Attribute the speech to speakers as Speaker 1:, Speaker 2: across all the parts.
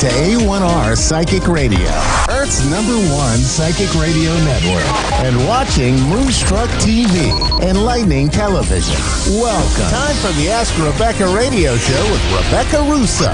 Speaker 1: to A1R Psychic Radio, Earth's #1 psychic radio network, and watching Moonstruck TV, Enlightening Television. Welcome. Time for the Ask Rebecca radio show with Rebecca Russo.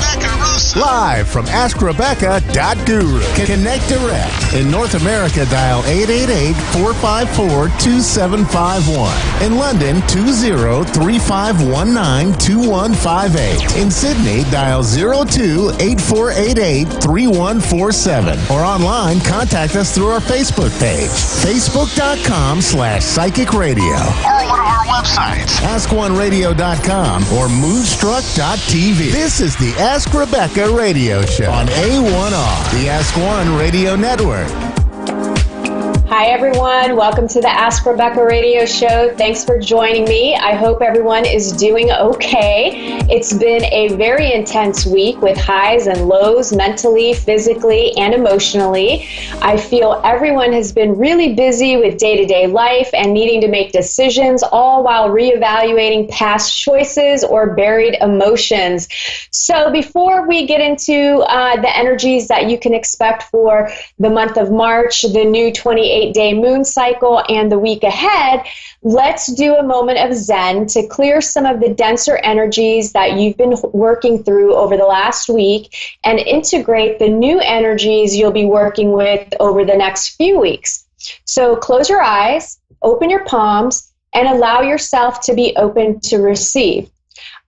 Speaker 1: Live from AskRebecca.guru. Connect direct. In North America, dial 888-454-2751. In London, 20-3519-2158. In Sydney, dial 02-8488-3147. Or online, contact us through our Facebook page, facebook.com/psychic radio. Or one of our websites, askoneradio.com or moonstruck.tv. This is the Ask Rebecca radio show on A1R, the Ask One Radio Network.
Speaker 2: Hi, everyone. Welcome to the Ask Rebecca radio show. Thanks for joining me. I hope everyone is doing okay. It's been a very intense week with highs and lows mentally, physically, and emotionally. I feel everyone has been really busy with day-to-day life and needing to make decisions, all while reevaluating past choices or buried emotions. So before we get into the energies that you can expect for the month of March, the new 28-day moon cycle, and the week ahead, let's do a moment of Zen to clear some of the denser energies that you've been working through over the last week and integrate the new energies you'll be working with over the next few weeks. So close your eyes, open your palms, and allow yourself to be open to receive.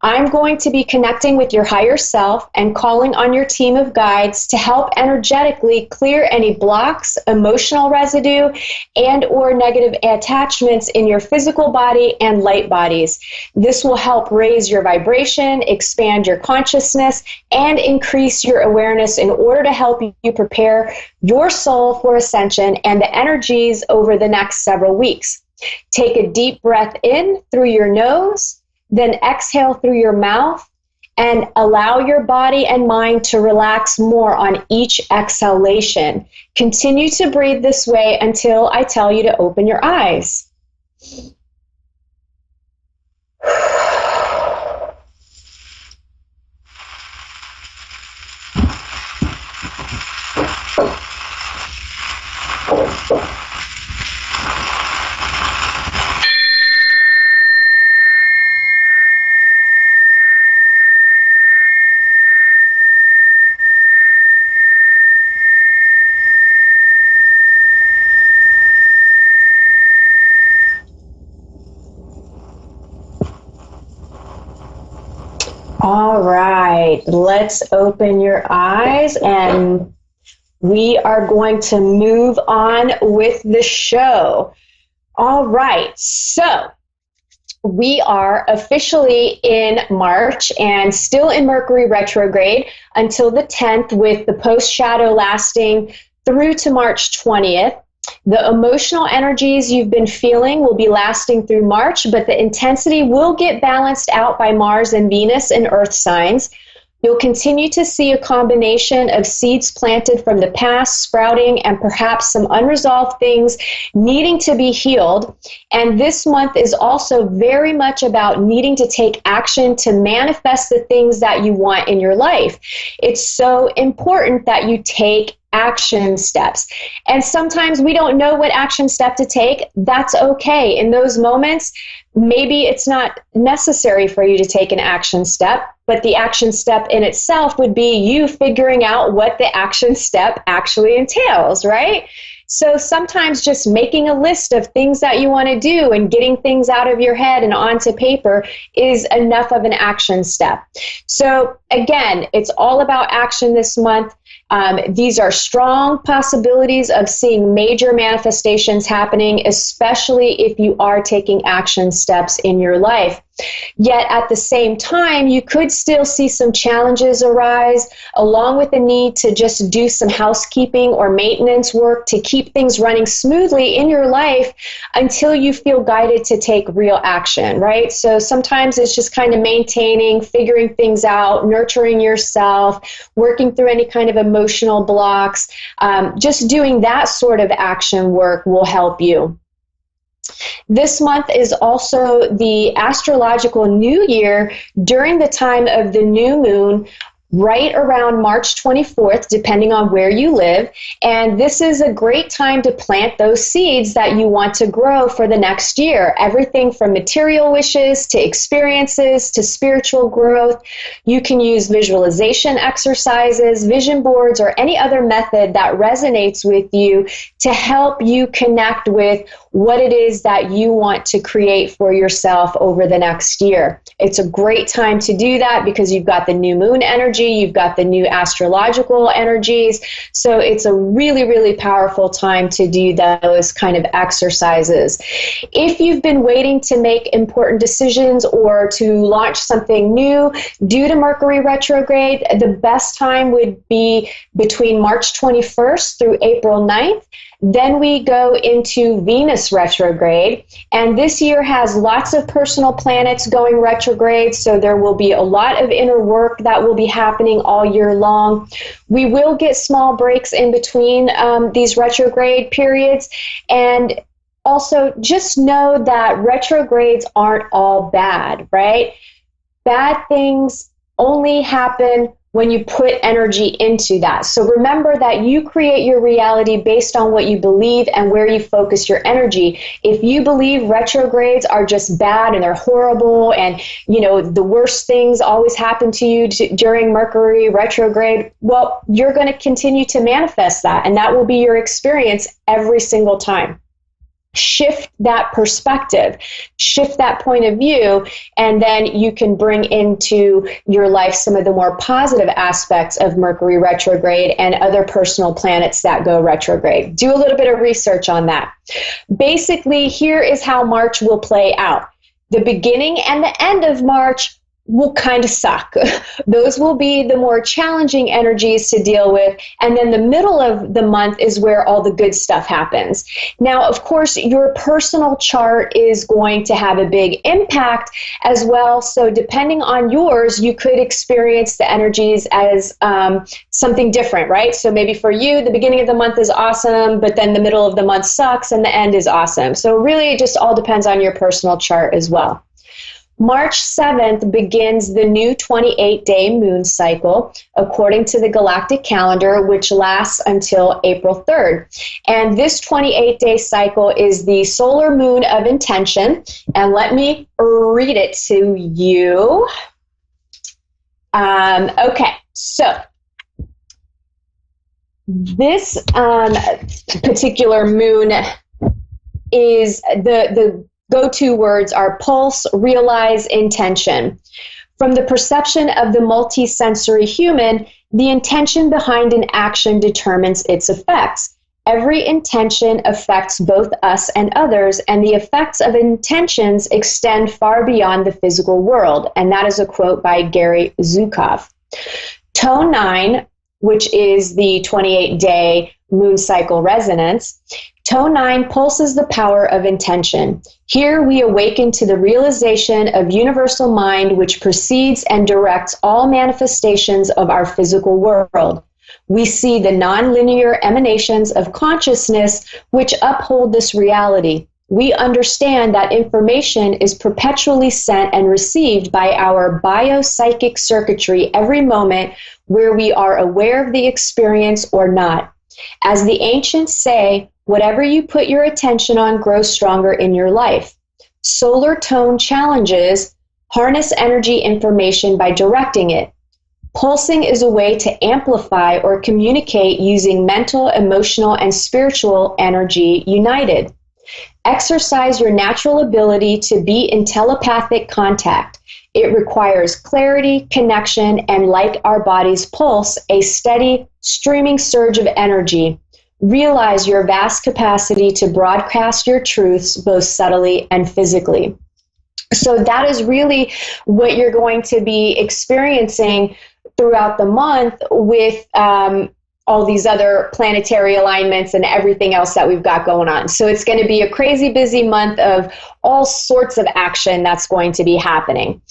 Speaker 2: I'm going to be connecting with your higher self and calling on your team of guides to help energetically clear any blocks, emotional residue, and or negative attachments in your physical body and light bodies. This will help raise your vibration, expand your consciousness, and increase your awareness in order to help you prepare your soul for ascension and the energies over the next several weeks. Take a deep breath in through your nose, then exhale through your mouth and allow your body and mind to relax more on each exhalation. Continue to breathe this way until I tell you to open your eyes. All right, let's open your eyes and we are going to move on with the show. All right, so we are officially in March and still in Mercury retrograde until the 10th, with the post-shadow lasting through to March 20th. The emotional energies you've been feeling will be lasting through March, but the intensity will get balanced out by Mars and Venus in Earth signs. You'll continue to see a combination of seeds planted from the past sprouting and perhaps some unresolved things needing to be healed. And this month is also very much about needing to take action to manifest the things that you want in your life. It's so important that you take action steps. And sometimes we don't know what action step to take. That's okay. In those moments, maybe it's not necessary for you to take an action step, but the action step in itself would be you figuring out what the action step actually entails, right? So sometimes just making a list of things that you want to do and getting things out of your head and onto paper is enough of an action step. So again, it's all about action this month. These are strong possibilities of seeing major manifestations happening, especially if you are taking action steps in your life. Yet at the same time, you could still see some challenges arise, along with the need to just do some housekeeping or maintenance work to keep things running smoothly in your life until you feel guided to take real action, right? So sometimes it's just kind of maintaining, figuring things out, nurturing yourself, working through any kind of emotional blocks. Just doing that sort of action work will help you. This month is also the astrological new year during the time of the new moon. right around March 24th, depending on where you live. And this is a great time to plant those seeds that you want to grow for the next year. Everything from material wishes to experiences to spiritual growth. You can use visualization exercises, vision boards, or any other method that resonates with you to help you connect with what it is that you want to create for yourself over the next year. It's a great time to do that because you've got the new moon energy, you've got the new astrological energies. So it's a really, really powerful time to do those kind of exercises. If you've been waiting to make important decisions or to launch something new due to Mercury retrograde, the best time would be between March 21st through April 9th. Then we go into Venus retrograde, and this year has lots of personal planets going retrograde, so there will be a lot of inner work that will be happening all year long. We will get small breaks in between these retrograde periods, and also just know that retrogrades aren't all bad, right? Bad things only happen when you put energy into that. So remember that you create your reality based on what you believe and where you focus your energy. If you believe retrogrades are just bad and they're horrible and, you know, the worst things always happen to you during Mercury retrograde, well, you're going to continue to manifest that, and that will be your experience every single time. Shift that perspective, shift that point of view, and then you can bring into your life some of the more positive aspects of Mercury retrograde and other personal planets that go retrograde. Do a little bit of research on that. Basically, here is how March will play out. The beginning and the end of March will kind of suck. Those will be the more challenging energies to deal with. And then the middle of the month is where all the good stuff happens. Now, of course, your personal chart is going to have a big impact as well. So depending on yours, you could experience the energies as something different, right? So maybe for you, the beginning of the month is awesome, but then the middle of the month sucks and the end is awesome. So really, it just all depends on your personal chart as well. March 7th begins the new 28-day moon cycle according to the galactic calendar, which lasts until April 3rd. And this 28-day cycle is the solar moon of intention. And let me read it to you. Okay, so this particular moon is the go-to words are pulse, realize, intention. From the perception of the multisensory human, the intention behind an action determines its effects. Every intention affects both us and others, and the effects of intentions extend far beyond the physical world. And that is a quote by Gary Zukov. Tone 9, which is the 28-day moon cycle resonance, Tone 9 pulses the power of intention. Here we awaken to the realization of universal mind, which precedes and directs all manifestations of our physical world. We see the nonlinear emanations of consciousness which uphold this reality. We understand that information is perpetually sent and received by our biopsychic circuitry every moment, where we are aware of the experience or not. As the ancients say, whatever you put your attention on grows stronger in your life. Solar tone challenges harness energy information by directing it. Pulsing is a way to amplify or communicate using mental, emotional, and spiritual energy united. Exercise your natural ability to be in telepathic contact. It requires clarity, connection, and like our body's pulse, a steady, streaming surge of energy. Realize your vast capacity to broadcast your truths both subtly and physically. So that is really what you're going to be experiencing throughout the month with all these other planetary alignments and everything else that we've got going on. So it's going to be a crazy busy month of all sorts of action that's going to be happening.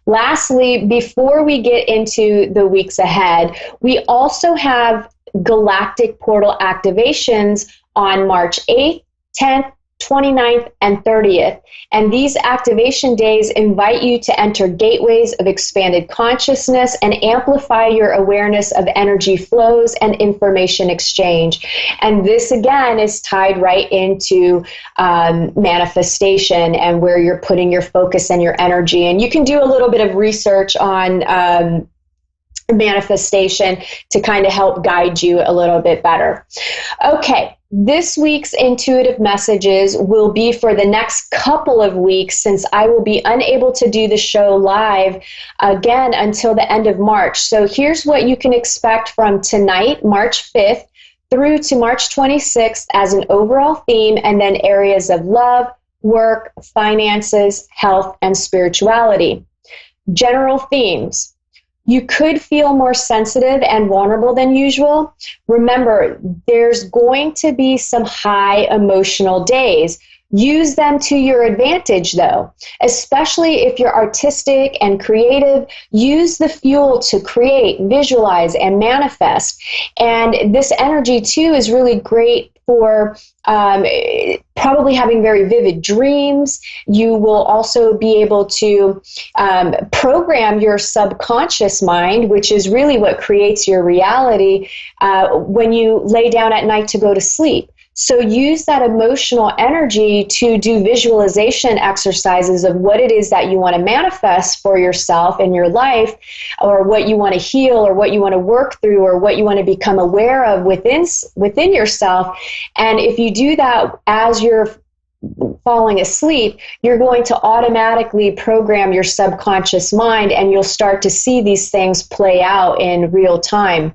Speaker 2: Lastly, before we get into the weeks ahead, we also have galactic portal activations on March 8th, 10th, 29th, and 30th. And these activation days invite you to enter gateways of expanded consciousness and amplify your awareness of energy flows and information exchange. And this, again, is tied right into manifestation and where you're putting your focus and your energy. And you can do a little bit of research on manifestation to kind of help guide you a little bit better. Okay. This week's intuitive messages will be for the next couple of weeks, since I will be unable to do the show live again until the end of March. So here's what you can expect from tonight, March 5th, through to March 26th as an overall theme, and then areas of love, work, finances, health, and spirituality. General themes. You could feel more sensitive and vulnerable than usual. Remember, there's going to be some high emotional days. Use them to your advantage, though, especially if you're artistic and creative. Use the fuel to create, visualize, and manifest. And this energy, too, is really great for probably having very vivid dreams. You will also be able to program your subconscious mind, which is really what creates your reality, when you lay down at night to go to sleep. So use that emotional energy to do visualization exercises of what it is that you want to manifest for yourself in your life, or what you want to heal, or what you want to work through, or what you want to become aware of within yourself. And if you do that as you're falling asleep, you're going to automatically program your subconscious mind, and you'll start to see these things play out in real time.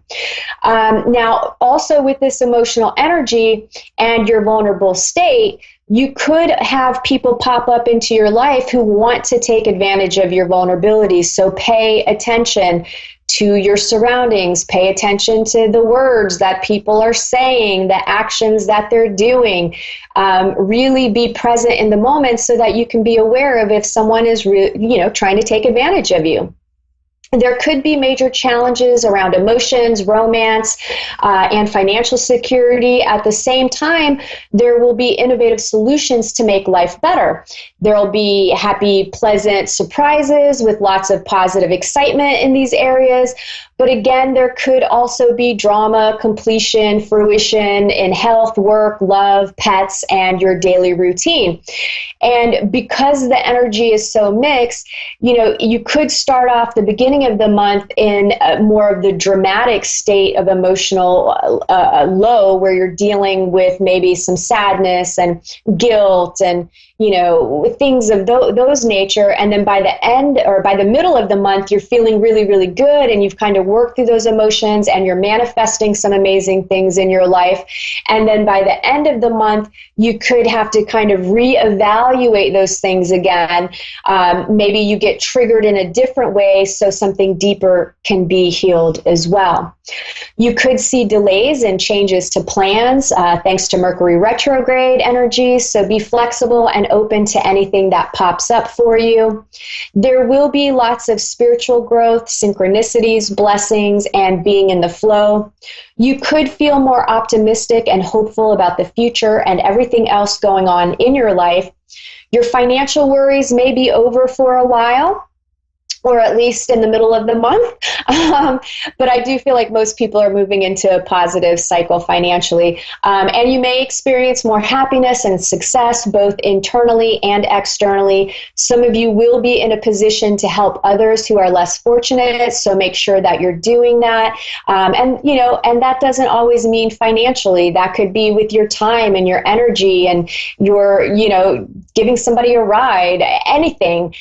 Speaker 2: Now, also with this emotional energy and your vulnerable state, you could have people pop up into your life who want to take advantage of your vulnerabilities. So pay attention to your surroundings. Pay attention to the words that people are saying, the actions that they're doing. Really be present in the moment so that you can be aware of if someone is trying to take advantage of you. There could be major challenges around emotions, romance, and financial security. At the same time, there will be innovative solutions to make life better. There will be happy, pleasant surprises with lots of positive excitement in these areas. But again, there could also be drama, completion, fruition in health, work, love, pets, and your daily routine. And because the energy is so mixed, you could start off the beginning of the month in more of the dramatic state of emotional low, where you're dealing with maybe some sadness and guilt and things of those nature. And then by the end, or by the middle of the month, you're feeling really, really good, and you've kind of worked through those emotions, and you're manifesting some amazing things in your life. And then by the end of the month, you could have to kind of reevaluate those things again. Maybe you get triggered in a different way, so something deeper can be healed as well. You could see delays and changes to plans thanks to Mercury retrograde energy, so be flexible and open to anything that pops up for you. There will be lots of spiritual growth, synchronicities, blessings, and being in the flow. You could feel more optimistic and hopeful about the future and everything else going on in your life. Your financial worries may be over for a while, or at least in the middle of the month. But I do feel like most people are moving into a positive cycle financially. And you may experience more happiness and success, both internally and externally. Some of you will be in a position to help others who are less fortunate, so make sure that you're doing that. And that doesn't always mean financially. That could be with your time and your energy, and your, giving somebody a ride, anything.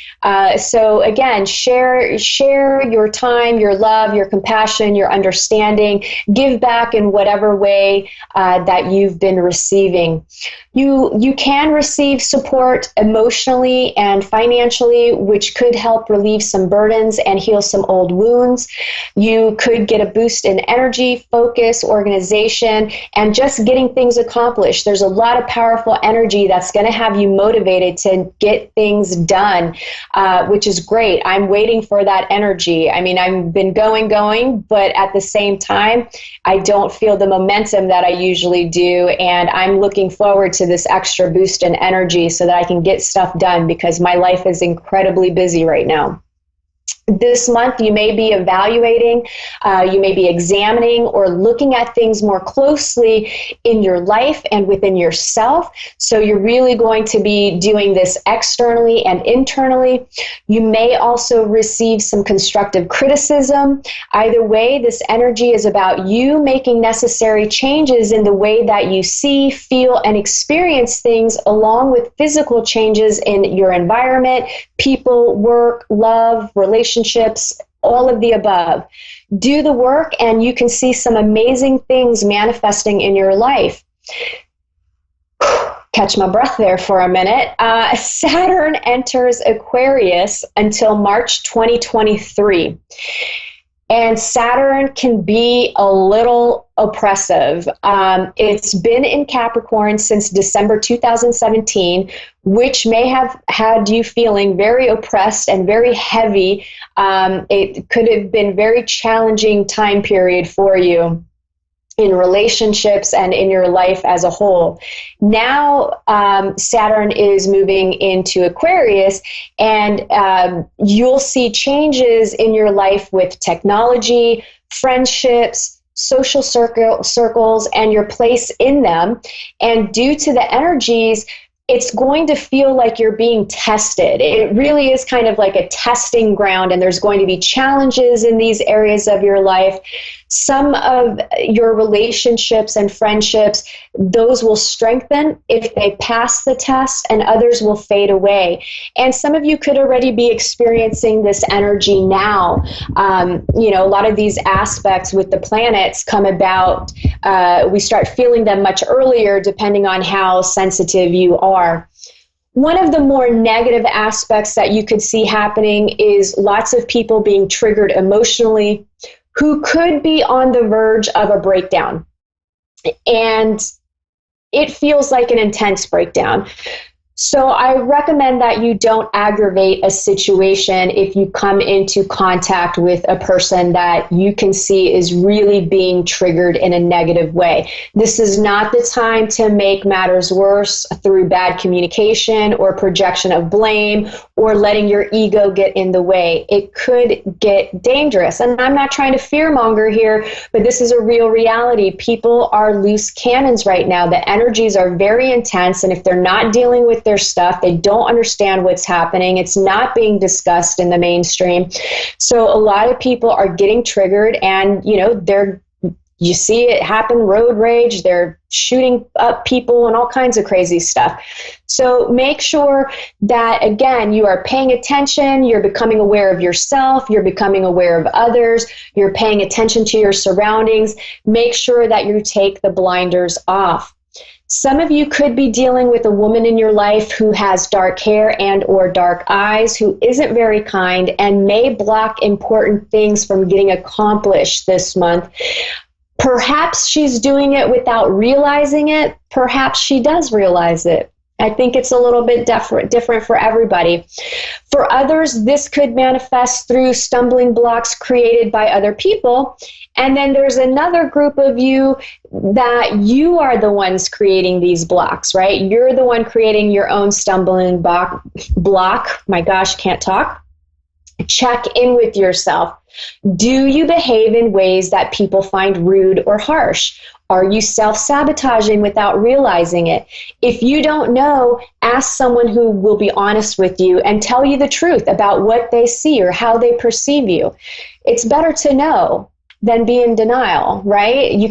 Speaker 2: So again, share your time, your love, your compassion, your understanding. Give back in whatever way that you've been receiving. You can receive support emotionally and financially, which could help relieve some burdens and heal some old wounds. You could get a boost in energy, focus, organization, and just getting things accomplished. There's a lot of powerful energy that's going to have you motivated motivated to get things done, which is great. I'm waiting for that energy. I mean, I've been going, but at the same time, I don't feel the momentum that I usually do. And I'm looking forward to this extra boost in energy so that I can get stuff done, because my life is incredibly busy right now. This month, you may be evaluating, you may be examining or looking at things more closely in your life and within yourself. So you're really going to be doing this externally and internally. You may also receive some constructive criticism. Either way, this energy is about you making necessary changes in the way that you see, feel, and experience things, along with physical changes in your environment, people, work, love, relationships, all of the above. Do the work and you can see some amazing things manifesting in your life. Catch my breath there for a minute. Saturn enters Aquarius until March 2023. And Saturn can be a little oppressive. It's been in Capricorn since December 2017, which may have had you feeling very oppressed and very heavy. It could have been a very challenging time period for you in relationships and in your life as a whole. Now, Saturn is moving into Aquarius, and you'll see changes in your life with technology, friendships, social circles, and your place in them. And due to the energies, it's going to feel like you're being tested. It really is kind of like a testing ground, and there's going to be challenges in these areas of your life. Some of your relationships and friendships, those will strengthen if they pass the test, and others will fade away. And some of you could already be experiencing this energy now. A lot of these aspects with the planets come about, we start feeling them much earlier depending on how sensitive you are. One of the more negative aspects that you could see happening is lots of people being triggered emotionally, who could be on the verge of a breakdown. And it feels like an intense breakdown. So I recommend that you don't aggravate a situation if you come into contact with a person that you can see is really being triggered in a negative way. This is not the time to make matters worse through bad communication or projection of blame or letting your ego get in the way. It could get dangerous. And I'm not trying to fearmonger here, but this is a real reality. People are loose cannons right now. The energies are very intense, and if they're not dealing with their stuff, they don't understand what's happening. It's not being discussed in the mainstream. So a lot of people are getting triggered, and you see it happen, road rage, they're shooting up people and all kinds of crazy stuff. So make sure that, again, you are paying attention, you're becoming aware of yourself, you're becoming aware of others, you're paying attention to your surroundings. Make sure that you take the blinders off. Some of you could be dealing with a woman in your life who has dark hair and or dark eyes, who isn't very kind and may block important things from getting accomplished this month. Perhaps she's doing it without realizing it. Perhaps she does realize it. I think it's a little bit different for everybody. For others, this could manifest through stumbling blocks created by other people. And then there's another group of you that you are the ones creating these blocks, right? You're the one creating your own stumbling block. My gosh, can't talk. Check in with yourself. Do you behave in ways that people find rude or harsh? Are you self-sabotaging without realizing it? If you don't know, ask someone who will be honest with you and tell you the truth about what they see or how they perceive you. It's better to know than be in denial, right? You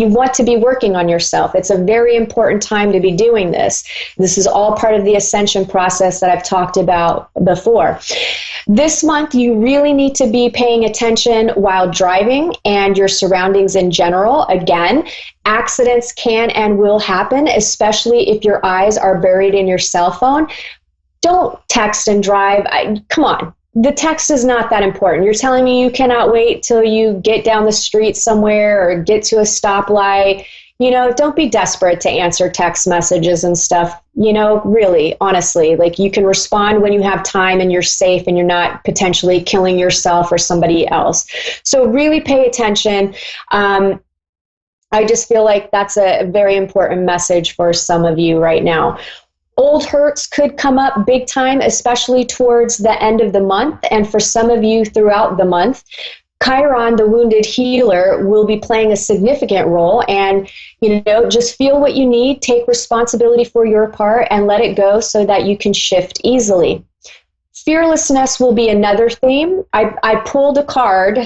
Speaker 2: want to be working on yourself. It's a very important time to be doing this. This is all part of the ascension process that I've talked about before. This month, you really need to be paying attention while driving and your surroundings in general. Again, accidents can and will happen, especially if your eyes are buried in your cell phone. Don't text and drive. Come on. The text is not that important. You're telling me you cannot wait till you get down the street somewhere or get to a stoplight. don't be desperate to answer text messages and stuff. Really, honestly, like, you can respond when you have time and you're safe and you're not potentially killing yourself or somebody else. So really pay attention. I just feel like that's a very important message for some of you right now. Old hurts could come up big time, especially towards the end of the month, and for some of you throughout the month. Chiron, the wounded healer, will be playing a significant role, and just feel what you need, take responsibility for your part, and let it go so that you can shift easily. Fearlessness will be another theme. I pulled a card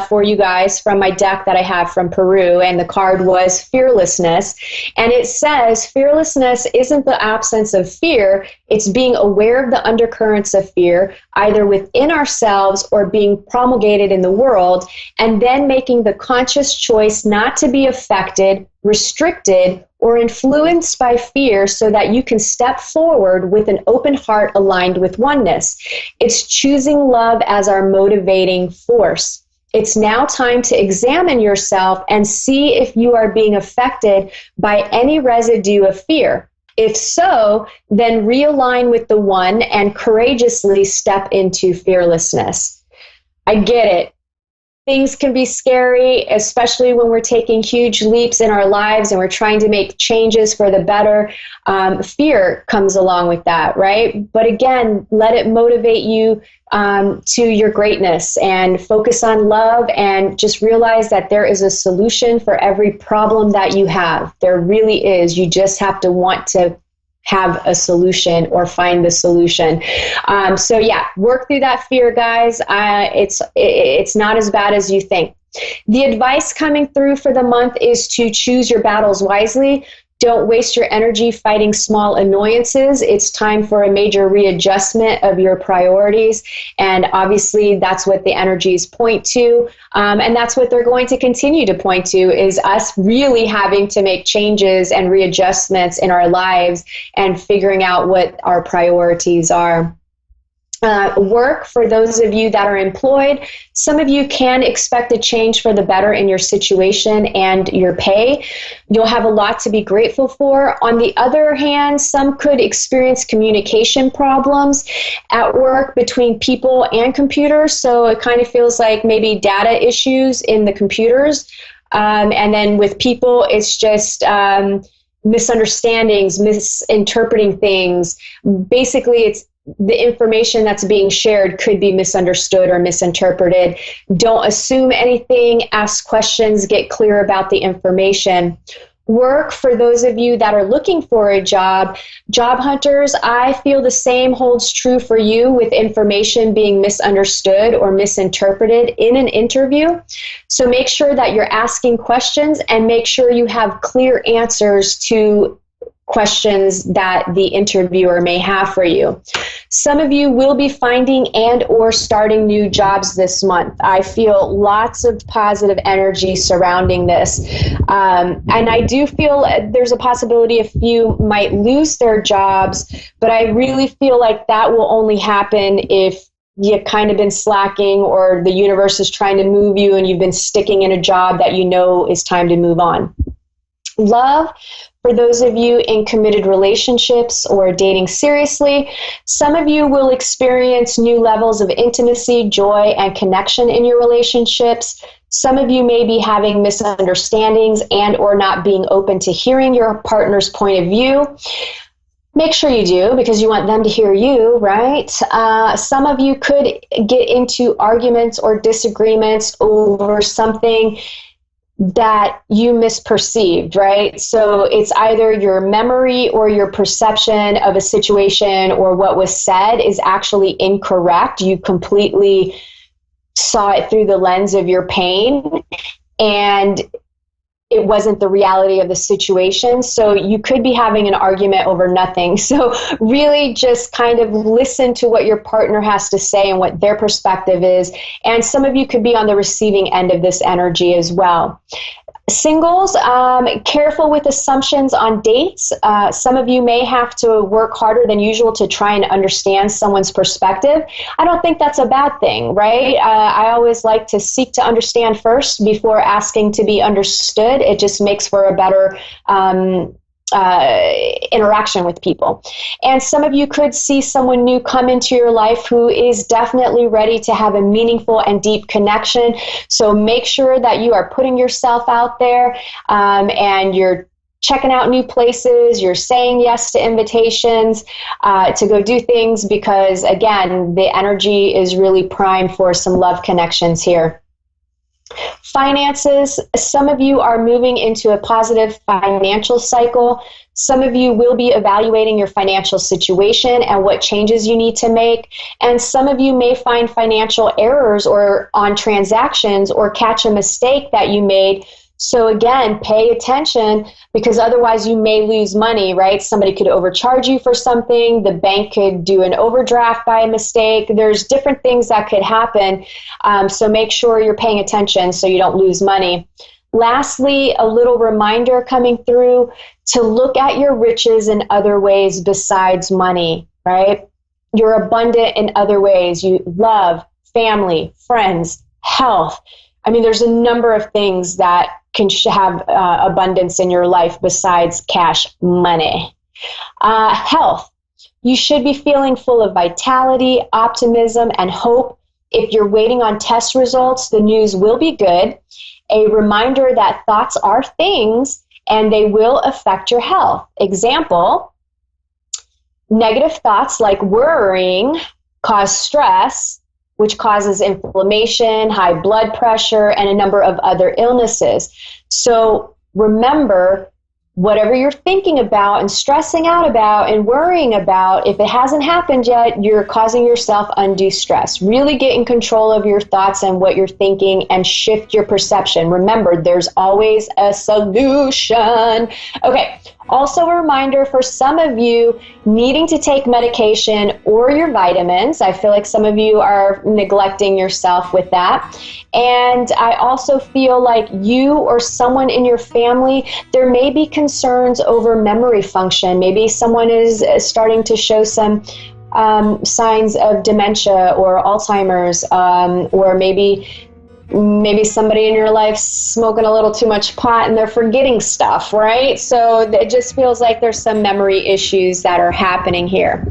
Speaker 2: for you guys from my deck that I have from Peru, and the card was fearlessness. And it says fearlessness isn't the absence of fear, it's being aware of the undercurrents of fear, either within ourselves or being promulgated in the world, and then making the conscious choice not to be affected, restricted, or influenced by fear so that you can step forward with an open heart aligned with oneness. It's choosing love as our motivating force. It's now time to examine yourself and see if you are being affected by any residue of fear. If so, then realign with the one and courageously step into fearlessness. I get it. Things can be scary, especially when we're taking huge leaps in our lives and we're trying to make changes for the better. Fear comes along with that, right? But again, let it motivate you to your greatness, and focus on love, and just realize that there is a solution for every problem that you have. There really is. You just have to want to have a solution or find the solution. So yeah, work through that fear, guys. It's not as bad as you think. The advice coming through for the month is to choose your battles wisely. Don't waste your energy fighting small annoyances. It's time for a major readjustment of your priorities. And obviously that's what the energies point to. And that's what they're going to continue to point to, is us really having to make changes and readjustments in our lives and figuring out what our priorities are. Work, for those of you that are employed, some of you can expect a change for the better in your situation and your pay. You'll have a lot to be grateful for. On the other hand, some could experience communication problems at work between people and computers. So it kind of feels like maybe data issues in the computers. And then with people, it's just misunderstandings, misinterpreting things. Basically, it's the information that's being shared could be misunderstood or misinterpreted. Don't assume anything, ask questions, get clear about the information. Work, for those of you that are looking for a job hunters, I feel the same holds true for you with information being misunderstood or misinterpreted in an interview. So make sure that you're asking questions and make sure you have clear answers to questions that the interviewer may have for you. Some of you will be finding and or starting new jobs this month. I feel lots of positive energy surrounding this. And I do feel there's a possibility a few might lose their jobs, but I really feel like that will only happen if you've kind of been slacking, or the universe is trying to move you and you've been sticking in a job that you know is time to move on. Love, for those of you in committed relationships or dating seriously, some of you will experience new levels of intimacy, joy, and connection in your relationships. Some of you may be having misunderstandings and or not being open to hearing your partner's point of view. Make sure you do, because you want them to hear you, right? Some of you could get into arguments or disagreements over something that you misperceived, right? So it's either your memory or your perception of a situation or what was said is actually incorrect. You completely saw it through the lens of your pain, and it wasn't the reality of the situation. So you could be having an argument over nothing. So really just kind of listen to what your partner has to say and what their perspective is. And some of you could be on the receiving end of this energy as well. Singles, careful with assumptions on dates. Some of you may have to work harder than usual to try and understand someone's perspective. I don't think that's a bad thing, right? I always like to seek to understand first before asking to be understood. It just makes for a better interaction with people. And some of you could see someone new come into your life who is definitely ready to have a meaningful and deep connection. So make sure that you are putting yourself out there, and you're checking out new places, you're saying yes to invitations to go do things, because again, the energy is really primed for some love connections here. Finances, some of you are moving into a positive financial cycle. Some of you will be evaluating your financial situation and what changes you need to make. And some of you may find financial errors or on transactions or catch a mistake that you made. So again, pay attention, because otherwise you may lose money, right? Somebody could overcharge you for something. The bank could do an overdraft by a mistake. There's different things that could happen. So make sure you're paying attention so you don't lose money. Lastly, a little reminder coming through to look at your riches in other ways besides money, right? You're abundant in other ways. You love, family, friends, health. I mean, there's a number of things that can have abundance in your life besides cash money. Health. You should be feeling full of vitality, optimism, and hope. If you're waiting on test results, the news will be good. A reminder that thoughts are things and they will affect your health. Example, negative thoughts like worrying cause stress, which causes inflammation, high blood pressure, and a number of other illnesses. So remember, whatever you're thinking about and stressing out about and worrying about, if it hasn't happened yet, you're causing yourself undue stress. Really get in control of your thoughts and what you're thinking and shift your perception. Remember, there's always a solution. Okay. Also a reminder for some of you needing to take medication or your vitamins. I feel like some of you are neglecting yourself with that. And I also feel like you or someone in your family, there may be concerns over memory function. Maybe someone is starting to show some signs of dementia or Alzheimer's, or maybe somebody in your life smoking a little too much pot and they're forgetting stuff, right? So it just feels like there's some memory issues that are happening here.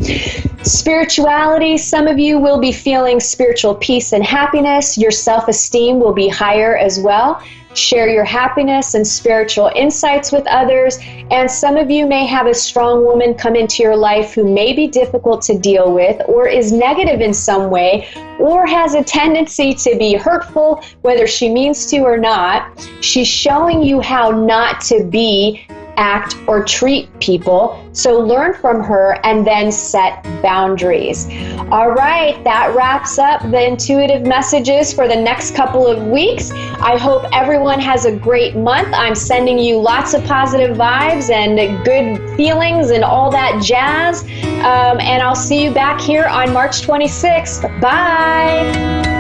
Speaker 2: Spirituality, some of you will be feeling spiritual peace and happiness. Your self-esteem will be higher as well. Share your happiness and spiritual insights with others. And some of you may have a strong woman come into your life who may be difficult to deal with, or is negative in some way, or has a tendency to be hurtful, whether she means to or not. She's showing you how not to be, act, or treat people. So learn from her and then set boundaries. All right, that wraps up the intuitive messages for the next couple of weeks. I hope everyone has a great month. I'm sending you lots of positive vibes and good feelings and all that jazz. And I'll see you back here on March 26th. Bye.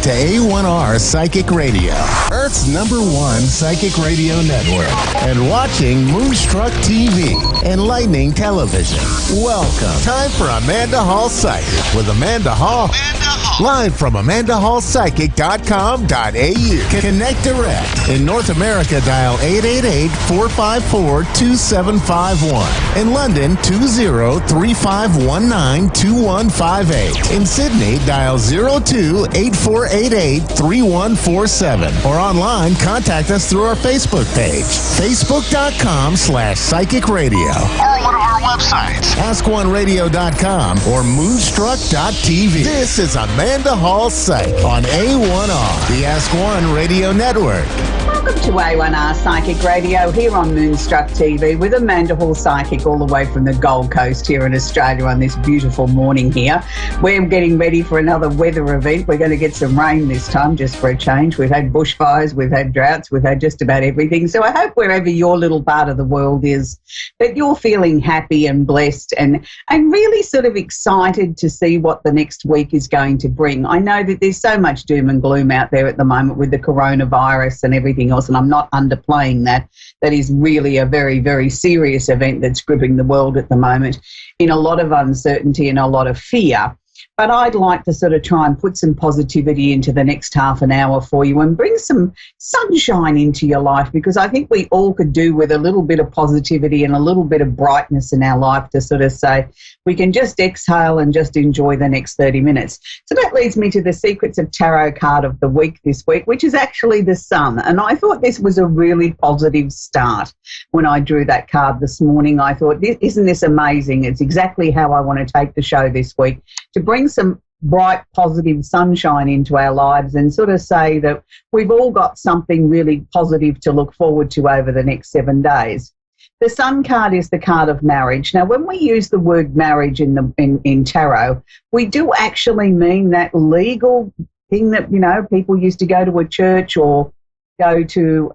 Speaker 1: To A1R Psychic Radio, Earth's #1 psychic radio network, and watching Moonstruck TV, enlightening television. Welcome. Time for Amanda Hall Psychic with Amanda Hall. Live from AmandaHallPsychic.com.au. Connect direct. In North America, dial 888-454-2751. In London, 20-3519-2158. In Sydney, dial 02-8488 888-3147. Or online, contact us through our Facebook page, facebook.com/Psychic Radio. Or one of our websites, askoneradio.com or moonstruck.tv. This is Amanda Hall Psych on A1R, the Ask One Radio Network.
Speaker 3: Welcome to A1R Psychic Radio here on Moonstruck TV with Amanda Hall Psychic all the way from the Gold Coast here in Australia on this beautiful morning here. We're getting ready for another weather event. We're going to get some rain this time just for a change. We've had bushfires, we've had droughts, we've had just about everything. So I hope wherever your little part of the world is that you're feeling happy and blessed and really sort of excited to see what the next week is going to bring. I know that there's so much doom and gloom out there at the moment with the coronavirus and everything else, and I'm not underplaying that. That is really a very, very serious event that's gripping the world at the moment in a lot of uncertainty and a lot of fear. But I'd like to sort of try and put some positivity into the next half an hour for you and bring some sunshine into your life, because I think we all could do with a little bit of positivity and a little bit of brightness in our life to sort of say we can just exhale and just enjoy the next 30 minutes. So that leads me to the Secrets of Tarot card of the week this week, which is actually the Sun. And I thought this was a really positive start when I drew that card this morning. I thought, isn't this amazing? It's exactly how I want to take the show this week, to bring some bright, positive sunshine into our lives and sort of say that we've all got something really positive to look forward to over the next 7 days. The Sun card is the card of marriage. Now, when we use the word marriage in tarot, we do actually mean that legal thing that, you know, people used to go to a church or go to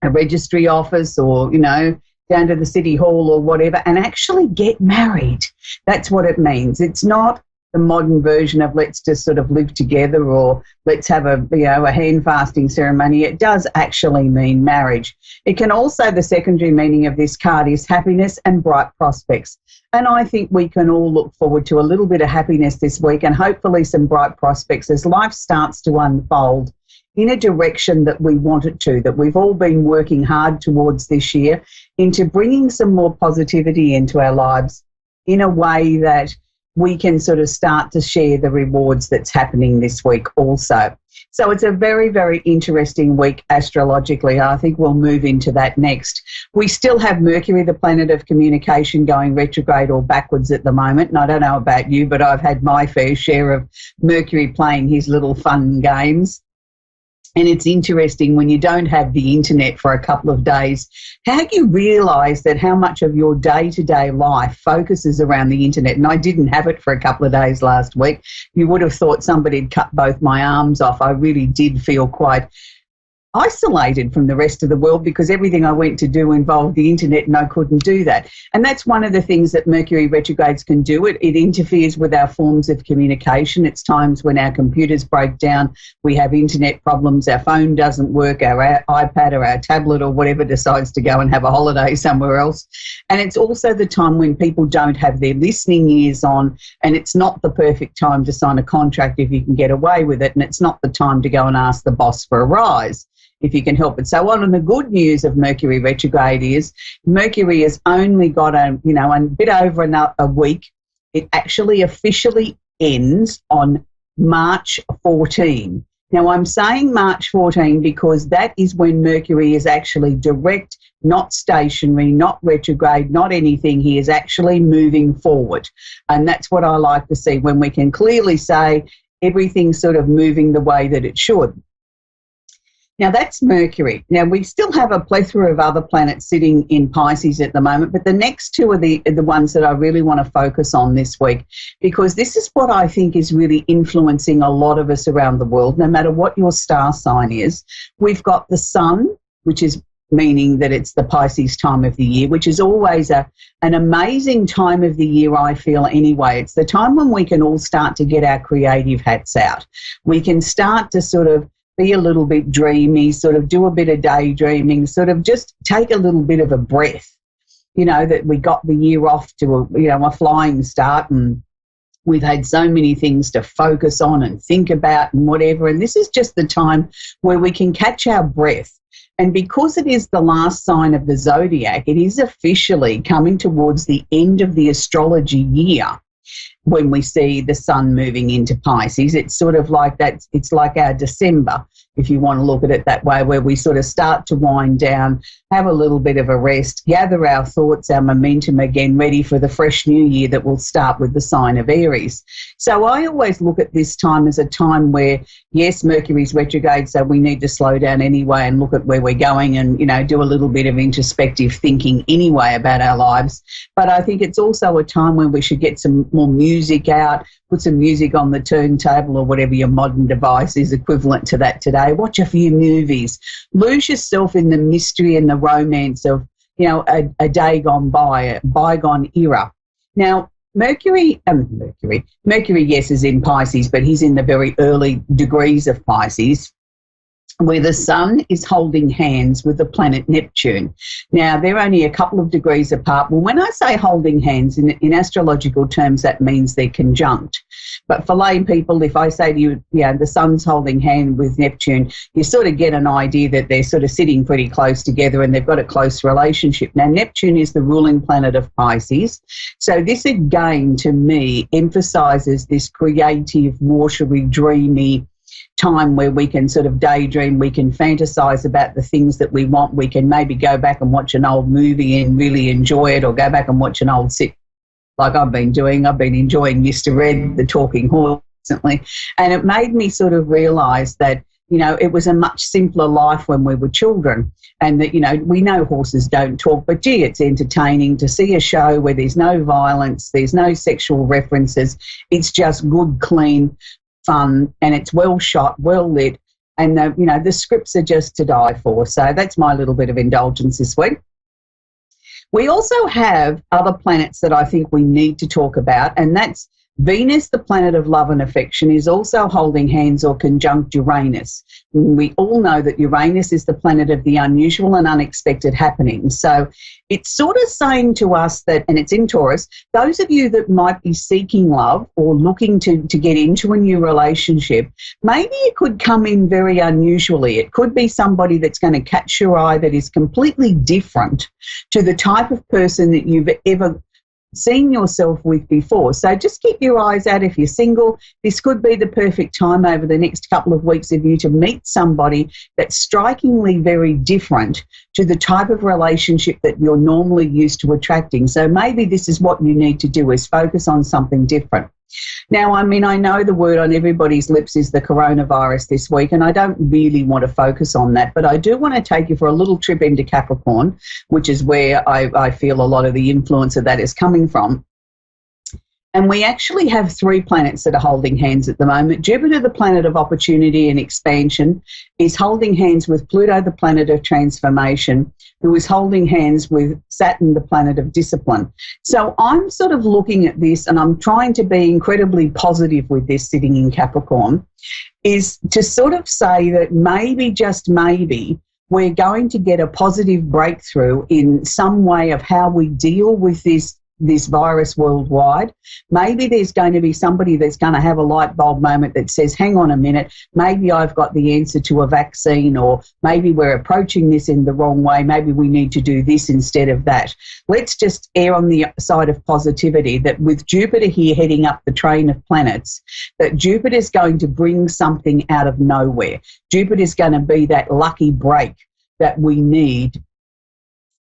Speaker 3: a registry office or, you know, down to the city hall or whatever and actually get married. That's what it means. It's not the modern version of let's just sort of live together or let's have a hand fasting ceremony. It does actually mean marriage. It can also, the secondary meaning of this card is happiness and bright prospects. And I think we can all look forward to a little bit of happiness this week and hopefully some bright prospects as life starts to unfold in a direction that we want it to, that we've all been working hard towards this year, into bringing some more positivity into our lives in a way that we can sort of start to share the rewards that's happening this week also. So it's a very, very interesting week astrologically. I think we'll move into that next. We still have Mercury, the planet of communication, going retrograde or backwards at the moment. And I don't know about you, but I've had my fair share of Mercury playing his little fun games. And it's interesting when you don't have the internet for a couple of days, how you realise that how much of your day-to-day life focuses around the internet. And I didn't have it for a couple of days last week. You would have thought somebody had cut both my arms off. I really did feel quite isolated from the rest of the world because everything I went to do involved the internet and I couldn't do that. And that's one of the things that Mercury retrogrades can do. It interferes with our forms of communication. It's times when our computers break down, we have internet problems, our phone doesn't work, our iPad or our tablet or whatever decides to go and have a holiday somewhere else. And it's also the time when people don't have their listening ears on, and it's not the perfect time to sign a contract if you can get away with it, and it's not the time to go and ask the boss for a rise if you can help it. So on the good news of Mercury retrograde is Mercury has only got a bit over a week. It actually officially ends on March 14. Now I'm saying March 14 because that is when Mercury is actually direct, not stationary, not retrograde, not anything. He is actually moving forward. And that's what I like to see, when we can clearly say everything's sort of moving the way that it should. Now, that's Mercury. Now, we still have a plethora of other planets sitting in Pisces at the moment, but the next two are the ones that I really want to focus on this week, because this is what I think is really influencing a lot of us around the world, no matter what your star sign is. We've got the Sun, which is meaning that it's the Pisces time of the year, which is always an amazing time of the year, I feel anyway. It's the time when we can all start to get our creative hats out. We can start to sort of be a little bit dreamy, sort of do a bit of daydreaming, sort of just take a little bit of a breath, that we got the year off to a flying start, and we've had so many things to focus on and think about and whatever. And this is just the time where we can catch our breath. And because it is the last sign of the zodiac, it is officially coming towards the end of the astrology year. when we see the sun moving into Pisces. It's sort of like that. It's like our December, if you want to look at it that way, where we sort of start to wind down, have a little bit of a rest, gather our thoughts, our momentum again, ready for the fresh new year that will start with the sign of Aries. So I always look at this time as a time where, yes, Mercury's retrograde, so we need to slow down anyway and look at where we're going and, you know, do a little bit of introspective thinking anyway about our lives. But I think it's also a time when we should get some more music out, put some music on the turntable or whatever your modern device is equivalent to that today. Watch a few movies. Lose yourself in the mystery and the romance of, you know, a day gone by, a bygone era. Now, Mercury, yes, is in Pisces, but he's in the very early degrees of Pisces, where the sun is holding hands with the planet Neptune. Now, they're only a couple of degrees apart. Well, when I say holding hands, in astrological terms, that means they're conjunct. But for lay people, if I say to you, yeah, the sun's holding hand with Neptune, you sort of get an idea that they're sort of sitting pretty close together and they've got a close relationship. Now, Neptune is the ruling planet of Pisces. So this, again, to me, emphasises this creative, watery, dreamy time where we can sort of daydream, we can fantasize about the things that we want, we can maybe go back and watch an old movie and really enjoy it, or go back and watch an old sit like I've been doing. I've been enjoying Mr. Red, the talking horse, recently, and it made me sort of realize that, you know, it was a much simpler life when we were children, and that, you know, we know horses don't talk, but gee, it's entertaining to see a show where there's no violence, there's no sexual references, it's just good, clean fun, and it's well shot, well lit, and the scripts are just to die for. So that's my little bit of indulgence this week. We also have other planets that I think we need to talk about, and that's Venus, the planet of love and affection, is also holding hands or conjunct Uranus. We all know that Uranus is the planet of the unusual and unexpected happenings. So it's sort of saying to us that, and it's in Taurus, those of you that might be seeking love or looking to get into a new relationship, maybe it could come in very unusually. It could be somebody that's going to catch your eye that is completely different to the type of person that you've ever seen yourself with before. So just keep your eyes out if you're single. This could be the perfect time over the next couple of weeks of you to meet somebody that's strikingly very different to the type of relationship that you're normally used to attracting. So maybe this is what you need to do, is focus on something different. Now, I mean, I know the word on everybody's lips is the coronavirus this week, and I don't really want to focus on that, but I do want to take you for a little trip into Capricorn, which is where I feel a lot of the influence of that is coming from. And we actually have 3 planets that are holding hands at the moment. Jupiter, the planet of opportunity and expansion, is holding hands with Pluto, the planet of transformation, who is holding hands with Saturn, the planet of discipline. So I'm sort of looking at this, and I'm trying to be incredibly positive with this sitting in Capricorn, is to sort of say that maybe, just maybe, we're going to get a positive breakthrough in some way of how we deal with this virus worldwide. Maybe there's going to be somebody that's going to have a light bulb moment that says, hang on a minute, maybe I've got the answer to a vaccine, or maybe we're approaching this in the wrong way. Maybe we need to do this instead of that. Let's just err on the side of positivity, that with Jupiter here heading up the train of planets, that Jupiter's going to bring something out of nowhere. Jupiter's going to be that lucky break that we need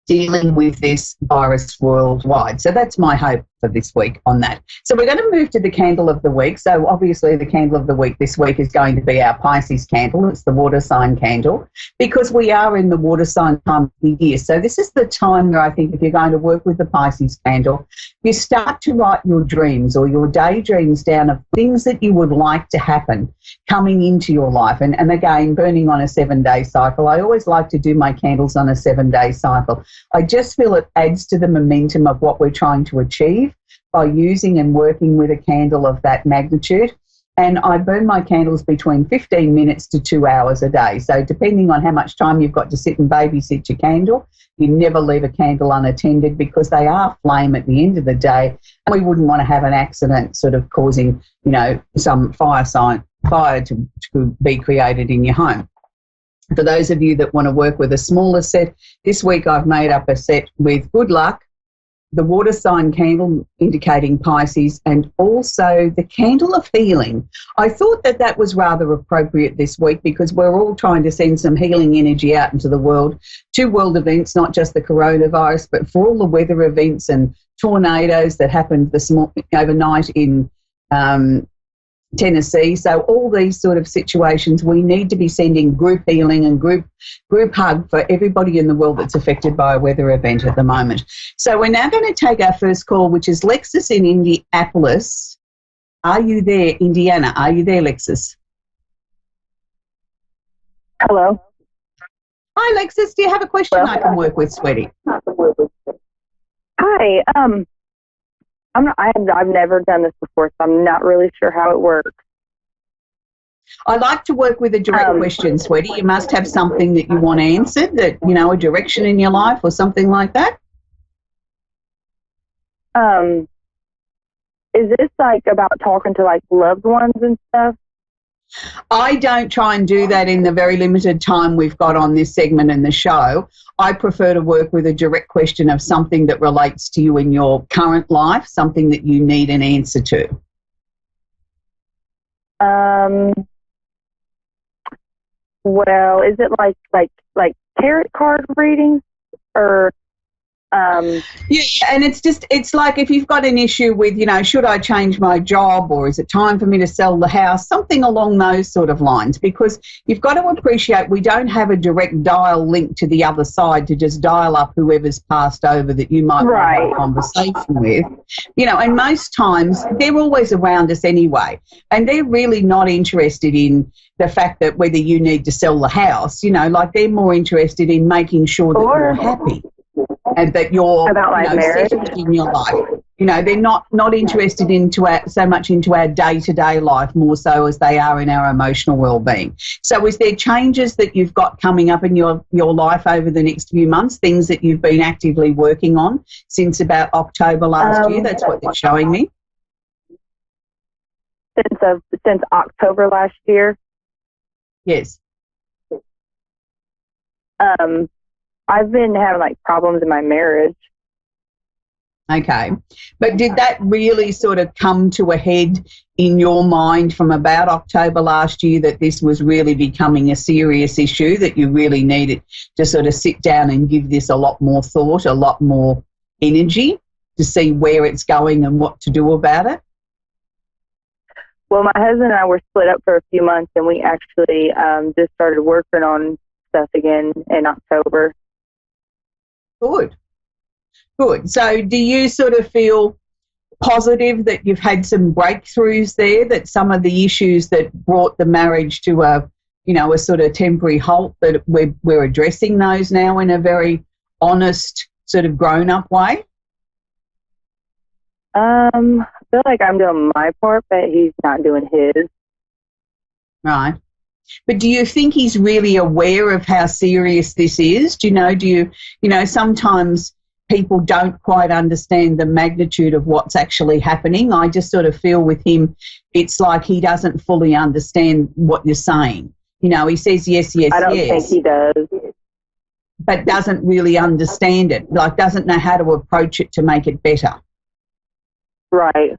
Speaker 3: dealing with this virus worldwide. So that's my hope for this week on that. So we're going to move to the candle of the week. So obviously the candle of the week this week is going to be our Pisces candle. It's the water sign candle, because we are in the water sign time of the year. So this is the time where I think if you're going to work with the Pisces candle, you start to write your dreams or your daydreams down of things that you would like to happen coming into your life. And again, burning on a 7-day cycle. I always like to do my candles on a 7-day cycle. I just feel it adds to the momentum of what we're trying to achieve by using and working with a candle of that magnitude. And I burn my candles between 15 minutes to 2 hours a day. So depending on how much time you've got to sit and babysit your candle, you never leave a candle unattended, because they are flame at the end of the day. And we wouldn't want to have an accident sort of causing, some fire to be created in your home. For those of you that want to work with a smaller set, this week I've made up a set with good luck, the water sign candle indicating Pisces, and also the candle of healing. I thought that that was rather appropriate this week because we're all trying to send some healing energy out into the world, to world events, not just the coronavirus, but for all the weather events and tornadoes that happened overnight in Tennessee. So all these sort of situations, we need to be sending group healing and group hug for everybody in the world that's affected by a weather event at the moment. So we're now going to take our first call, which is Lexus in Indianapolis. Are you there, Indiana? Are you there, Lexus?
Speaker 4: Hello.
Speaker 3: Hi, Lexus. Do you have a question I can work with, sweetie?
Speaker 4: Hi. I've never done this before, so I'm not really sure how it works.
Speaker 3: I like to work with a direct question, sweetie. You must have something that you want answered, that, you know, a direction in your life or something like that.
Speaker 4: Is this like about talking to like loved ones and stuff?
Speaker 3: I don't try and do that in the very limited time we've got on this segment in the show. I prefer to work with a direct question of something that relates to you in your current life, something that you need an answer to.
Speaker 4: Well, is it like tarot card readings or?
Speaker 3: Yeah, and it's like if you've got an issue with, you know, should I change my job, or is it time for me to sell the house, something along those sort of lines, because you've got to appreciate we don't have a direct dial link to the other side to just dial up whoever's passed over that you might want to have a conversation with, you know, and most times they're always around us anyway, and they're really not interested in the fact that whether you need to sell the house, you know, like they're more interested in making sure that you're happy. And that you're settled in your life. You know, they're not interested so much into our day-to-day life, more so as they are in our emotional well-being. So is there changes that you've got coming up in your life over the next few months, things that you've been actively working on since about October last year? That's what they're showing me.
Speaker 4: Since October last year?
Speaker 3: Yes.
Speaker 4: I've been having like problems in my marriage.
Speaker 3: Okay. But did that really sort of come to a head in your mind from about October last year, that this was really becoming a serious issue, that you really needed to sort of sit down and give this a lot more thought, a lot more energy to see where it's going and what to do about it?
Speaker 4: Well, my husband and I were split up for a few months, and we actually just started working on stuff again in October.
Speaker 3: Good. So do you sort of feel positive that you've had some breakthroughs there, that some of the issues that brought the marriage to a sort of temporary halt, that we're addressing those now in a very honest, sort of grown-up way?
Speaker 4: I feel like I'm doing my part, but he's not doing his.
Speaker 3: Right. But do you think he's really aware of how serious this is? Do you sometimes people don't quite understand the magnitude of what's actually happening. I just sort of feel with him, it's like he doesn't fully understand what you're saying. You know, he says yes, yes, yes.
Speaker 4: I don't think he does.
Speaker 3: But doesn't really understand it, like doesn't know how to approach it to make it better.
Speaker 4: Right.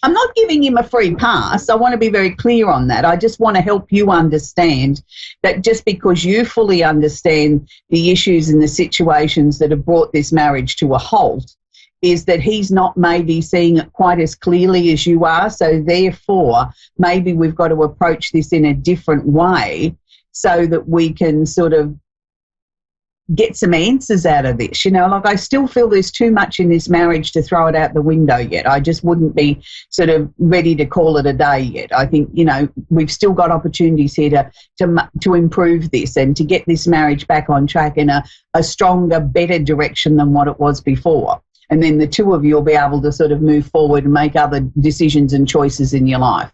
Speaker 3: I'm not giving him a free pass. I want to be very clear on that. I just want to help you understand that just because you fully understand the issues and the situations that have brought this marriage to a halt, is that he's not maybe seeing it quite as clearly as you are. So therefore, maybe we've got to approach this in a different way so that we can sort of get some answers out of this. You know, like I still feel there's too much in this marriage to throw it out the window yet. I just wouldn't be sort of ready to call it a day yet. I think, you know, we've still got opportunities here to improve this and to get this marriage back on track in a stronger, better direction than what it was before. And then the two of you will be able to sort of move forward and make other decisions and choices in your life.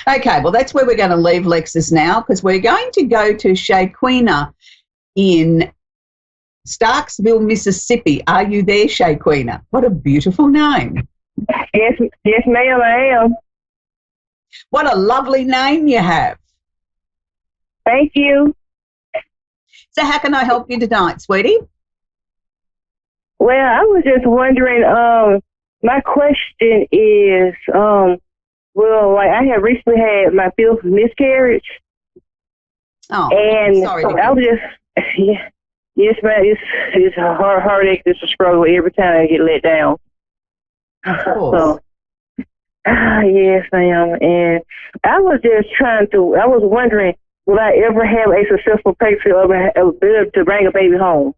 Speaker 3: Okay, well, that's where we're going to leave Lexus now, because we're going to go to Shaquina in Starksville, Mississippi. Are you there, Shaquina? What a beautiful name.
Speaker 5: Yes, ma'am, I am.
Speaker 3: What a lovely name you have.
Speaker 4: Thank you.
Speaker 3: So how can I help you tonight, sweetie?
Speaker 4: Well, I was just wondering, my question is, like I have recently had my fifth miscarriage.
Speaker 3: Oh,
Speaker 4: and
Speaker 3: sorry.
Speaker 4: I was just, yes, ma'am, it's a heartache, it's a struggle every time I get let down.
Speaker 3: Of course.
Speaker 4: So, yes, ma'am. And I was wondering, will I ever have a successful pregnancy to bring a baby home?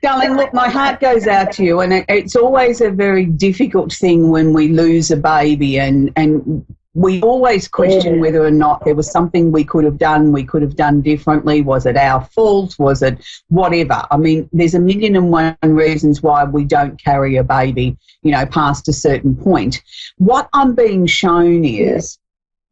Speaker 3: Darling, look, my heart goes out to you, and it's always a very difficult thing when we lose a baby, and we always question whether or not there was something we could have done differently. Was it our fault? Was it whatever? I mean, there's a million and one reasons why we don't carry a baby, past a certain point. What I'm being shown is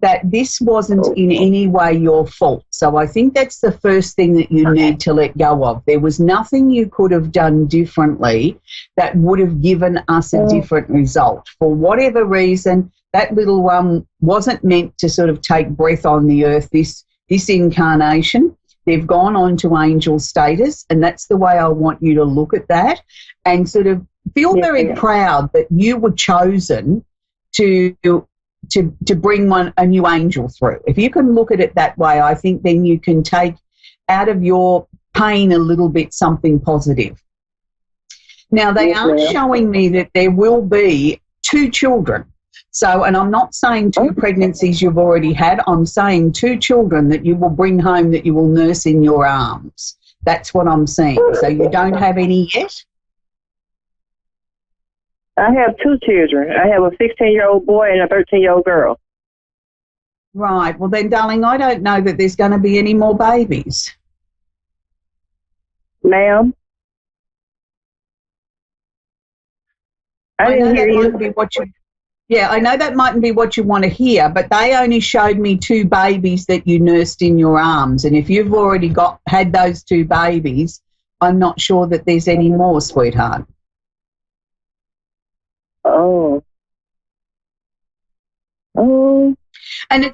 Speaker 3: that this wasn't in any way your fault. So I think that's the first thing that you need to let go of. There was nothing you could have done differently that would have given us a different result. For whatever reason, that little one wasn't meant to sort of take breath on the earth this incarnation. They've gone on to angel status, and that's the way I want you to look at that and sort of feel very proud that you were chosen to bring a new angel through. If you can look at it that way, I think then you can take out of your pain a little bit something positive. Now, they are showing me that there will be 2 children. So, and I'm not saying 2 pregnancies you've already had. I'm saying 2 children that you will bring home that you will nurse in your arms. That's what I'm saying. So you don't have any yet?
Speaker 4: I have 2 children. I have a 16-year-old boy and a 13-year-old girl.
Speaker 3: Right. Well, then, darling, I don't know that there's going to be any more babies.
Speaker 4: Ma'am? I didn't hear you.
Speaker 3: I know that mightn't be what you want to hear, but they only showed me 2 babies that you nursed in your arms. And if you've already had those 2 babies, I'm not sure that there's any more, sweetheart.
Speaker 4: Oh.
Speaker 3: And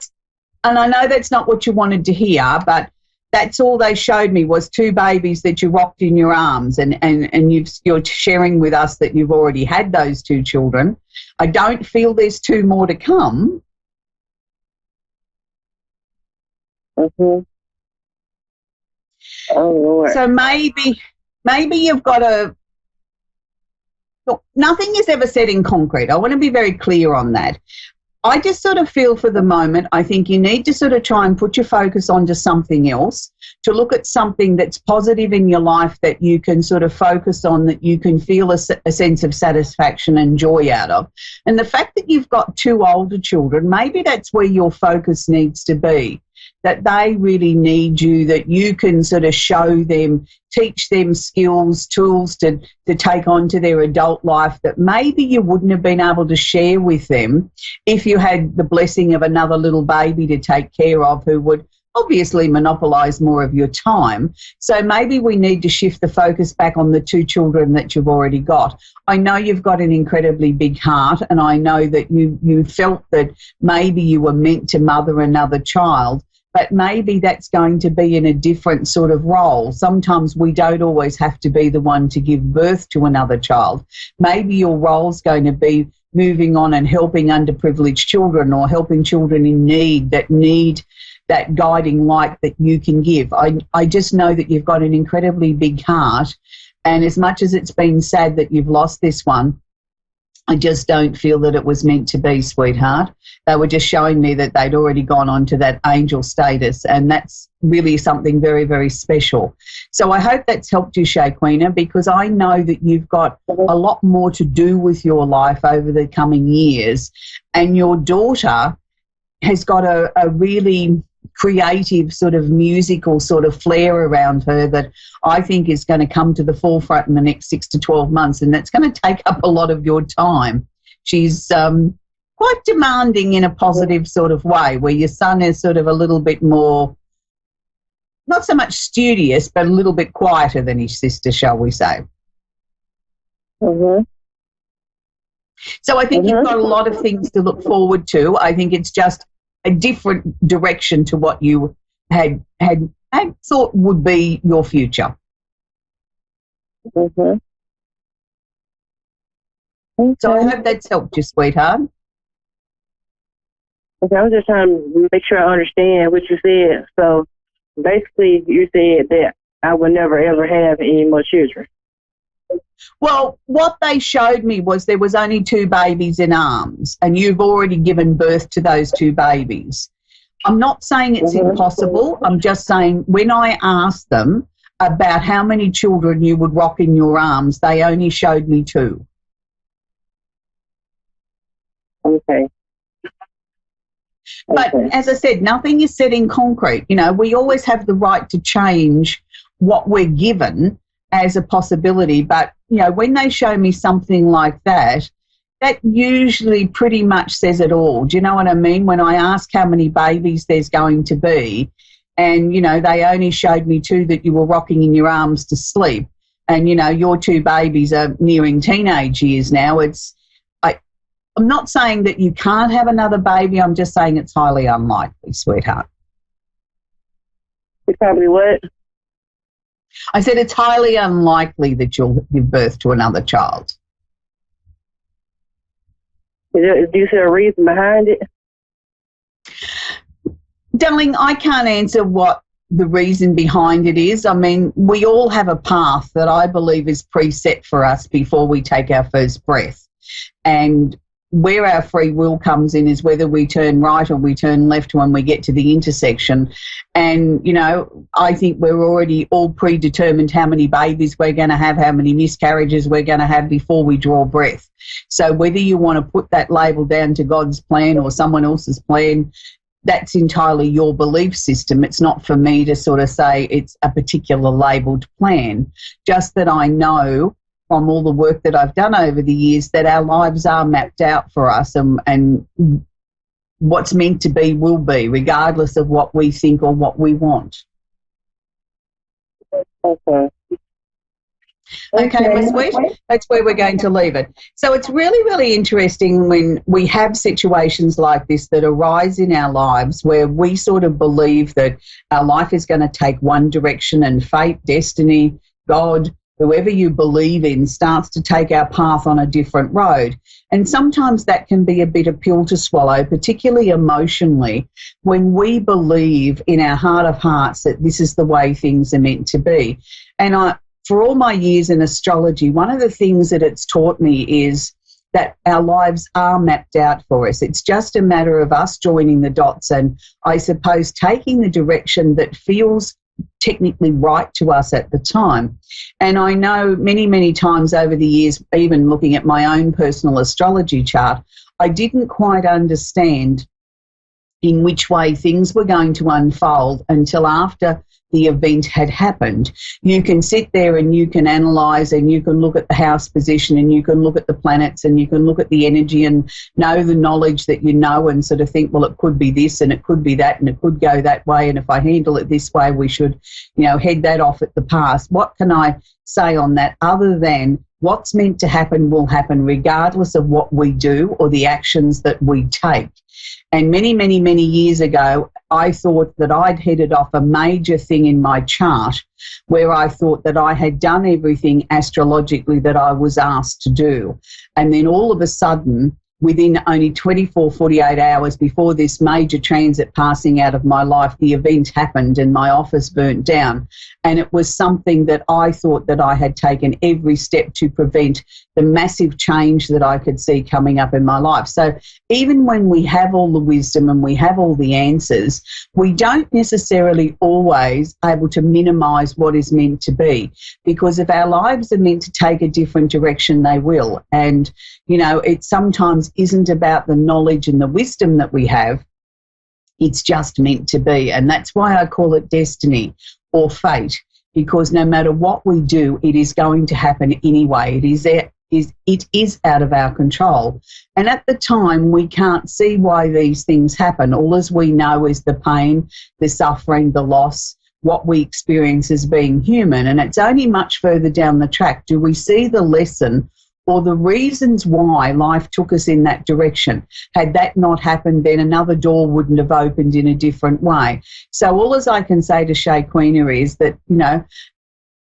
Speaker 3: I know that's not what you wanted to hear, but that's all they showed me was 2 babies that you rocked in your arms, and you're sharing with us that you've already had those 2 children. I don't feel there's 2 more to come.
Speaker 4: Mm-hmm. Oh, Lord.
Speaker 3: So maybe you've got to. Look, nothing is ever set in concrete. I want to be very clear on that. I just sort of feel for the moment, I think you need to sort of try and put your focus onto something else, to look at something that's positive in your life that you can sort of focus on, that you can feel a sense of satisfaction and joy out of. And the fact that you've got 2 older children, maybe that's where your focus needs to be, that they really need you, that you can sort of show them, teach them skills, tools to take on to their adult life that maybe you wouldn't have been able to share with them if you had the blessing of another little baby to take care of who would obviously monopolise more of your time. So maybe we need to shift the focus back on the 2 children that you've already got. I know you've got an incredibly big heart, and I know that you felt that maybe you were meant to mother another child, but maybe that's going to be in a different sort of role. Sometimes we don't always have to be the one to give birth to another child. Maybe your role's going to be moving on and helping underprivileged children, or helping children in need that guiding light that you can give. I just know that you've got an incredibly big heart, and as much as it's been sad that you've lost this one, I just don't feel that it was meant to be, sweetheart. They were just showing me that they'd already gone on to that angel status, and that's really something very, very special. So I hope that's helped you, Shaquina, because I know that you've got a lot more to do with your life over the coming years, and your daughter has got a really creative sort of musical sort of flair around her that I think is going to come to the forefront in the next 6 to 12 months, and that's going to take up a lot of your time. She's quite demanding in a positive sort of way, where your son is sort of a little bit more, not so much studious, but a little bit quieter than his sister, shall we say.
Speaker 4: Mm-hmm.
Speaker 3: So I think you've got a lot of things to look forward to. I think it's just a different direction to what you had thought would be your future.
Speaker 4: Mm-hmm. Okay.
Speaker 3: So I hope that's helped you, sweetheart.
Speaker 4: Okay, I'm just trying to make sure I understand what you said. So basically, you said that I would never ever have any more children.
Speaker 3: Well, what they showed me was there was only 2 babies in arms, and you've already given birth to those 2 babies. I'm not saying it's impossible. I'm just saying when I asked them about how many children you would rock in your arms, they only showed me 2.
Speaker 4: Okay.
Speaker 3: But as I said, nothing is set in concrete. You know, we always have the right to change what we're given as a possibility. But, you know, when they show me something like that, that usually pretty much says it all. Do you know what I mean? When I ask how many babies there's going to be, and, you know, they only showed me 2 that you were rocking in your arms to sleep, and, you know, your 2 babies are nearing teenage years now, I'm not saying that you can't have another baby. I'm just saying it's highly unlikely, sweetheart.
Speaker 4: It's probably what?
Speaker 3: I said it's highly unlikely that you'll give birth to another child.
Speaker 4: Do you see a reason behind it?
Speaker 3: Darling, I can't answer what the reason behind it is. I mean, we all have a path that I believe is preset for us before we take our first breath. And where our free will comes in is whether we turn right or we turn left when we get to the intersection. And, you know, I think we're already all predetermined how many babies we're going to have, how many miscarriages we're going to have before we draw breath. So whether you want to put that label down to God's plan or someone else's plan, that's entirely your belief system. It's not for me to sort of say it's a particular labelled plan, just that I know from all the work that I've done over the years that our lives are mapped out for us, and what's meant to be will be, regardless of what we think or what we want. Okay, my sweet, that's where we're going to leave it. So it's really, really interesting when we have situations like this that arise in our lives where we sort of believe that our life is going to take one direction and fate, destiny, God, whoever you believe in starts to take our path on a different road. And sometimes that can be a bit of pill to swallow, particularly emotionally, when we believe in our heart of hearts that this is the way things are meant to be. And for all my years in astrology, one of the things that it's taught me is that our lives are mapped out for us. It's just a matter of us joining the dots and, I suppose, taking the direction that feels technically right to us at the time. And I know many, many times over the years, even looking at my own personal astrology chart, I didn't quite understand in which way things were going to unfold until after the event had happened. You can sit there and you can analyse and you can look at the house position and you can look at the planets and you can look at the energy and know the knowledge that you know and sort of think, well, it could be this and it could be that and it could go that way, and if I handle it this way, we should, you know, head that off at the pass. What can I say on that other than what's meant to happen will happen regardless of what we do or the actions that we take? And many, many, many years ago, I thought that I'd headed off a major thing in my chart where I thought that I had done everything astrologically that I was asked to do. And then all of a sudden, within only 24, 48 hours before this major transit passing out of my life, the event happened and my office burnt down. And it was something that I thought that I had taken every step to prevent the massive change that I could see coming up in my life. So even when we have all the wisdom and we have all the answers, we don't necessarily always able to minimise what is meant to be, because if our lives are meant to take a different direction, they will. And, you know, it sometimes isn't about the knowledge and the wisdom that we have. It's just meant to be. And that's why I call it destiny or fate, because no matter what we do, it is going to happen anyway. It is out of our control. And at the time, we can't see why these things happen. All as we know is the pain, the suffering, the loss, what we experience as being human. And it's only much further down the track do we see the lesson or the reasons why life took us in that direction. Had that not happened, then another door wouldn't have opened in a different way. So all as I can say to Shaquina is that, you know,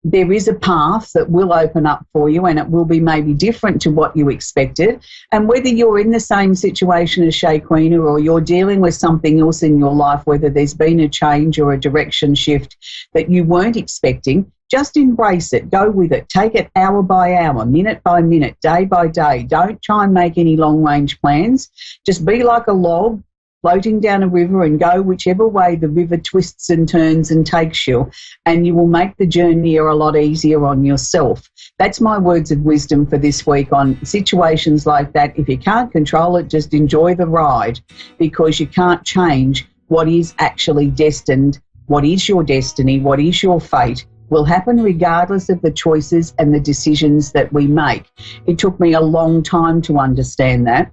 Speaker 3: there is a path that will open up for you, and it will be maybe different to what you expected. And whether you're in the same situation as Shaquina or you're dealing with something else in your life, whether there's been a change or a direction shift that you weren't expecting, just embrace it, go with it, take it hour by hour, minute by minute, day by day. Don't try and make any long-range plans. Just be like a log floating down a river and go whichever way the river twists and turns and takes you, and you will make the journey a lot easier on yourself. That's my words of wisdom for this week on situations like that. If you can't control it, just enjoy the ride, because you can't change what is actually destined, what is your destiny, what is your fate will happen regardless of the choices and the decisions that we make. It took me a long time to understand that,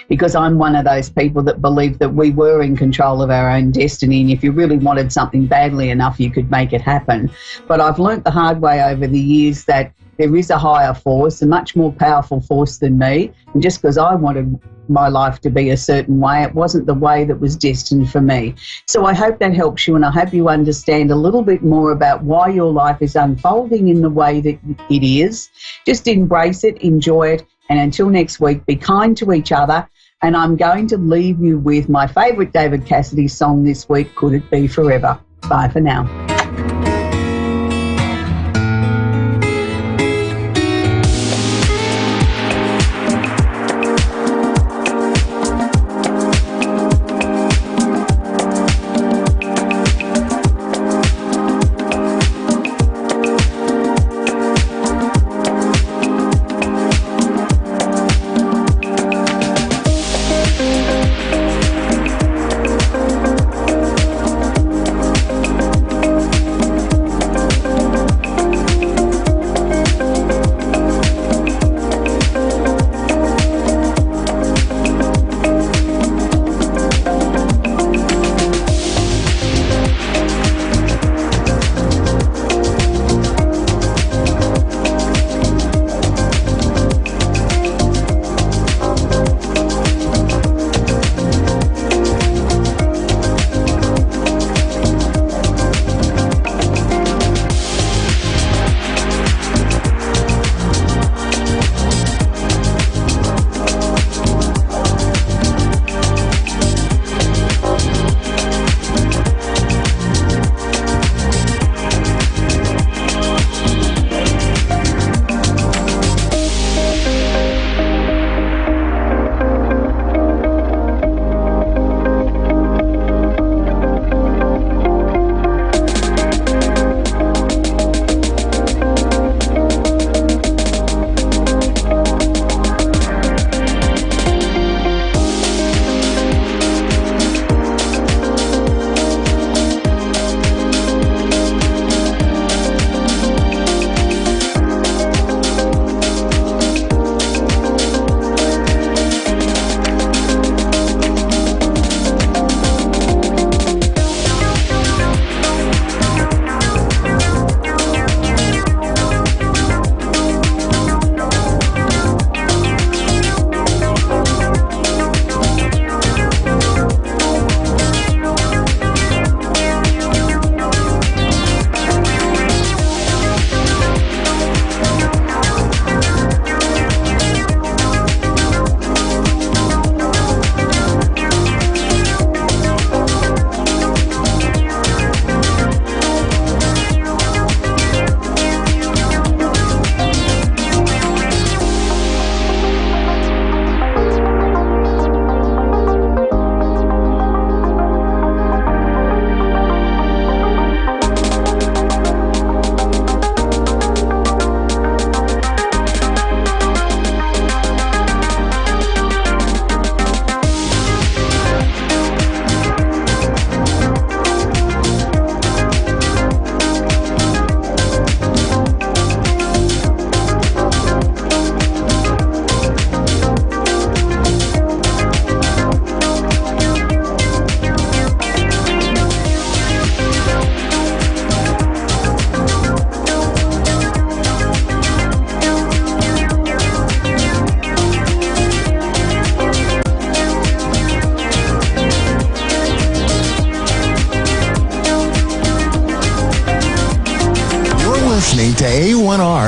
Speaker 3: because I'm one of those people that believed that we were in control of our own destiny, and if you really wanted something badly enough, you could make it happen. But I've learnt the hard way over the years that there is a higher force, a much more powerful force than me, and just because I wanted my life to be a certain way, it wasn't the way that was destined for me. So I hope that helps you, and I hope you understand a little bit more about why your life is unfolding in the way that it is. Just embrace it, enjoy it, and until next week, be kind to each other. And I'm going to leave you with my favourite David Cassidy song this week, Could It Be Forever. Bye for now.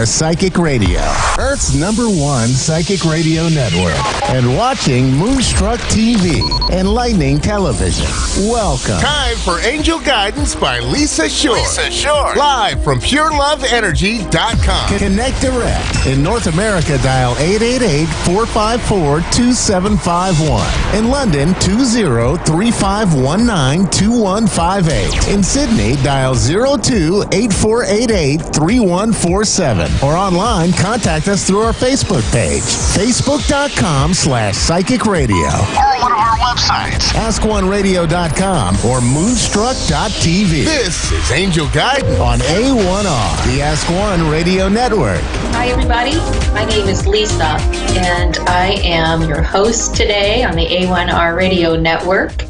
Speaker 1: Psychic Radio, Earth's #1 psychic radio network, and watching Moonstruck TV and Lightning Television. Welcome. Time for Angel Guidance by Lisa Shore. Live from PureLoveEnergy.com. Connect direct. In North America, dial 888-454-2751. In London, 20-3519-2158. In Sydney, dial 02-8488-3147. Or online, contact us through our Facebook page, facebook.com/psychic radio. Or one of our websites, AskOneRadio.com or Moonstruck.tv. This is Angel Guidance on A1R, the Ask One Radio Network.
Speaker 2: Hi, everybody. My name is Lisa, and I am your host today on the A1R Radio Network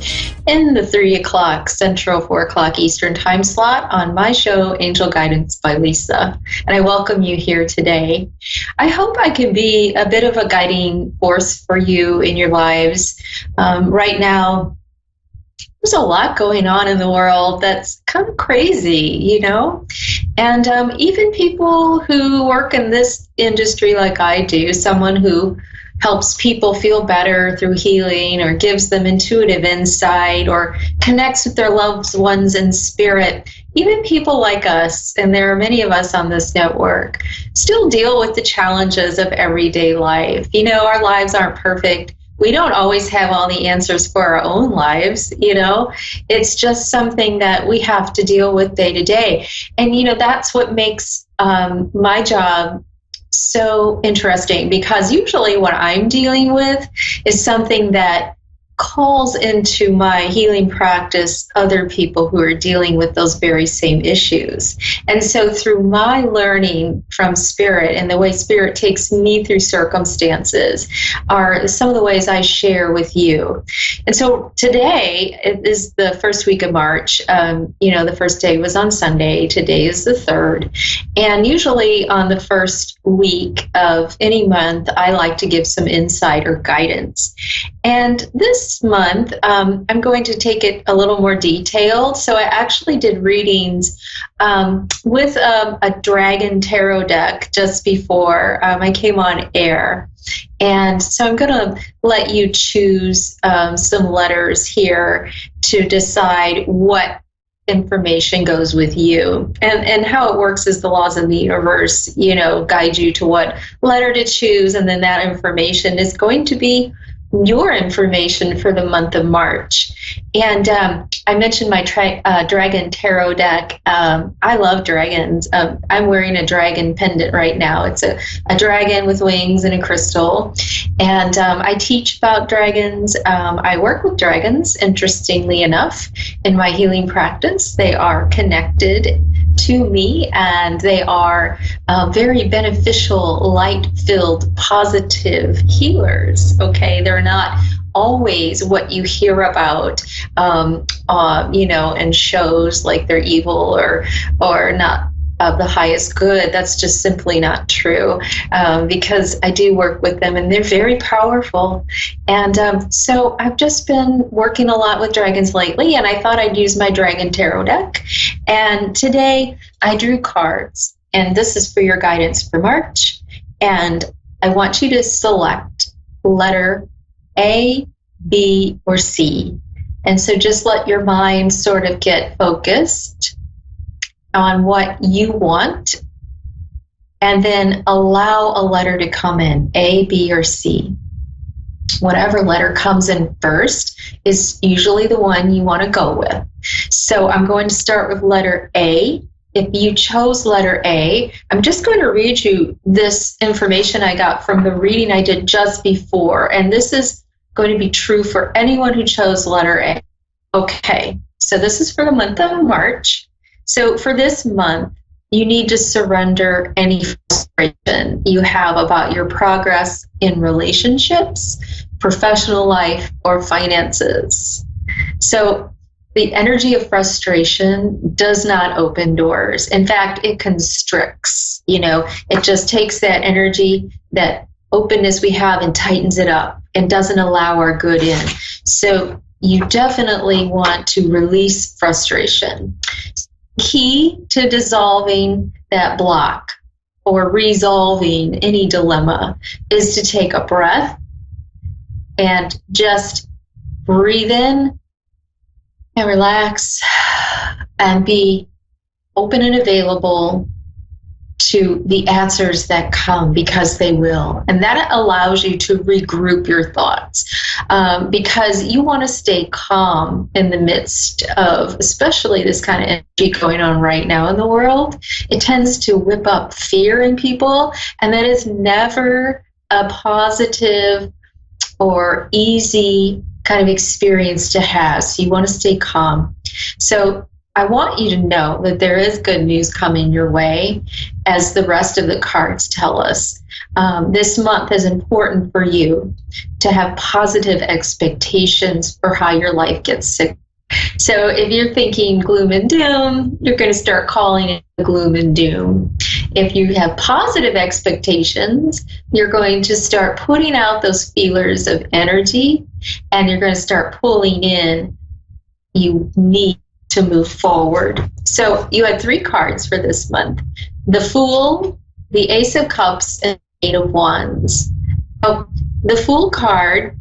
Speaker 2: in the 3 o'clock Central, 4 o'clock Eastern time slot on my show, Angel Guidance by Lisa. And I welcome you here today. I hope I can be a bit of a guiding force for you in your lives. Right now, there's a lot going on in the world that's kind of crazy, you know? And even people who work in this industry like I do, someone who helps people feel better through healing or gives them intuitive insight or connects with their loved ones in spirit, even people like us, and there are many of us on this network, still deal with the challenges of everyday life. You know, our lives aren't perfect. We don't always have all the answers for our own lives, you know. It's just something that we have to deal with day to day. And, you know, that's what makes my job so interesting, because usually what I'm dealing with is something that calls into my healing practice other people who are dealing with those very same issues. And so through my learning from Spirit and the way Spirit takes me through circumstances are some of the ways I share with you. And so today is the first week of March. You know, the first day was on Sunday. Today is the 3rd. And usually on the first week of any month, I like to give some insight or guidance. And this month, I'm going to take it a little more detailed. So I actually did readings with a dragon tarot deck just before I came on air. And so I'm going to let you choose some letters here to decide what information goes with you. And how it works is the laws of the universe, you know, guide you to what letter to choose. And then that information is going to be your information for the month of March. And I mentioned my dragon tarot deck. I love dragons. I'm wearing a dragon pendant right now. It's a dragon with wings and a crystal. And I teach about dragons. I work with dragons, interestingly enough, in my healing practice. They are connected to me, and they are very beneficial, light-filled, positive healers. Okay, they're not always what you hear about, you know, in shows like they're evil or not of the highest good. That's just simply not true, because I do work with them and they're very powerful. And so I've just been working a lot with dragons lately, and I thought I'd use my dragon tarot deck. And today I drew cards, and this is for your guidance for March. And I want you to select letter A, B, or C. And so just let your mind sort of get focused on what you want, and then allow a letter to come in, A, B, or C. Whatever letter comes in first is usually the one you want to go with. So I'm going to start with letter A. If you chose letter A, I'm just going to read you this information I got from the reading I did just before. And this is going to be true for anyone who chose letter A. Okay, so this is for the month of March. So for this month, you need to surrender any frustration you have about your progress in relationships, professional life, or finances. So the energy of frustration does not open doors. In fact, it constricts. You know, it just takes that energy, that openness we have, and tightens it up and doesn't allow our good in. So you definitely want to release frustration. Key to dissolving that block or resolving any dilemma is to take a breath and just breathe in and relax and be open and available to the answers that come, because they will. And that allows you to regroup your thoughts, because you want to stay calm in the midst of, especially this kind of energy going on right now in the world. It tends to whip up fear in people, and that is never a positive or easy kind of experience to have. So you want to stay calm. So I want you to know that there is good news coming your way, as the rest of the cards tell us. This month is important for you to have positive expectations for how your life gets sick. So if you're thinking gloom and doom, you're going to start calling it gloom and doom. If you have positive expectations, you're going to start putting out those feelers of energy, and you're going to start pulling in you need to move forward. So you had 3 cards for this month: the Fool, the Ace of Cups, and Eight of Wands. Oh, the Fool card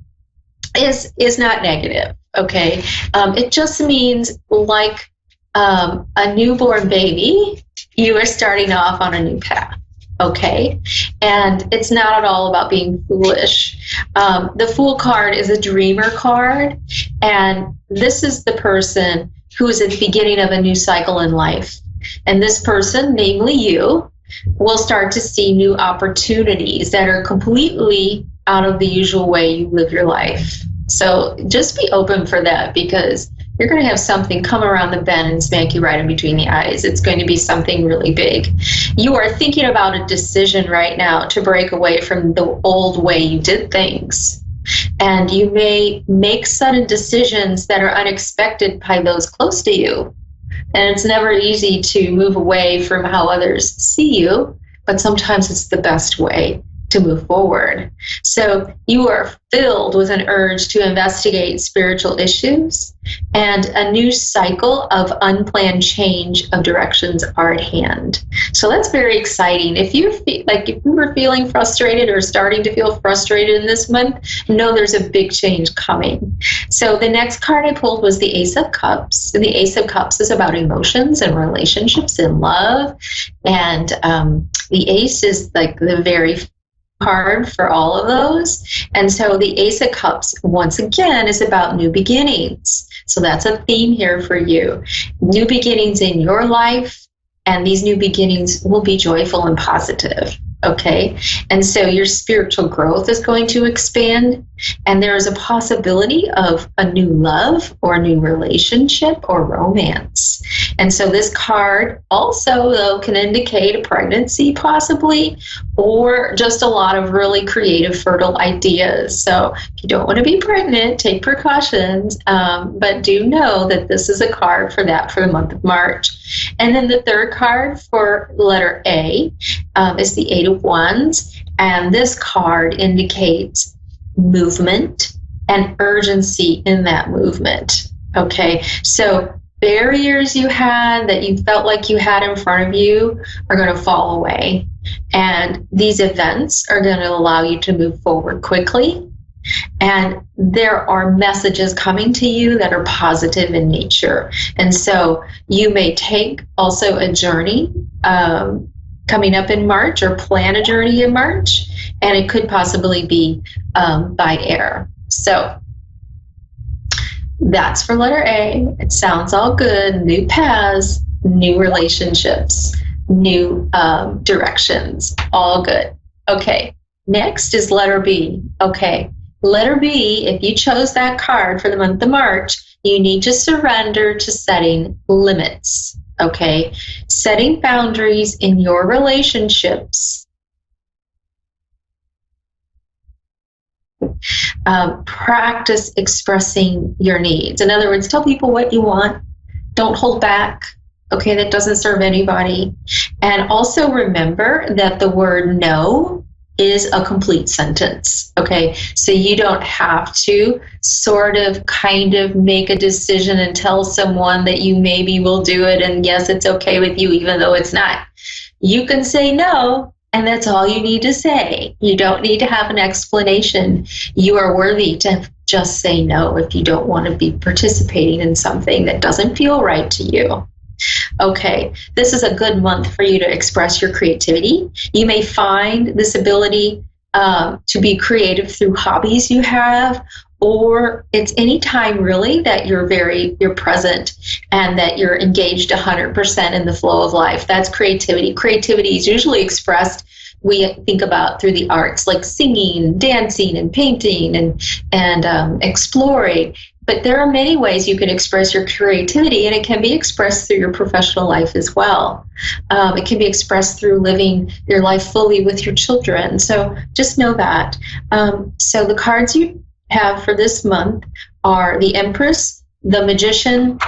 Speaker 2: is not negative, okay? It just means, like a newborn baby, you are starting off on a new path, okay? And it's not at all about being foolish. The Fool card is a dreamer card, and this is the person who is at the beginning of a new cycle in life. And this person, namely you, will start to see new opportunities that are completely out of the usual way you live your life. So just be open for that, because you're going to have something come around the bend and smack you right in between the eyes. It's going to be something really big. You are thinking about a decision right now to break away from the old way you did things. And you may make sudden decisions that are unexpected by those close to you. And it's never easy to move away from how others see you, but sometimes it's the best way to move forward. So you are filled with an urge to investigate spiritual issues, and a new cycle of unplanned change of directions are at hand. So that's very exciting. If you were feeling frustrated or starting to feel frustrated in this month, know there's a big change coming. So the next card I pulled was the Ace of Cups. And the Ace of Cups is about emotions and relationships and love. And the Ace is like the very card for all of those. And so the Ace of Cups, once again, is about new beginnings. So that's a theme here for you. New beginnings in your life, and these new beginnings will be joyful and positive. Okay, and so your spiritual growth is going to expand, and there is a possibility of a new love or a new relationship or romance. And so this card also, though, can indicate a pregnancy possibly, or just a lot of really creative, fertile ideas. So if you don't want to be pregnant, take precautions, but do know that this is a card for that for the month of March. And then the third card for letter A is the Eight of Wands, and this card indicates movement and urgency in that movement. Okay, so barriers you had that you felt like you had in front of you are going to fall away, and these events are going to allow you to move forward quickly. And there are messages coming to you that are positive in nature. And so you may take also a journey coming up in March, or plan a journey in March, and it could possibly be by air. So that's for letter A. It sounds all good. New paths, new relationships, new directions, all good. Okay, next is letter B. Okay, letter B, if you chose that card for the month of March, you need to surrender to setting limits. Okay, setting boundaries in your relationships. Practice expressing your needs. In other words, tell people what you want. Don't hold back. Okay, that doesn't serve anybody. And also remember that the word no is a complete sentence. Okay, so you don't have to sort of kind of make a decision and tell someone that you maybe will do it, and yes, it's okay with you even though it's not. You can say no,
Speaker 5: And that's all you need to say. You don't need to have an explanation. You are worthy to just say no if you don't want to be participating in something that doesn't feel right to you. Okay, this is a good month for you to express your creativity. You may find this ability to be creative through hobbies you have, or it's any time really that you're present and that you're engaged 100% in the flow of life. That's creativity. Creativity is usually expressed, we think about, through the arts, like singing, dancing, and painting, and exploring. But there are many ways you can express your creativity, and it can be expressed through your professional life as well. It can be expressed through living your life fully with your children. So just know that. So the cards you have for this month are the Empress, the Magician,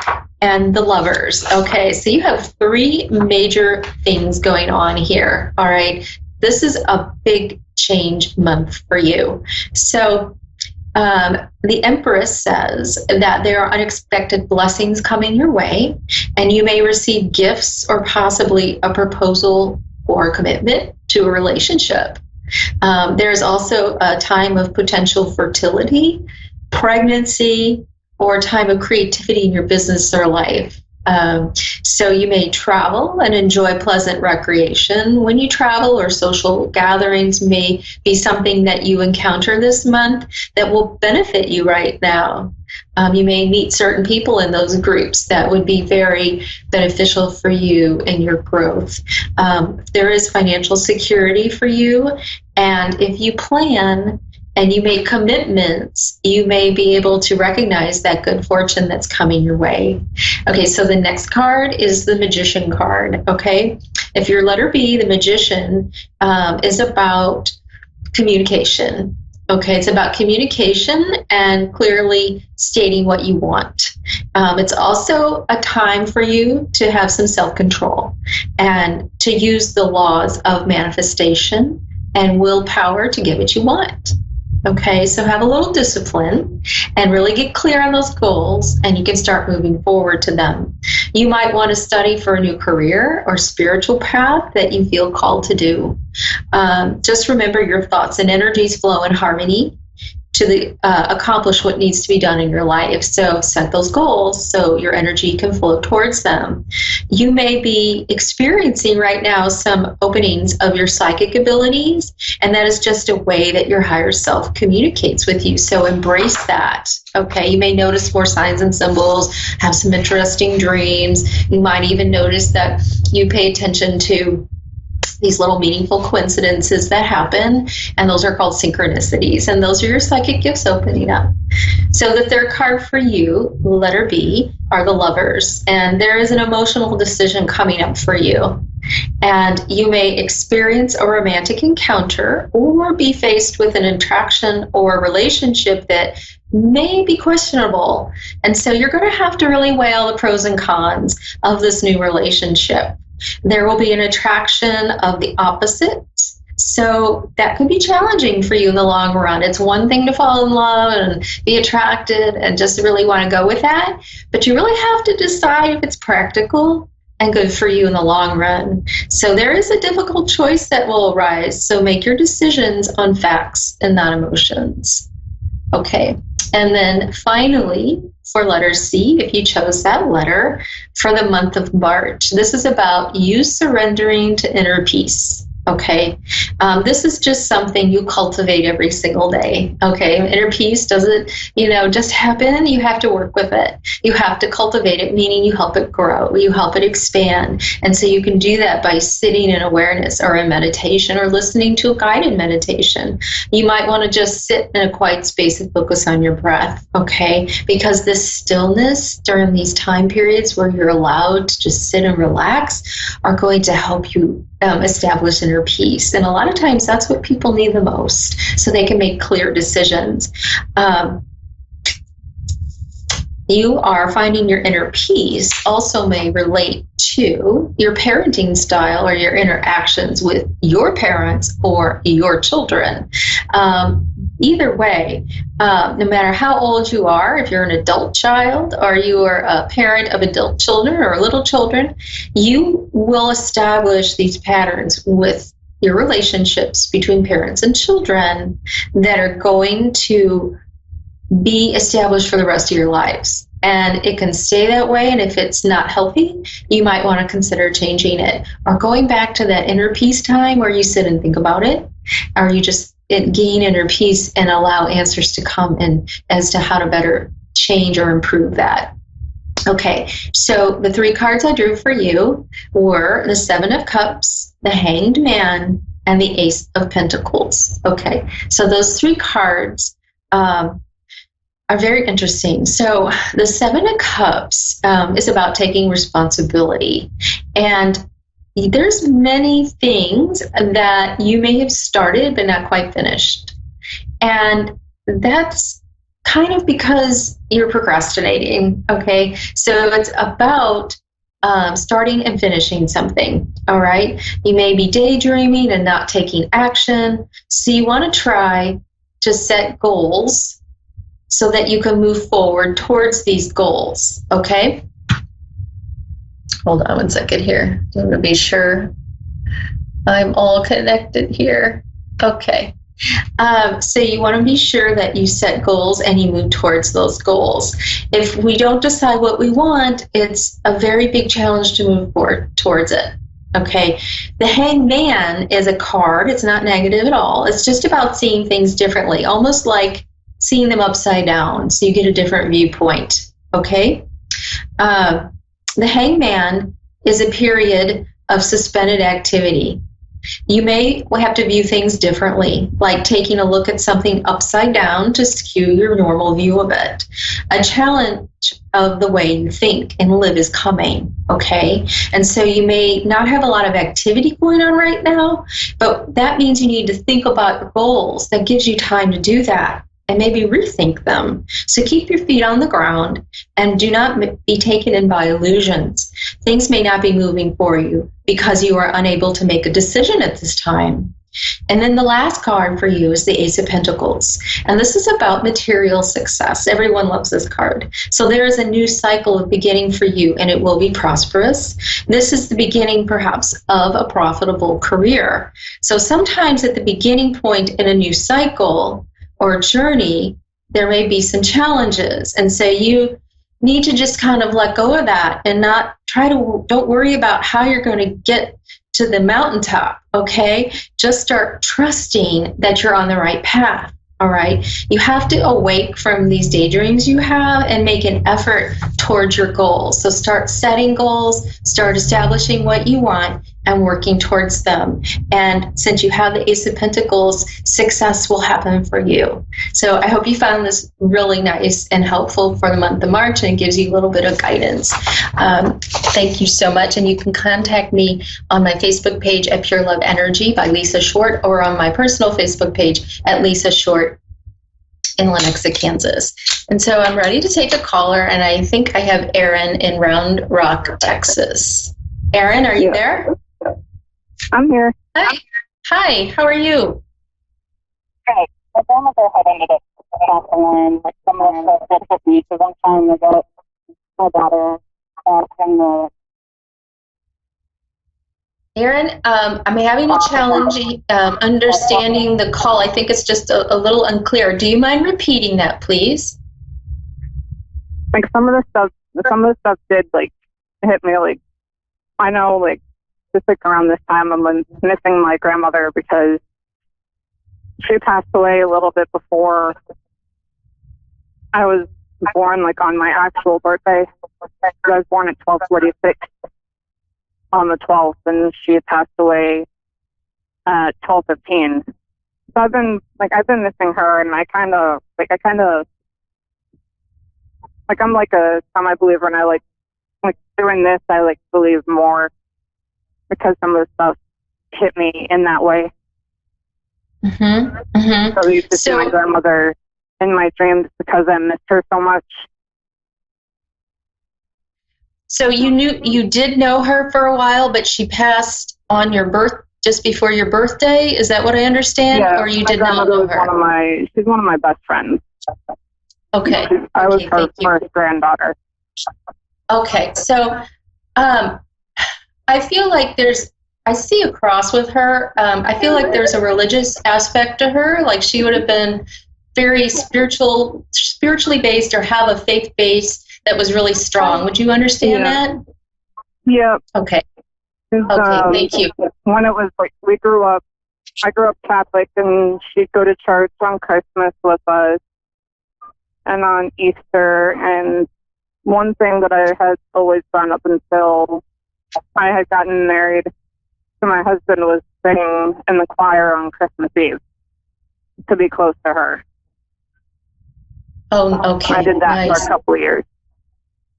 Speaker 5: and the Lovers. Okay, so you have three major things going on here. All right, this is a big change month for you. So the Empress says that there are unexpected blessings coming your way, and you may receive gifts or possibly a proposal or commitment to a relationship. There's also a time of potential fertility, pregnancy, or a time of creativity in your business or life. So you may travel and enjoy pleasant recreation. When you travel, or social gatherings may be something that you encounter this month that will benefit you right now. You may meet certain people in those groups that would be very beneficial for you and your growth. There is financial security for you, and if you plan and you make commitments, you may be able to recognize that good fortune that's coming your way. Okay, so the next card is the Magician card, okay? If you're letter B, the Magician is about communication. Okay, it's about communication and clearly stating what you want. It's also a time for you to have some self-control and to use the laws of manifestation and willpower to get what you want. Okay, so have a little discipline and really get clear on those goals, and you can start moving forward to them. You might want to study for a new career or spiritual path that you feel called to do. Just remember, your thoughts and energies flow in harmony to accomplish what needs to be done in your life. So set those goals so your energy can flow towards them. You may be experiencing right now some openings of your psychic abilities, and that is just a way that your higher self communicates with you. So embrace that. Okay, you may notice more signs and symbols, have some interesting dreams. You might even notice that you pay attention to these little meaningful coincidences that happen, and those are called synchronicities, and those are your psychic gifts opening up. So the third card for you, letter B, are the Lovers, and there is an emotional decision coming up for you, and you may experience a romantic encounter or be faced with an attraction or a relationship that may be questionable, and so you're going to have to really weigh all the pros and cons of this new relationship. There will be an attraction of the opposites, so that could be challenging for you in the long run. It's one thing to fall in love and be attracted and just really want to go with that, but you really have to decide if it's practical and good for you in the long run. So there is a difficult choice that will arise, so make your decisions on facts and not emotions. Okay, and then finally, for letter C, if you chose that letter, for the month of March, this is about you surrendering to inner peace. Okay, this is just something you cultivate every single day. Okay, inner peace doesn't, just happen. You have to work with it. You have to cultivate it, meaning you help it grow, you help it expand. And so you can do that by sitting in awareness or in meditation or listening to a guided meditation. You might want to just sit in a quiet space and focus on your breath. Okay, because this stillness during these time periods where you're allowed to just sit and relax are going to help you establish inner peace. And a lot of times that's what people need the most, so they can make clear decisions. You are finding your inner peace also may relate to your parenting style or your interactions with your parents or your children. Either way, no matter how old you are, if you're an adult child or you are a parent of adult children or little children, you will establish these patterns with your relationships between parents and children that are going to be established for the rest of your lives. And it can stay that way. And if it's not healthy, you might want to consider changing it or going back to that inner peace time where you sit and think about it, or you just gain inner peace and allow answers to come in as to how to better change or improve that. Okay, so the 3 cards I drew for you were the 7 of Cups, the Hanged Man, and the Ace of Pentacles. Okay, so those 3 cards are very interesting. So the 7 of Cups is about taking responsibility. And there's many things that you may have started but not quite finished. And that's kind of because you're procrastinating, okay? So it's about starting and finishing something, all right? You may be daydreaming and not taking action. So you want to try to set goals so that you can move forward towards these goals, okay? Hold on one second here. I want to be sure I'm all connected here. Okay. So you want to be sure that you set goals and you move towards those goals. If we don't decide what we want, it's a very big challenge to move forward towards it. Okay. The Hanged Man is a card. It's not negative at all. It's just about seeing things differently, almost like seeing them upside down so you get a different viewpoint. Okay. The Hanged Man is a period of suspended activity. You may have to view things differently, like taking a look at something upside down to skew your normal view of it. A challenge of the way you think and live is coming, okay? And so you may not have a lot of activity going on right now, but that means you need to think about your goals. That gives you time to do that and maybe rethink them. So keep your feet on the ground and do not be taken in by illusions. Things may not be moving for you because you are unable to make a decision at this time. And then the last card for you is the Ace of Pentacles. And this is about material success. Everyone loves this card. So there is a new cycle of beginning for you, and it will be prosperous. This is the beginning, perhaps, of a profitable career. So sometimes at the beginning point in a new cycle or journey, there may be some challenges. And so you need to just kind of let go of that and not don't worry about how you're going to get to the mountaintop, okay? Just start trusting that you're on the right path, all right? You have to awake from these daydreams you have and make an effort towards your goals. So start setting goals, start establishing what you want and working towards them. And since you have the Ace of Pentacles, success will happen for you. So I hope you found this really nice and helpful for the month of March, and it gives you a little bit of guidance. Thank you so much. And you can contact me on my Facebook page at Pure Love Energy by Lisa Short, or on my personal Facebook page at Lisa Short in Lenexa, Kansas. And so I'm ready to take a caller, and I think I have Aaron in Round Rock, Texas. Aaron, are you there?
Speaker 6: I'm here.
Speaker 5: Hi, how are you?
Speaker 6: Hey, my grandmother had ended up passing on like some of the stuff with me, so one time I got my daughter and the...
Speaker 5: Aaron, I'm having a challenge understanding the call. I think it's just a little unclear. Do you mind repeating that, please?
Speaker 6: Like some of the stuff did like hit me. Like I know, like just like around this time, I'm missing my grandmother because she passed away a little bit before I was born, like on my actual birthday. I was born at 12/46 on the 12th, and she had passed away at 12/15. So I've been missing her, and I'm like a semi-believer, and I like doing this, I like believe more because some of the stuff hit me in that way.
Speaker 5: Mm-hmm. Mm-hmm.
Speaker 6: So I used to see my grandmother in my dreams because I missed her so much.
Speaker 5: So you did know her for a while, but she passed on just before your birthday. Is that what I understand?
Speaker 6: Yeah,
Speaker 5: or you did not know her?
Speaker 6: She's one of my best friends.
Speaker 5: Okay.
Speaker 6: I was her first granddaughter.
Speaker 5: Okay, so I feel like there's I see a cross with her. I feel like there's a religious aspect to her. Like she would have been very spiritually based, or have a faith base that was really strong. Would you understand that?
Speaker 6: Yeah.
Speaker 5: Okay. Okay, thank you.
Speaker 6: When it was like I grew up Catholic, and she'd go to church on Christmas with us and on Easter. And one thing that I had always done up until I had gotten married to my husband was singing in the choir on Christmas Eve to be close to her.
Speaker 5: Oh, okay.
Speaker 6: I did that
Speaker 5: nice.
Speaker 6: for a couple of years.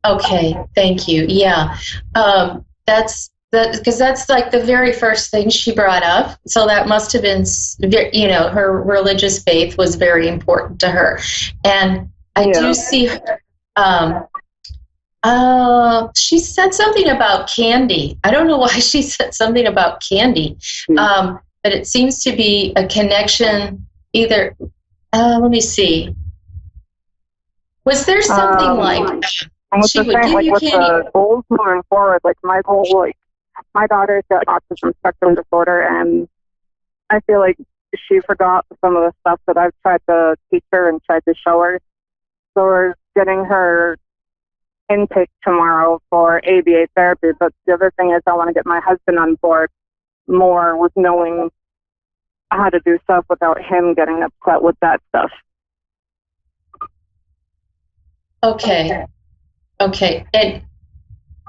Speaker 5: Okay, thank you. Yeah, because that's like the very first thing she brought up. So that must have been, her religious faith was very important to her. And I do see her. She said something about candy. I don't know why she said something about candy, but it seems to be a connection. Either, let me see. Was there something like she would give you candy?
Speaker 6: The goals moving forward, like my goal, like my daughter's got autism spectrum disorder, and I feel like she forgot some of the stuff that I've tried to teach her and tried to show her. So we're getting her intake tomorrow for ABA therapy, but the other thing is I want to get my husband on board more with knowing how to do stuff without him getting upset with that stuff.
Speaker 5: Okay. And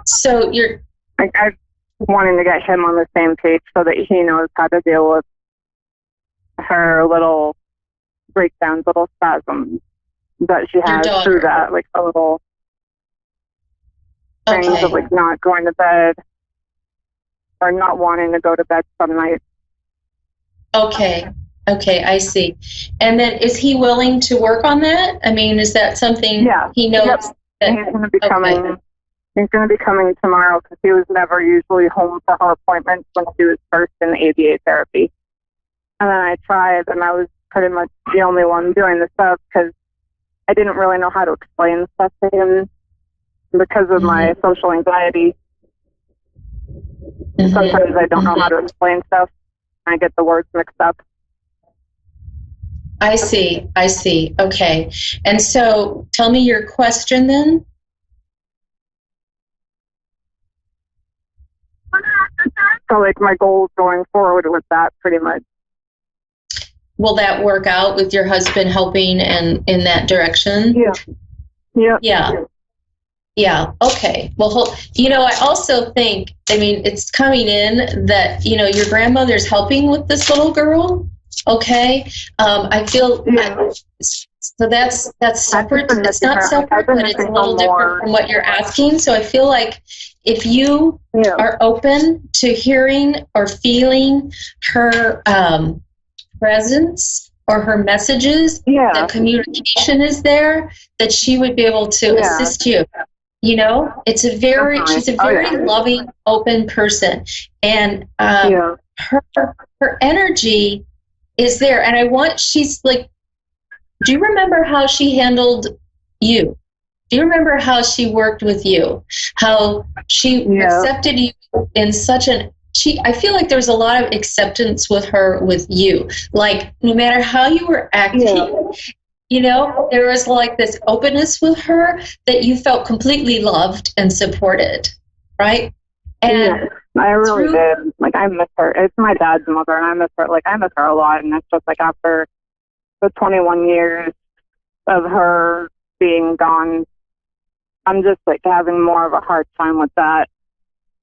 Speaker 5: so you're...
Speaker 6: I'm wanting to get him on the same page so that he knows how to deal with her little breakdowns, little spasms that she has through that, like a little things of like not going to bed or not wanting to go to bed some nights. Okay,
Speaker 5: I see. And then is he willing to work on that? I mean, is that something he knows?
Speaker 6: Yep.
Speaker 5: That,
Speaker 6: he's going to be coming. He's going to be coming tomorrow because he was never usually home for her appointments when she was first in ABA therapy. And then I tried, and I was pretty much the only one doing the stuff because I didn't really know how to explain stuff to him because of my social anxiety. Sometimes I don't know how to explain stuff. I get the words mixed up.
Speaker 5: I see. Okay. And so tell me your question then.
Speaker 6: So like my goals going forward with that pretty much.
Speaker 5: Will that work out with your husband helping and in that direction? Yeah. Okay. Well, I also think, it's coming in that, your grandmother's helping with this little girl. Okay. I feel, so that's separate. It's not separate, but it's a little different from what you're asking. So I feel like if you are open to hearing or feeling her presence or her messages, the communication is there, that she would be able to assist you. It's a she's a very loving, open person. And her energy is there. And she's like, do you remember how she handled you? Do you remember how she worked with you? How she accepted you in such I feel like there's a lot of acceptance with her, with you. Like, no matter how you were acting, there was like this openness with her that you felt completely loved and supported, right? And
Speaker 6: I really did. Like, I miss her. It's my dad's mother, and I miss her. Like, I miss her a lot, and it's just like after the 21 years of her being gone, I'm just like having more of a hard time with that.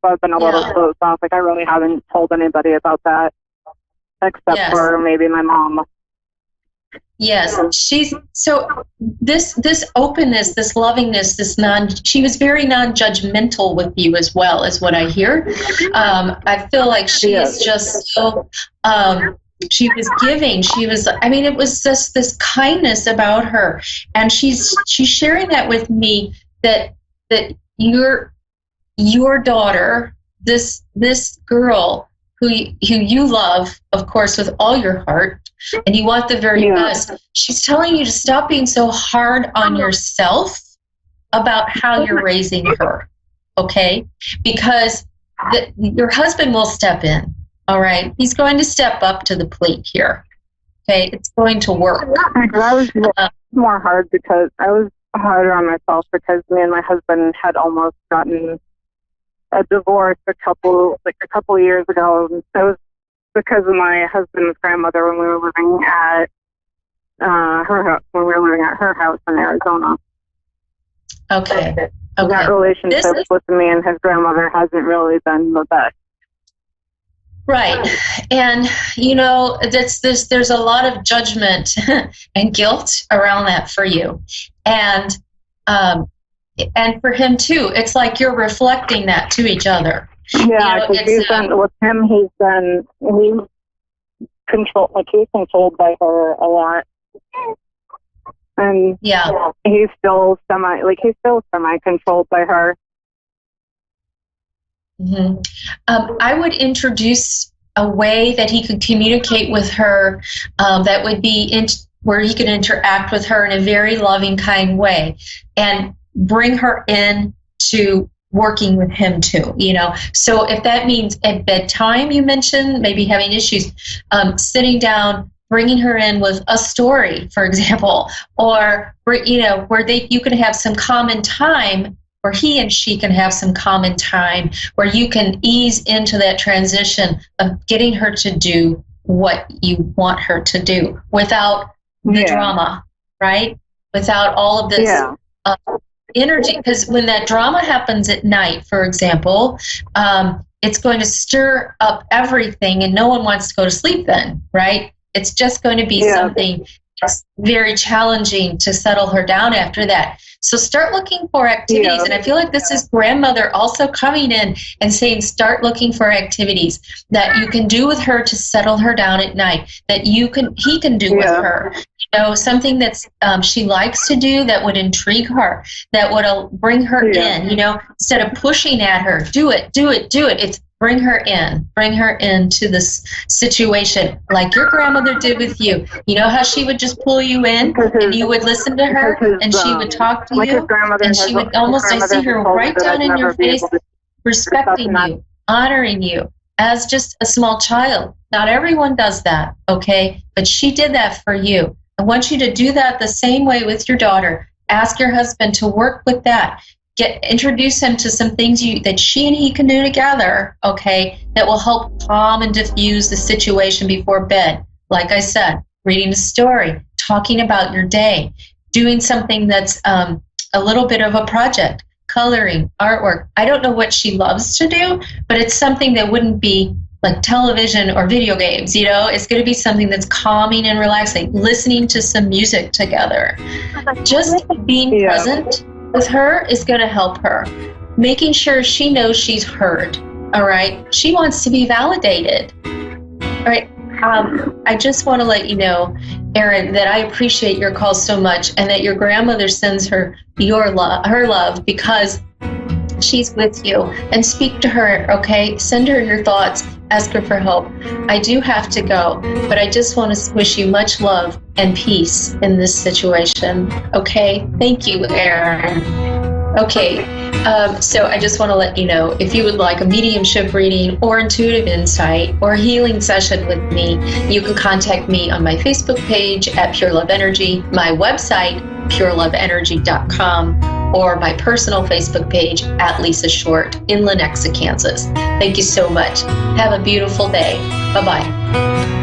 Speaker 6: So I've been a little closed off. Like, I really haven't told anybody about that, except for maybe my mom.
Speaker 5: Yes, she's so this openness, this lovingness, she was very non-judgmental with you as well, is what I hear. I feel like she is just so she was giving. She was, it was just this kindness about her, and she's sharing that with me, that your daughter, this girl who you love, of course, with all your heart, and you want the very best. She's telling you to stop being so hard on yourself about how you're raising her, okay? Because your husband will step in. All right. He's going to step up to the plate here. Okay. It's going to work.
Speaker 6: I was more hard because I was harder on myself because me and my husband had almost gotten a divorce a couple years ago. It was because of my husband's grandmother when we were living at her house in Arizona.
Speaker 5: Okay.
Speaker 6: That relationship with me and his grandmother hasn't really been the best.
Speaker 5: Right. And, you know, there's a lot of judgment and guilt around that for you. And for him too. It's like you're reflecting that to each other.
Speaker 6: Yeah, because with him, he's controlled by her a lot. And
Speaker 5: yeah,
Speaker 6: he's still semi-controlled by her.
Speaker 5: Mm-hmm. I would introduce a way that he could communicate with her that would be where he could interact with her in a very loving, kind way, and bring her in to working with him too. You know, so if that means at bedtime, you mentioned maybe having issues, sitting down, bringing her in with a story, for example, or where you can have some common time, where he and she can have some common time, where you can ease into that transition of getting her to do what you want her to do without the drama, right? Without all of this energy. Because when that drama happens at night, for example, it's going to stir up everything, and no one wants to go to sleep then, right? It's just going to be something that's very challenging to settle her down after that. So start looking for activities. And I feel like this is grandmother also coming in and saying, start looking for activities that you can do with her to settle her down at night, that he can do with her. You know, something that's she likes to do that would intrigue her, that would bring her in, you know, instead of pushing at her, do it. It's bring her into this situation like your grandmother did with you. You know how she would just pull you in and you would listen to her and she would talk to you and she would almost, I see her right down in your face, respecting you, honoring you as just a small child. Not everyone does that, okay? But she did that for you. I want you to do that the same way with your daughter. Ask your husband to work with that. Introduce him to some things that she and he can do together, okay, that will help calm and diffuse the situation before bed. Like I said, reading a story, talking about your day, doing something that's a little bit of a project, coloring, artwork. I don't know what she loves to do, but it's something that wouldn't be like television or video games, you know? It's going to be something that's calming and relaxing, listening to some music together. Just being present with her is going to help her. Making sure she knows she's heard, all right? She wants to be validated, all right? I just want to let you know, Erin, that I appreciate your call so much and that your grandmother sends her her love because she's with you. And speak to her, okay? Send her your thoughts. Ask her for help. I do have to go, but I just want to wish you much love and peace in this situation, okay? Thank you, Erin. Okay, so I just want to let you know, if you would like a mediumship reading or intuitive insight or healing session with me, you can contact me on my Facebook page at Pure Love Energy, my website, pureloveenergy.com, or my personal Facebook page at Lisa Short in Lenexa, Kansas. Thank you so much. Have a beautiful day. Bye-bye.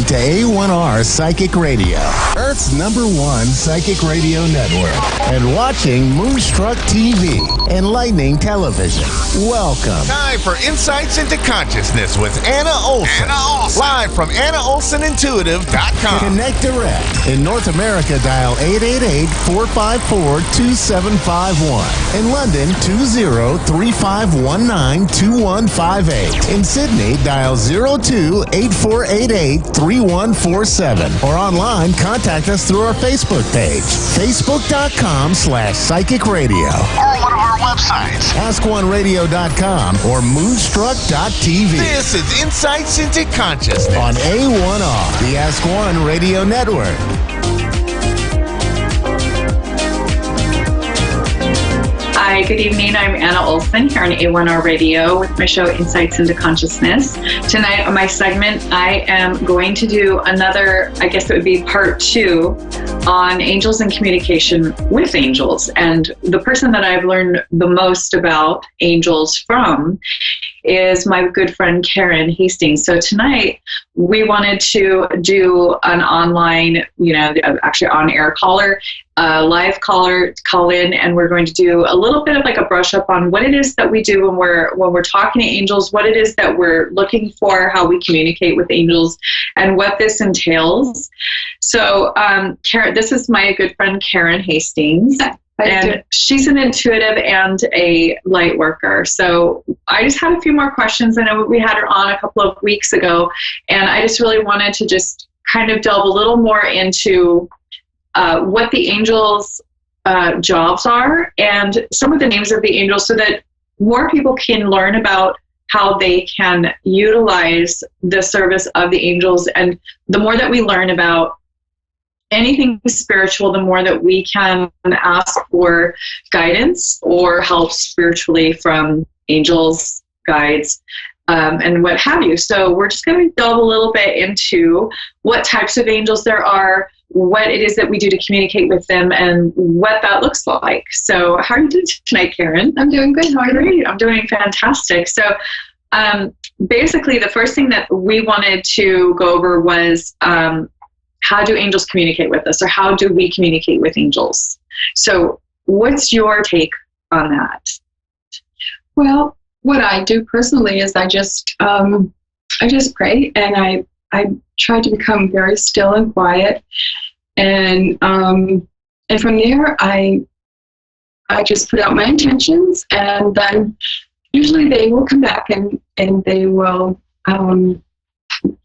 Speaker 1: to A1R Psychic Radio, Earth's #1 psychic radio network, and watching Moonstruck TV, enlightening television. Welcome.
Speaker 7: Time for Insights into Consciousness with Anna Olson. Live from AnnaOlsonIntuitive.com.
Speaker 1: Connect direct. In North America, dial 888-454-2751. In London, 20-3519-2158. In Sydney, dial 02-8488-3147. Or online, contact us through our Facebook page, facebook.com/psychic radio.
Speaker 7: Or one of our websites,
Speaker 1: AskOneRadio.com or Moonstruck.tv.
Speaker 7: This is Insights into Consciousness
Speaker 1: On A1R, the Ask One Radio Network.
Speaker 8: Hi, good evening. I'm Anna Olson here on A1R Radio with my show Insights into Consciousness. Tonight on my segment, I am going to do another, I guess it would be part 2 on angels and communication with angels. And the person that I've learned the most about angels from is my good friend Karen Hastings. So tonight we wanted to do an online, actually on-air caller, live caller call in, and we're going to do a little bit of like a brush up on what it is that we do when we're talking to angels, what it is that we're looking for, how we communicate with angels, and what this entails. So, Karen, this is my good friend Karen Hastings. And she's an intuitive and a light worker. So I just had a few more questions. I know we had her on a couple of weeks ago, and I just really wanted to just kind of delve a little more into what the angels' jobs are and some of the names of the angels so that more people can learn about how they can utilize the service of the angels. And the more that we learn about anything spiritual, the more that we can ask for guidance or help spiritually from angels, guides, and what have you. So we're just going to delve a little bit into what types of angels there are, what it is that we do to communicate with them, and what that looks like. So how are you doing tonight, Karen?
Speaker 5: I'm doing good. How are you?
Speaker 8: Great. I'm doing fantastic. So basically the first thing that we wanted to go over was how do angels communicate with us, or how do we communicate with angels? So what's your take on that?
Speaker 5: Well, what I do personally is I just pray, and I try to become very still and quiet, and from there I just put out my intentions, and then usually they will come back and they will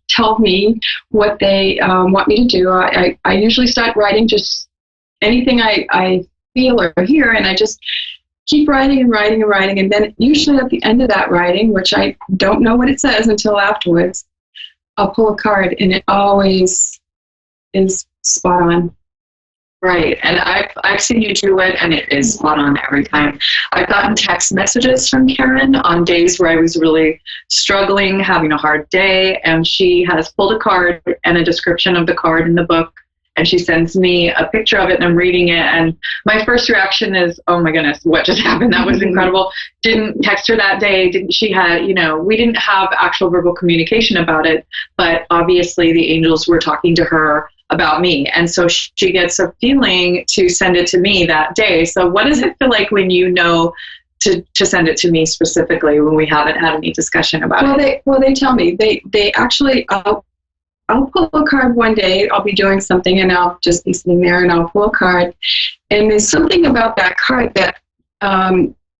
Speaker 5: tell me what they want me to do. I usually start writing just anything I feel or hear, and I just keep writing and writing and writing, and then usually at the end of that writing, which I don't know what it says until afterwards, I'll pull a card, and it always is spot on.
Speaker 8: Right, and I've seen you do it, and it is spot on every time. I've gotten text messages from Karen on days where I was really struggling, having a hard day, and she has pulled a card and a description of the card in the book, and she sends me a picture of it, and I'm reading it, and my first reaction is, oh my goodness, what just happened? That was incredible. Didn't text her that day. We didn't have actual verbal communication about it, but obviously the angels were talking to her about me, and so she gets a feeling to send it to me that day. So what does it feel like when you know to send it to me specifically when we haven't had any discussion about it?
Speaker 5: They tell me. They actually, I'll pull a card one day, I'll be doing something, and I'll just be sitting there, and I'll pull a card, and there's something about that card that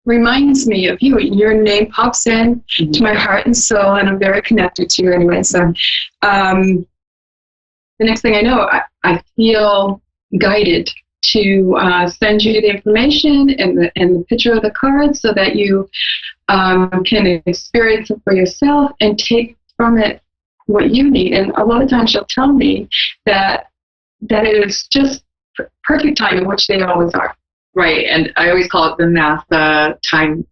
Speaker 5: reminds me of you. Your name pops in to my heart and soul, and I'm very connected to you anyway. So the next thing I know, I feel guided to send you the information and the picture of the card so that you can experience it for yourself and take from it what you need. And a lot of times she'll tell me that it is just perfect timing, which they always are.
Speaker 8: Right, and I always call it the NASA time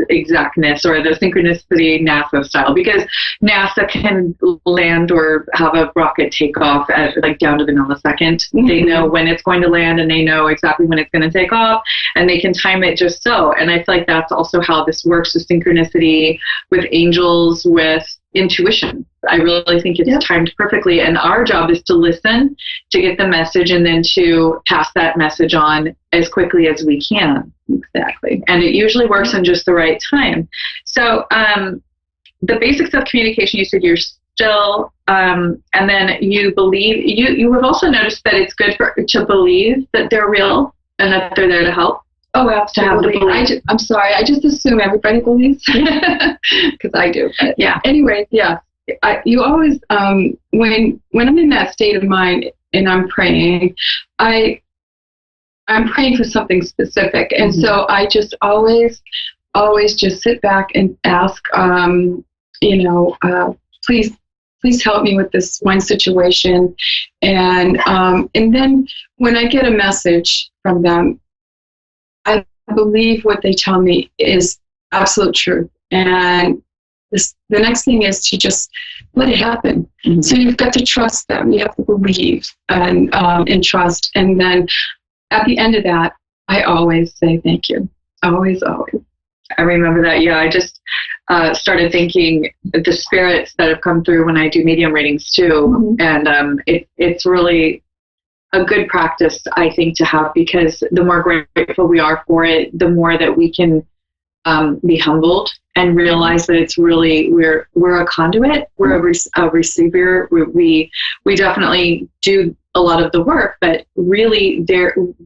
Speaker 8: exactness, or the synchronicity NASA style, because NASA can land or have a rocket take off at down to the millisecond. Mm-hmm. They know when it's going to land, and they know exactly when it's going to take off, and they can time it just so. And I feel like that's also how this works, the synchronicity with angels, with intuition. I really think it's timed perfectly. And our job is to listen, to get the message, and then to pass that message on as quickly as we can. Exactly. And it usually works in just the right time. So the basics of communication, you said you're still, and then you believe, you have also noticed that it's good to believe that they're real and that they're there to help.
Speaker 9: Oh, absolutely. I'm sorry. I just assume everybody believes because I do. But anyway, you always, when I'm in that state of mind and I'm praying, I'm praying for something specific. And so I just always just sit back and ask, please help me with this one situation. And then when I get a message from them, I believe what they tell me is absolute truth. And the next thing is to just let it happen. Mm-hmm. So you've got to trust them. You have to believe and trust. And then at the end of that, I always say thank you. Always, always.
Speaker 8: I remember that. Yeah, I just started thinking the spirits that have come through when I do medium readings too. Mm-hmm. And it's really a good practice, I think, to have, because the more grateful we are for it, the more that we can be humbled and realize that it's really, we're a conduit, we're a receiver. We definitely do a lot of the work, but really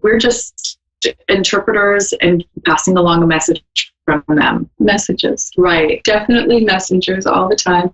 Speaker 8: we're just interpreters and passing along a message from them.
Speaker 9: Messages.
Speaker 8: Right.
Speaker 9: Definitely messengers all the time.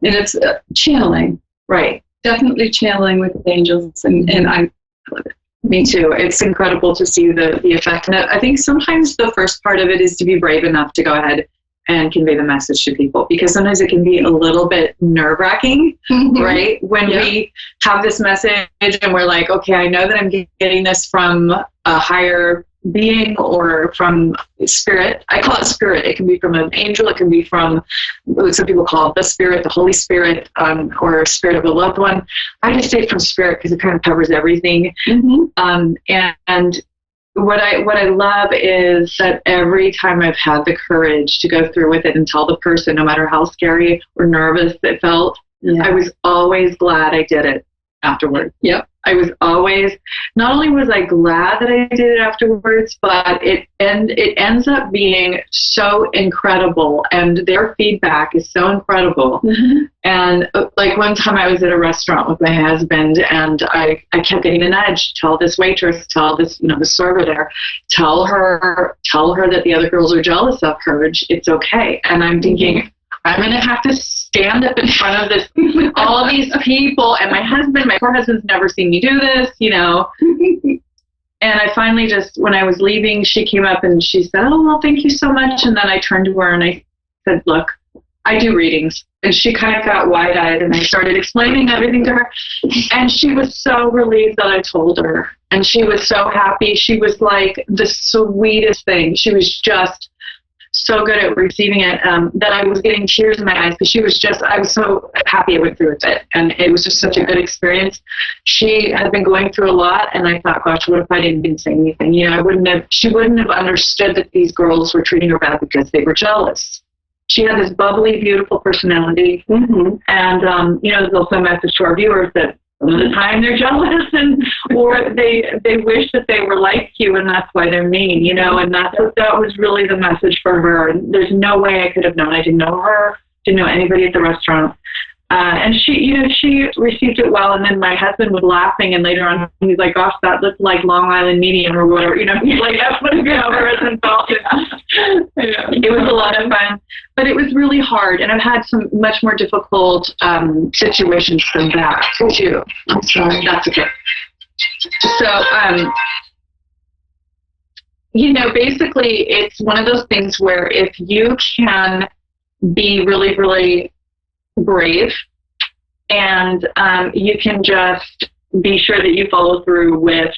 Speaker 9: And it's channeling.
Speaker 8: Right.
Speaker 9: Definitely channeling with angels, and I love it.
Speaker 8: Me too. It's incredible to see the effect. And I think sometimes the first part of it is to be brave enough to go ahead and convey the message to people, because sometimes it can be a little bit nerve-wracking, right? When we have this message and we're like, okay, I know that I'm getting this from a higher being or from spirit. I call it spirit. It can be from an angel. It can be from, some people call it the spirit, the Holy Spirit, or spirit of a loved one. I just say from spirit because it kind of covers everything. Mm-hmm. And what I love is that every time I've had the courage to go through with it and tell the person, no matter how scary or nervous it felt, I was always glad I did it afterwards.
Speaker 9: Yep.
Speaker 8: I was always, not only was I glad that I did it afterwards, but it ends up being so incredible, and their feedback is so incredible. Mm-hmm. And like one time I was at a restaurant with my husband, and I kept getting a nudge, tell this waitress, tell this, the server there, tell her that the other girls are jealous of her. It's okay. And I'm thinking, I'm going to have to stand up in front of all of these people. And my poor husband's never seen me do this, And I finally just, when I was leaving, she came up and she said, oh, well, thank you so much. And then I turned to her and I said, look, I do readings. And she kind of got wide-eyed, and I started explaining everything to her. And she was so relieved that I told her. And she was so happy. She was like the sweetest thing. She was just so good at receiving it, that I was getting tears in my eyes, because I was so happy I went through with it. And it was just such a good experience. She had been going through a lot, and I thought, gosh, what if I didn't say anything? She wouldn't have understood that these girls were treating her bad because they were jealous. She had this bubbly, beautiful personality. Mm-hmm. And, there's also a message to our viewers that some of the time they're jealous, or they wish that they were like you, and that's why they're mean, and that was really the message for her. And there's no way I could have known. I didn't know her, didn't know anybody at the restaurant. And she received it well. And then my husband was laughing, and later on he's like, gosh, that looked like Long Island medium or whatever, he's like, that's what it involved. It was a lot of fun, but it was really hard. And I've had some much more difficult situations than that too. I'm sorry. That's okay. So, basically it's one of those things where if you can be really, really brave, and you can just be sure that you follow through with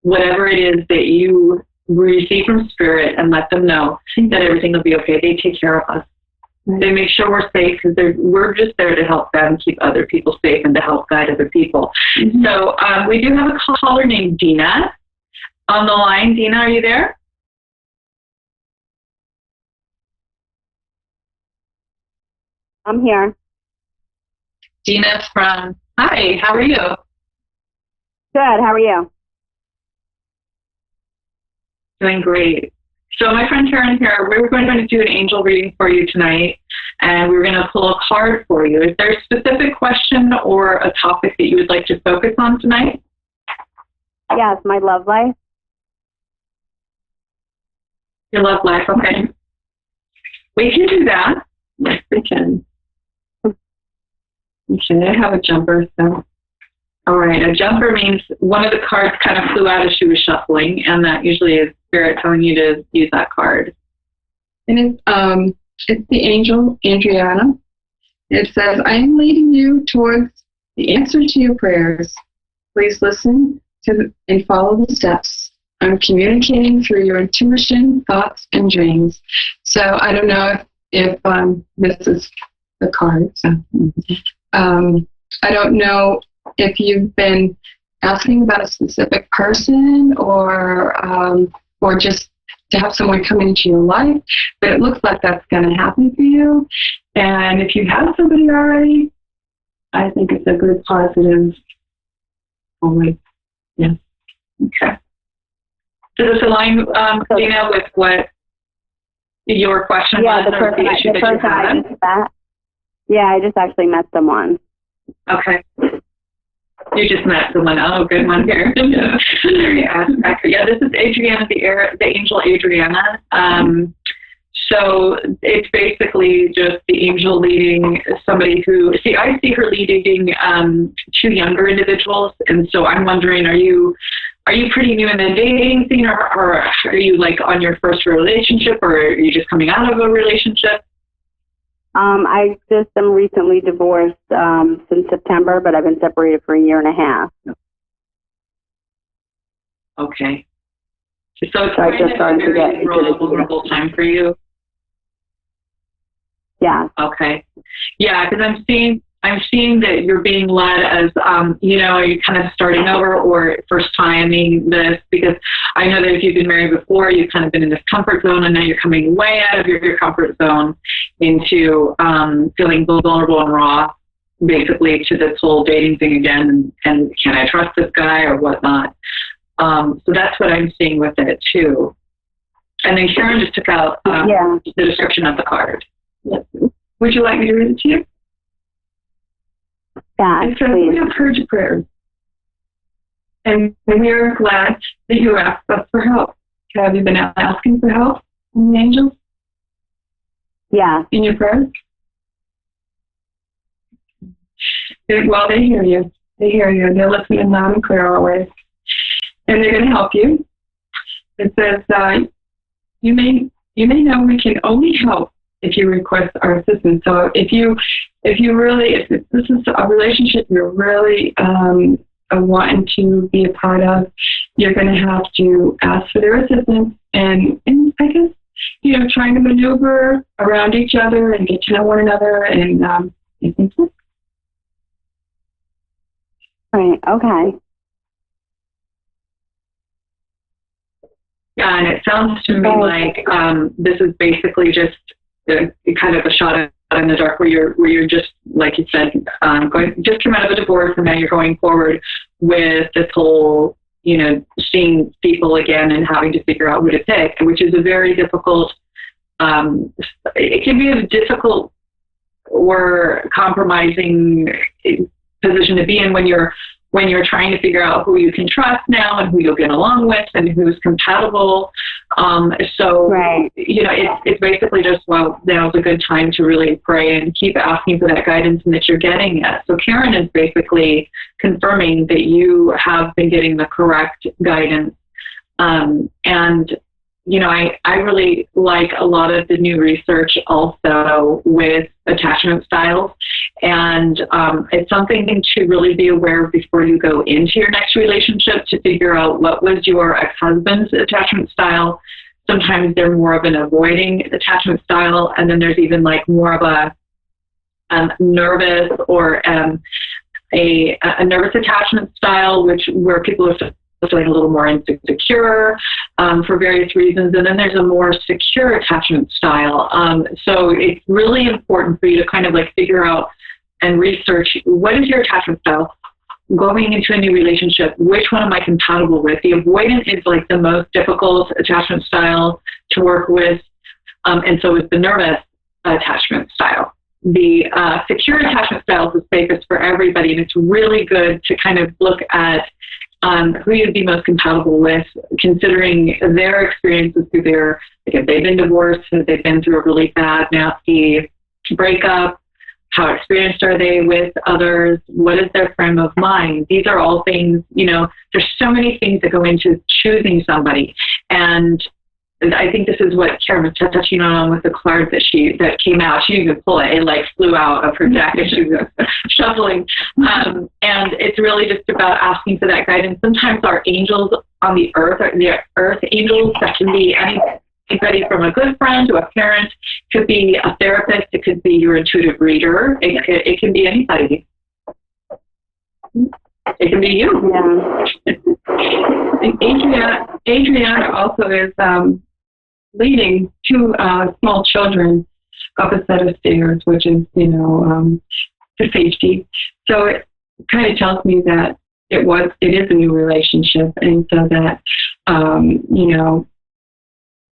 Speaker 8: whatever it is that you receive from spirit, and let them know that everything will be okay. They take care of us. They make sure we're safe, because we're just there to help them keep other people safe and to help guide other people. Mm-hmm. So we do have a caller named Dina on the line. Dina, are you there?
Speaker 6: I'm here.
Speaker 8: Dina from, hi, how are you?
Speaker 6: Good. How are you?
Speaker 8: Doing great. So my friend Karen here, we were going to do an angel reading for you tonight, and we were going to pull a card for you. Is there a specific question or a topic that you would like to focus on tonight?
Speaker 6: Yes, my love life.
Speaker 8: Your love life, okay. We can do that. Yes, we can. Okay, I have a jumper, so. All right, a jumper means one of the cards kind of flew out as she was shuffling, and that usually is Spirit telling you to use that card.
Speaker 9: And it's the angel, Adriana. It says, I am leading you towards the answer to your prayers. Please listen to and follow the steps. I'm communicating through your intuition, thoughts, and dreams. So I don't know if this is the card. So, I don't know if you've been asking about a specific person or just to have someone come into your life, but it looks like that's going to happen for you. And if you have somebody already, I think it's a good positive. Always, yeah. Okay. Does this align, Dina, with what your question was?
Speaker 6: The person I just met. Yeah, I just actually met someone.
Speaker 8: Okay. You just met someone. Oh, good one here. Yeah, this is Adriana, the angel Adriana. So it's basically just the angel leading somebody who, I see her leading two younger individuals. And so I'm wondering, are you pretty new in the dating scene, or are you like on your first relationship, or are you just coming out of a relationship?
Speaker 6: I just am recently divorced since September, but I've been separated for 1.5 years.
Speaker 8: Okay. So it's
Speaker 6: I just started to get into
Speaker 8: vulnerable time for you.
Speaker 6: Yeah.
Speaker 8: Okay. Yeah, because I'm seeing that you're being led as, you're kind of starting over or first timing this, because I know that if you've been married before, you've kind of been in this comfort zone, and now you're coming way out of your comfort zone into feeling vulnerable and raw, basically, to this whole dating thing again, and can I trust this guy or whatnot? So that's what I'm seeing with it too. And then Karen just took out the description of the card. Yes. Would you like me to read it to you?
Speaker 6: Yeah,
Speaker 8: it says, we have heard your prayers, and we are glad that you asked us for help. Have you been asking for help from the angels?
Speaker 6: Yeah.
Speaker 8: In your prayers? Well, they hear you. They hear you. They're listening loud and clear always. And they're going to help you. It says, you may know we can only help if you request our assistance. So if this is a relationship you're really wanting to be a part of, you're going to have to ask for their assistance, and I guess, trying to maneuver around each other and get to know one another, and I think so.
Speaker 6: Right. Okay.
Speaker 8: Yeah, and it sounds to me like this is basically just kind of a shot in the dark, where you're just, like you said, just came out of a divorce, and now you're going forward with this whole, seeing people again and having to figure out who to pick, which is a very difficult. It can be a difficult or compromising position to be in when you're trying to figure out who you can trust now and who you'll get along with and who's compatible.
Speaker 6: Right.
Speaker 8: It's basically just, now's a good time to really pray and keep asking for that guidance and that you're getting it. So Karen is basically confirming that you have been getting the correct guidance. I really like a lot of the new research also with attachment styles. And it's something to really be aware of before you go into your next relationship, to figure out what was your ex-husband's attachment style. Sometimes they're more of an avoiding attachment style. And then there's even like more of a nervous or a nervous attachment style, where people are feeling a little more insecure for various reasons. And then there's a more secure attachment style. So it's really important for you to kind of like figure out and research, what is your attachment style? Going into a new relationship, which one am I compatible with? The avoidant is like the most difficult attachment style to work with, and so is the nervous attachment style. The secure attachment style is the safest for everybody, and it's really good to kind of look at who you'd be most compatible with, considering their experiences through their, like if they've been divorced, if they've been through a really bad, nasty breakup, how experienced are they with others? What is their frame of mind? These are all things, there's so many things that go into choosing somebody. And I think this is what Karen was touching on with the card that came out. She didn't even pull it. It like flew out of her jacket. She was shuffling. And it's really just about asking for that guidance. Sometimes our angels on the earth, are the earth angels, that can be anybody from a good friend to a parent, could be a therapist, it could be your intuitive reader, it can be anybody. It can be you.
Speaker 9: Yeah. Adriana also is leading two small children up a set of stairs, which is, for safety. So it kind of tells me that it is a new relationship, and so that,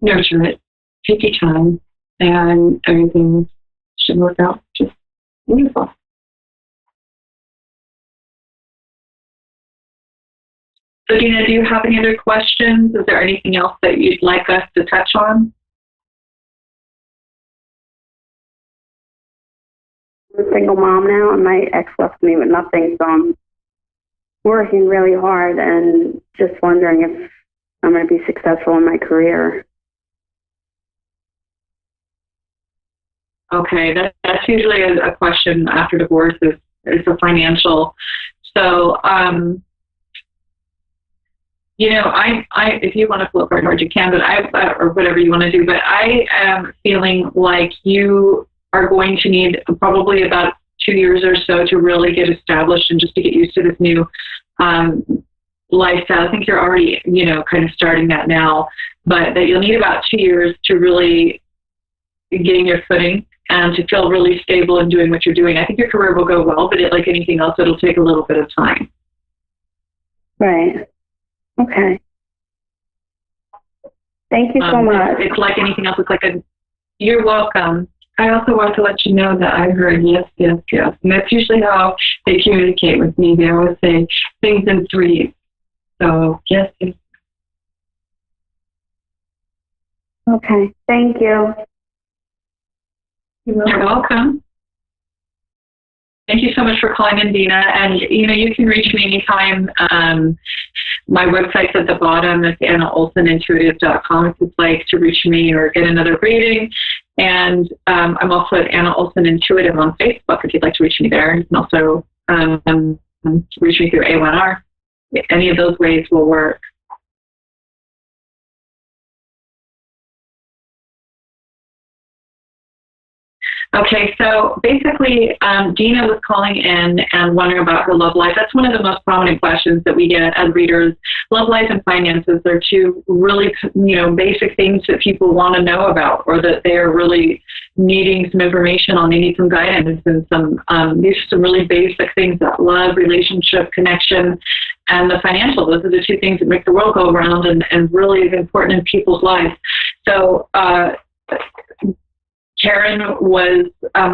Speaker 9: nurture it, take your time, and everything should work out just wonderful. So, Dina, do you have any other questions? Is there anything else that you'd like us to touch on?
Speaker 10: I'm a single mom now, and my ex left me with nothing, so I'm working really hard and just wondering if I'm going to be successful in my career.
Speaker 8: Okay, that's usually a question after divorce is the financial. So, I if you want to flip right hard, you can, but or whatever you want to do. But I am feeling like you are going to need probably about 2 years or so to really get established and just to get used to this new lifestyle. I think you're already, kind of starting that now, but that you'll need about 2 years to really getting your footing and to feel really stable in doing what you're doing. I think your career will go well, but like anything else, it'll take a little bit of time.
Speaker 10: Right. Okay. Thank you so much.
Speaker 8: It's like anything else. It's like you're welcome.
Speaker 9: I also want to let you know that I heard yes, yes, yes. And that's usually how they communicate with me. They always say things in threes. So, yes, yes.
Speaker 10: Okay. Thank you.
Speaker 8: You're welcome. Thank you so much for calling in, Dina. And, you can reach me anytime. My website's at the bottom. It's AnnaOlsonIntuitive.com if you'd like to reach me or get another reading. And I'm also at Anna Olson Intuitive on Facebook if you'd like to reach me there. You can also reach me through A1R. Any of those ways will work. Okay, so basically, Dina was calling in and wondering about her love life. That's one of the most prominent questions that we get as readers. Love life and finances are two really, basic things that people want to know about, or that they are really needing some information on. They need some guidance and these are some really basic things: that love, relationship, connection, and the financial. Those are the two things that make the world go around and really is important in people's lives. So, Karen was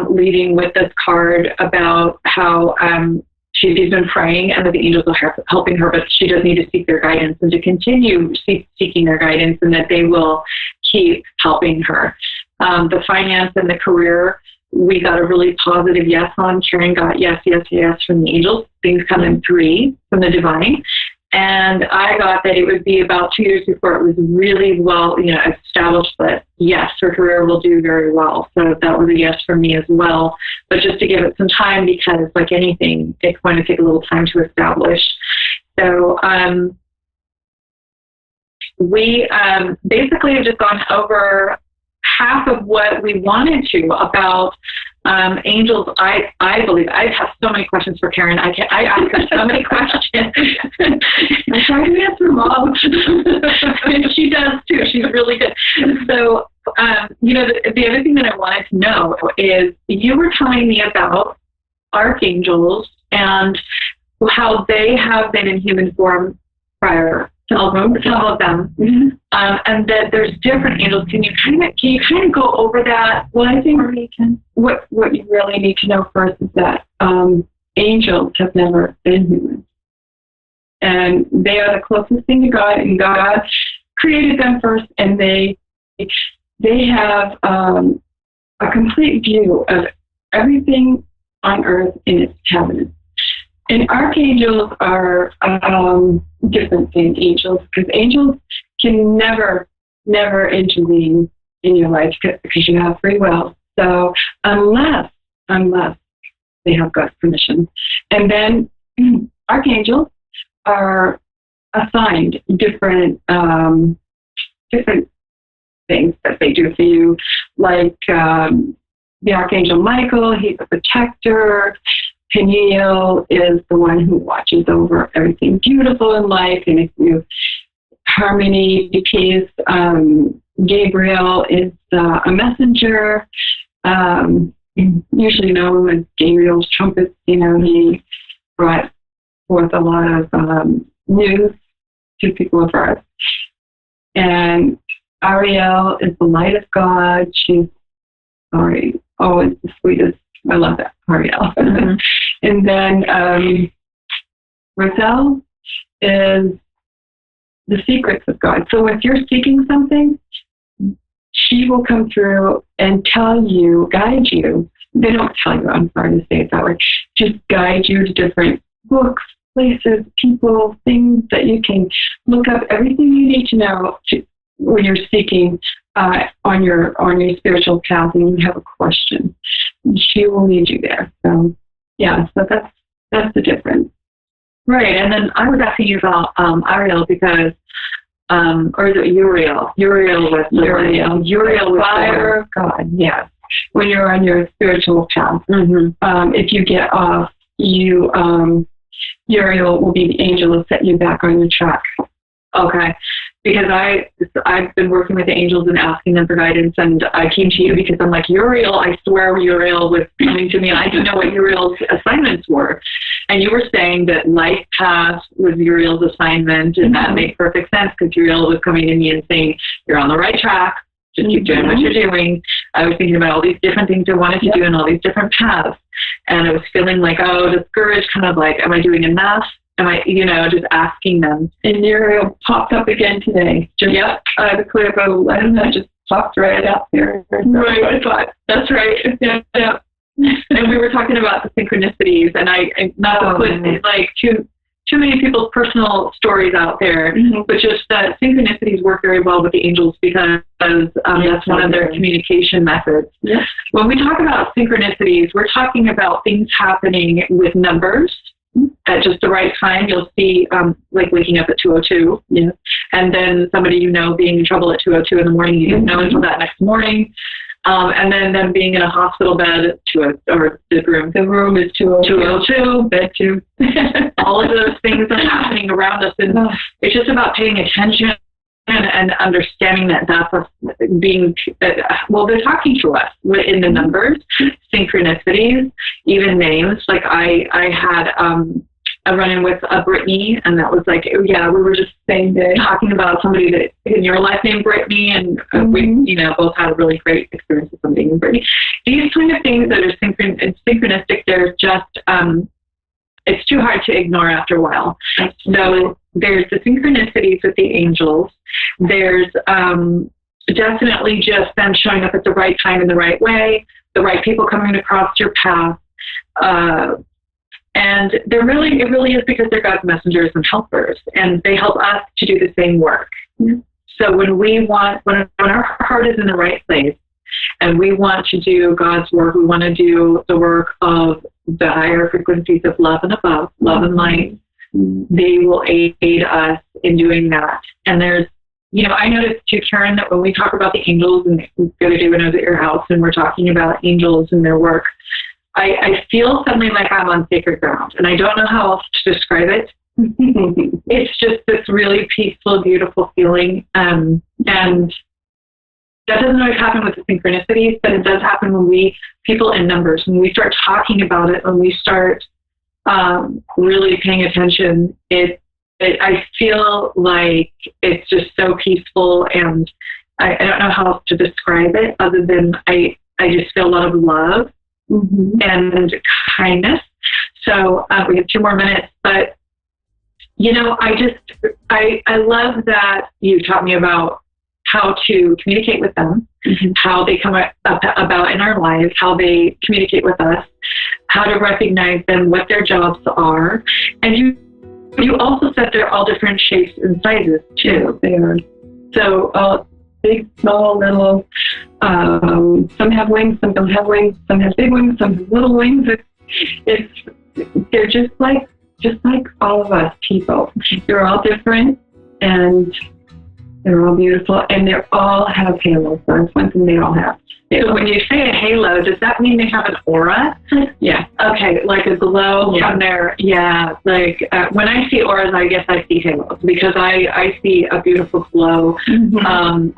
Speaker 8: leading with this card about how she's been praying and that the angels are helping her, but she does need to seek their guidance and to continue seeking their guidance, and that they will keep helping her. The finance and the career, we got a really positive yes on. Karen got yes, yes, yes from the angels. Things come in 3 from the divine. And I got that it would be about 2 years before it was really well, established that, yes, her career will do very well. So that was a yes for me as well. But just to give it some time, because like anything, it's going to take a little time to establish. So we basically have just gone over half of what we wanted to about Angels, I believe, I have so many questions for Karen. I ask her so many questions. I try to answer them all. She does too. She's really good. So, the other thing that I wanted to know is you were telling me about archangels and how they have been in human form prior. Some of them, and that there's different angels. Can you kind of go over that?
Speaker 9: Well, I think what you really need to know first is that angels have never been human, and they are the closest thing to God. And God created them first, and they have a complete view of everything on earth in its cabinet. And archangels are different than angels, because angels can never intervene in your life because you have free will. So unless they have God's permission. And then archangels are assigned different things that they do for you, like the Archangel Michael, he's a protector. Peniel is the one who watches over everything beautiful in life, and if you harmony, peace. Gabriel is a messenger, usually known as Gabriel's trumpet. He brought forth a lot of news to people of earth. And Ariel is the light of God. She's always the sweetest. I love that, Ariel. And then Roselle is the secrets of God. So if you're seeking something, she will come through and tell you, guide you. They don't tell you, I'm sorry to say it that way, just guide you to different books, places, people, things that you can look up, everything you need to know when you're seeking on your spiritual path and you have a question. She will lead you there. So that's the difference.
Speaker 8: Right, and then I was asking you about Ariel because, or is it Uriel? Uriel was fire of God. Yes, when you're on your spiritual path. If you get off, Uriel will be the angel to set you back on your track. Okay. Because I've been working with the angels and asking them for guidance, and I came to you because I'm like, Uriel, I swear Uriel was coming to me, and I didn't know what Uriel's assignments were. And you were saying that life path was Uriel's assignment, and that made perfect sense because Uriel was coming to me and saying, you're on the right track, just keep doing what you're doing. I was thinking about all these different things I wanted to do and all these different paths, and I was feeling like, discouraged, kind of like, am I doing enough? Am I, just asking them.
Speaker 9: And Uriel popped up again today. I had a clear vote, and that just popped right out there.
Speaker 8: Right, I thought, that's right. Yeah. And we were talking about the synchronicities, and I not to put like too many people's personal stories out there, but just that synchronicities work very well with the angels because that's one of their communication methods.
Speaker 9: Yeah.
Speaker 8: When we talk about synchronicities, we're talking about things happening with numbers. At just the right time, you'll see, like waking up at 2:02, and then somebody being in trouble at 2:02 in the morning. You didn't know until that next morning, and then them being in a hospital bed or the room is 2:02, bed 2. All of those things are happening around us, and it's just about paying attention and understanding that that's they're talking to us in the numbers, synchronicities, even names. Like I had a run-in with Brittany, and that was like, we were just talking about somebody that in your life named Brittany, and we both had a really great experience with somebody named Brittany. These kind of things that are synchronistic, they're just it's too hard to ignore after a while. So there's the synchronicities with the angels. There's definitely just them showing up at the right time in the right way, the right people coming across your path. And it really is because they're God's messengers and helpers, and they help us to do the same work. So when our heart is in the right place, and we want to do God's work, we want to do the work of the higher frequencies of love and above, love and light, they will aid us in doing that. And there's I noticed too, Karen, that when we talk about the angels, and the other day when I was at your house and we're talking about angels and their work, I feel suddenly like I'm on sacred ground, and I don't know how else to describe it. It's just this really peaceful, beautiful feeling, and that doesn't always happen with the synchronicities, but it does happen when people in numbers, when we start talking about it, when we start really paying attention, I feel like it's just so peaceful, and I don't know how else to describe it other than I just feel a lot of love and kindness. So we have 2 more minutes, but I love that you taught me about how to communicate with them, how they come about in our lives, how they communicate with us, how to recognize them, what their jobs are. And you also said they're all different shapes and sizes too. They are. So big, small, little, some have wings, some don't have wings, some have big wings, some have little wings. They're just like all of us people. They're all different, and they're all beautiful, and they all have halos. That's one thing they all have. So when you say a halo, does that mean they have an aura? Yeah. Okay, like a glow from their, like when I see auras, I guess I see halos, because I see a beautiful glow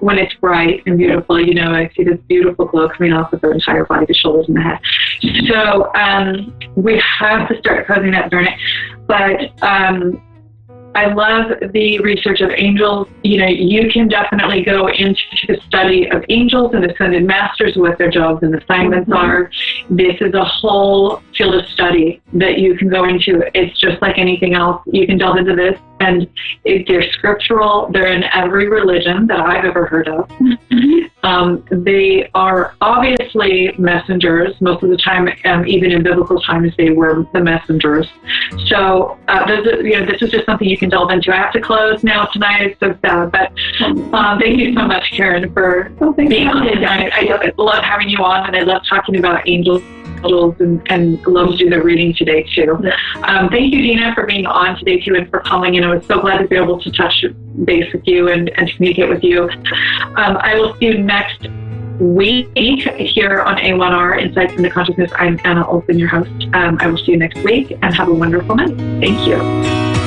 Speaker 8: when it's bright and beautiful. I see this beautiful glow coming off of their entire body, the shoulders and the head. So we have to start closing that, darn it. But I love the research of angels. You can definitely go into the study of angels and ascended masters, what their jobs and assignments are. This is a whole field of study that you can go into. It's just like anything else. You can delve into this, and they're scriptural. They're in every religion that I've ever heard of. They are obviously messengers. Most of the time, even in biblical times, they were the messengers. So this is just something you can delve into. I have to close now tonight. It's so sad, but thank you so much, Karen, for being on. I love having you on, and I love talking about angels and love to do the reading today too. Thank you, Dina, for being on today too, and for calling in. I was so glad to be able to touch base with you and communicate with you. I will see you next week here on A1R, Insights into Consciousness. I'm Anna Olson, your host. I will see you next week, and have a wonderful night. Thank you.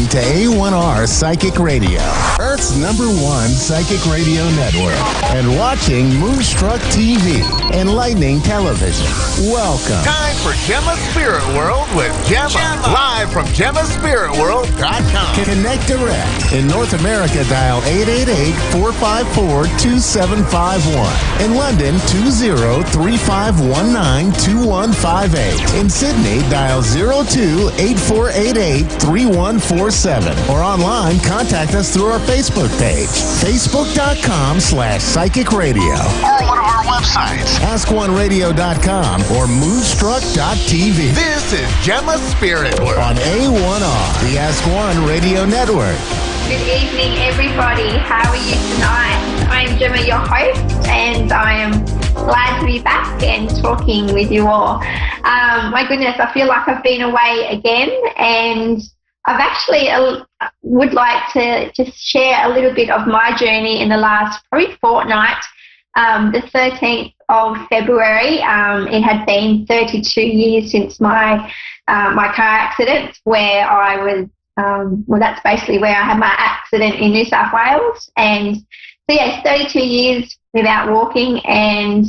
Speaker 1: to A1R Psychic Radio, Earth's #1 psychic radio network, and watching Moonstruck TV, enlightening television. Welcome.
Speaker 7: Time for Gemma Spirit World with Gemma. Live from GemmaSpiritWorld.com.
Speaker 1: Connect direct. In North America, dial 888-454-2751. In London, 20-3519-2158. In Sydney, dial 02-8488-3147. Or online, contact us through our Facebook page, facebook.com/psychic radio.
Speaker 7: Or one of our websites,
Speaker 1: AskOneRadio.com or Moonstruck.tv.
Speaker 7: This is Gemma Spirit World
Speaker 1: On A1R, the Ask One Radio Network.
Speaker 11: Good evening, everybody. How are you tonight? I'm Gemma, your host, and I am glad to be back and talking with you all. My goodness, I feel like I've been away again, and I've actually would like to just share a little bit of my journey in the last probably fortnight. The 13th of February, it had been 32 years since my car accident, where I was, that's basically where I had my accident in New South Wales. And so, yeah, 32 years without walking. And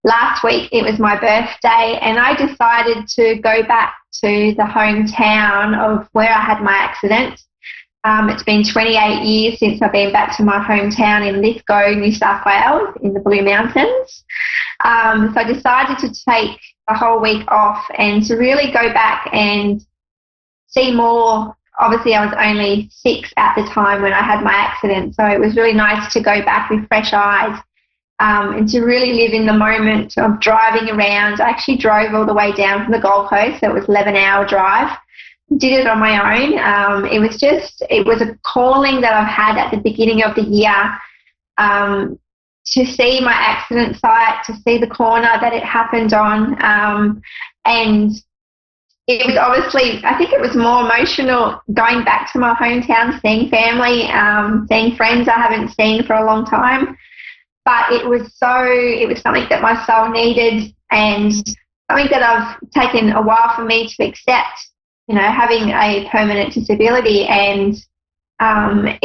Speaker 11: last week it was my birthday, and I decided to go back to the hometown of where I had my accident. It's been 28 years since I've been back to my hometown in Lithgow, New South Wales, in the Blue Mountains. So I decided to take a whole week off and to really go back and see more. Obviously, I was only 6 at the time when I had my accident, so it was really nice to go back with fresh eyes and to really live in the moment of driving around. I actually drove all the way down from the Gold Coast, so it was an 11-hour drive. Did it on my own. It was a calling that I've had at the beginning of the year, to see my accident site, to see the corner that it happened on, and it was obviously, I think it was more emotional going back to my hometown, seeing family, seeing friends I haven't seen for a long time. But it was something that my soul needed, and something that I've taken a while for me to accept, having a permanent disability. And but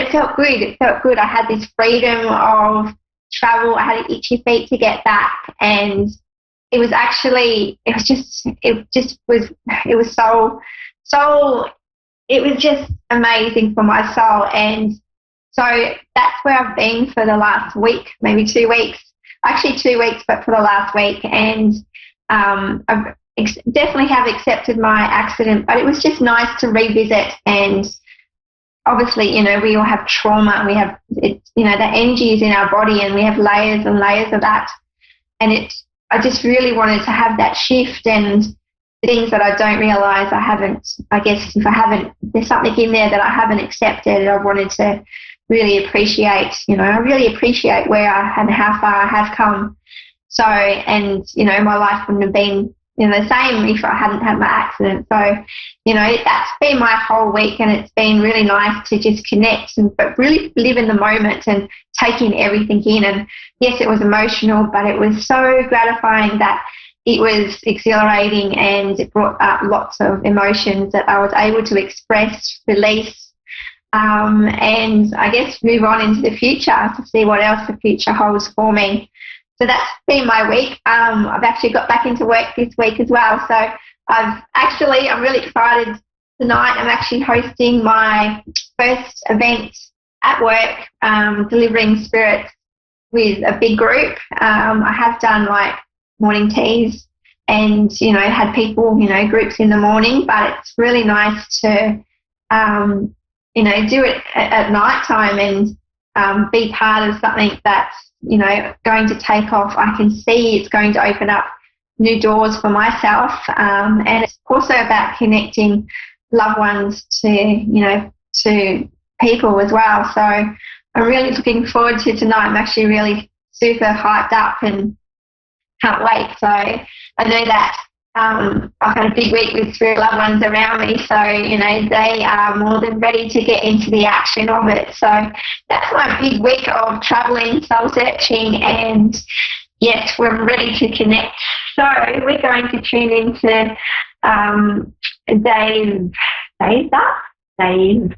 Speaker 11: it felt good. It felt good. I had this freedom of travel. I had itchy feet to get back, and it was just amazing for my soul. And so that's where I've been for the last week, maybe 2 weeks, actually 2 weeks, but for the last week. And I've definitely have accepted my accident, but it was just nice to revisit. And obviously, we all have trauma, and we have, the energy is in our body, and we have layers and layers of that. And I just really wanted to have that shift, and things that I don't realise there's something in there that I haven't accepted. I wanted to really appreciate, I really appreciate where and how far I have come. So, and, my life wouldn't have been the same if I hadn't had my accident. So, that's been my whole week, and it's been really nice to just connect but really live in the moment and take in everything in. And yes, it was emotional, but it was so gratifying that it was exhilarating, and it brought up lots of emotions that I was able to express, release, and I guess move on into the future to see what else the future holds for me. So that's been my week. I've actually got back into work this week as well. So I'm really excited. Tonight I'm actually hosting my first event at work, delivering spirits with a big group. I have done like morning teas and, had people, groups in the morning, but it's really nice to, do it at night time and be part of something that's, going to take off. I can see it's going to open up new doors for myself. And it's also about connecting loved ones to people as well. So I'm really looking forward to tonight. I'm actually really super hyped up and can't wait. So I know that I've had a big week with spirit loved ones around me, so they are more than ready to get into the action of it. So that's my big week of traveling, soul searching, and yes, we're ready to connect. So we're going to tune into Dave's up. names.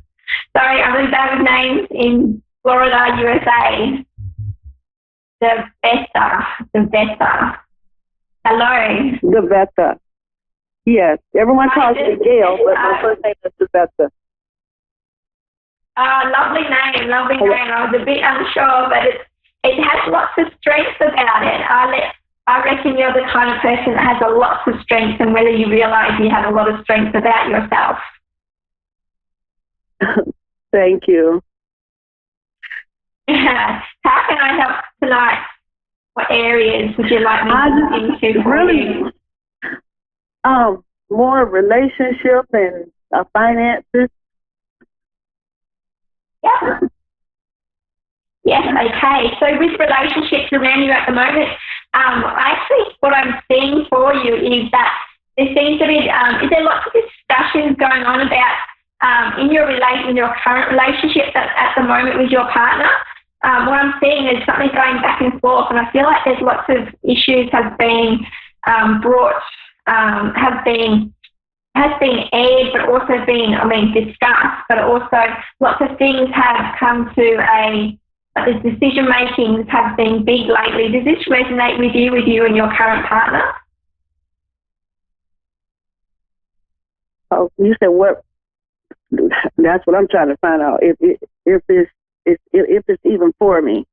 Speaker 11: Sorry, I'm really bad with names in Florida, USA. The Hello.
Speaker 4: Devetta. Yes. Everyone calls me Gail, but my first name is Devetta.
Speaker 11: Lovely name. I was a bit unsure, but it has lots of strengths about it. I reckon you're the kind of person that has a lot of strengths, and whether you realise you have a lot of strengths about yourself.
Speaker 4: Thank you.
Speaker 11: How can I help tonight? What areas would you like me to look into?
Speaker 4: Really, more relationship and finances.
Speaker 11: Yeah. Yes, okay. So with relationships around you at the moment, actually what I'm seeing for you is that there seems to be, is there lots of discussions going on about in your current relationship at the moment with your partner? What I'm seeing is something going back and forth, and I feel like there's lots of issues have been has been aired, but also been, discussed, but also lots of things have come to the decision makings have been big lately. Does this resonate with you and your current partner?
Speaker 4: Oh, you said what? That's what I'm trying to find out. If it's even for me.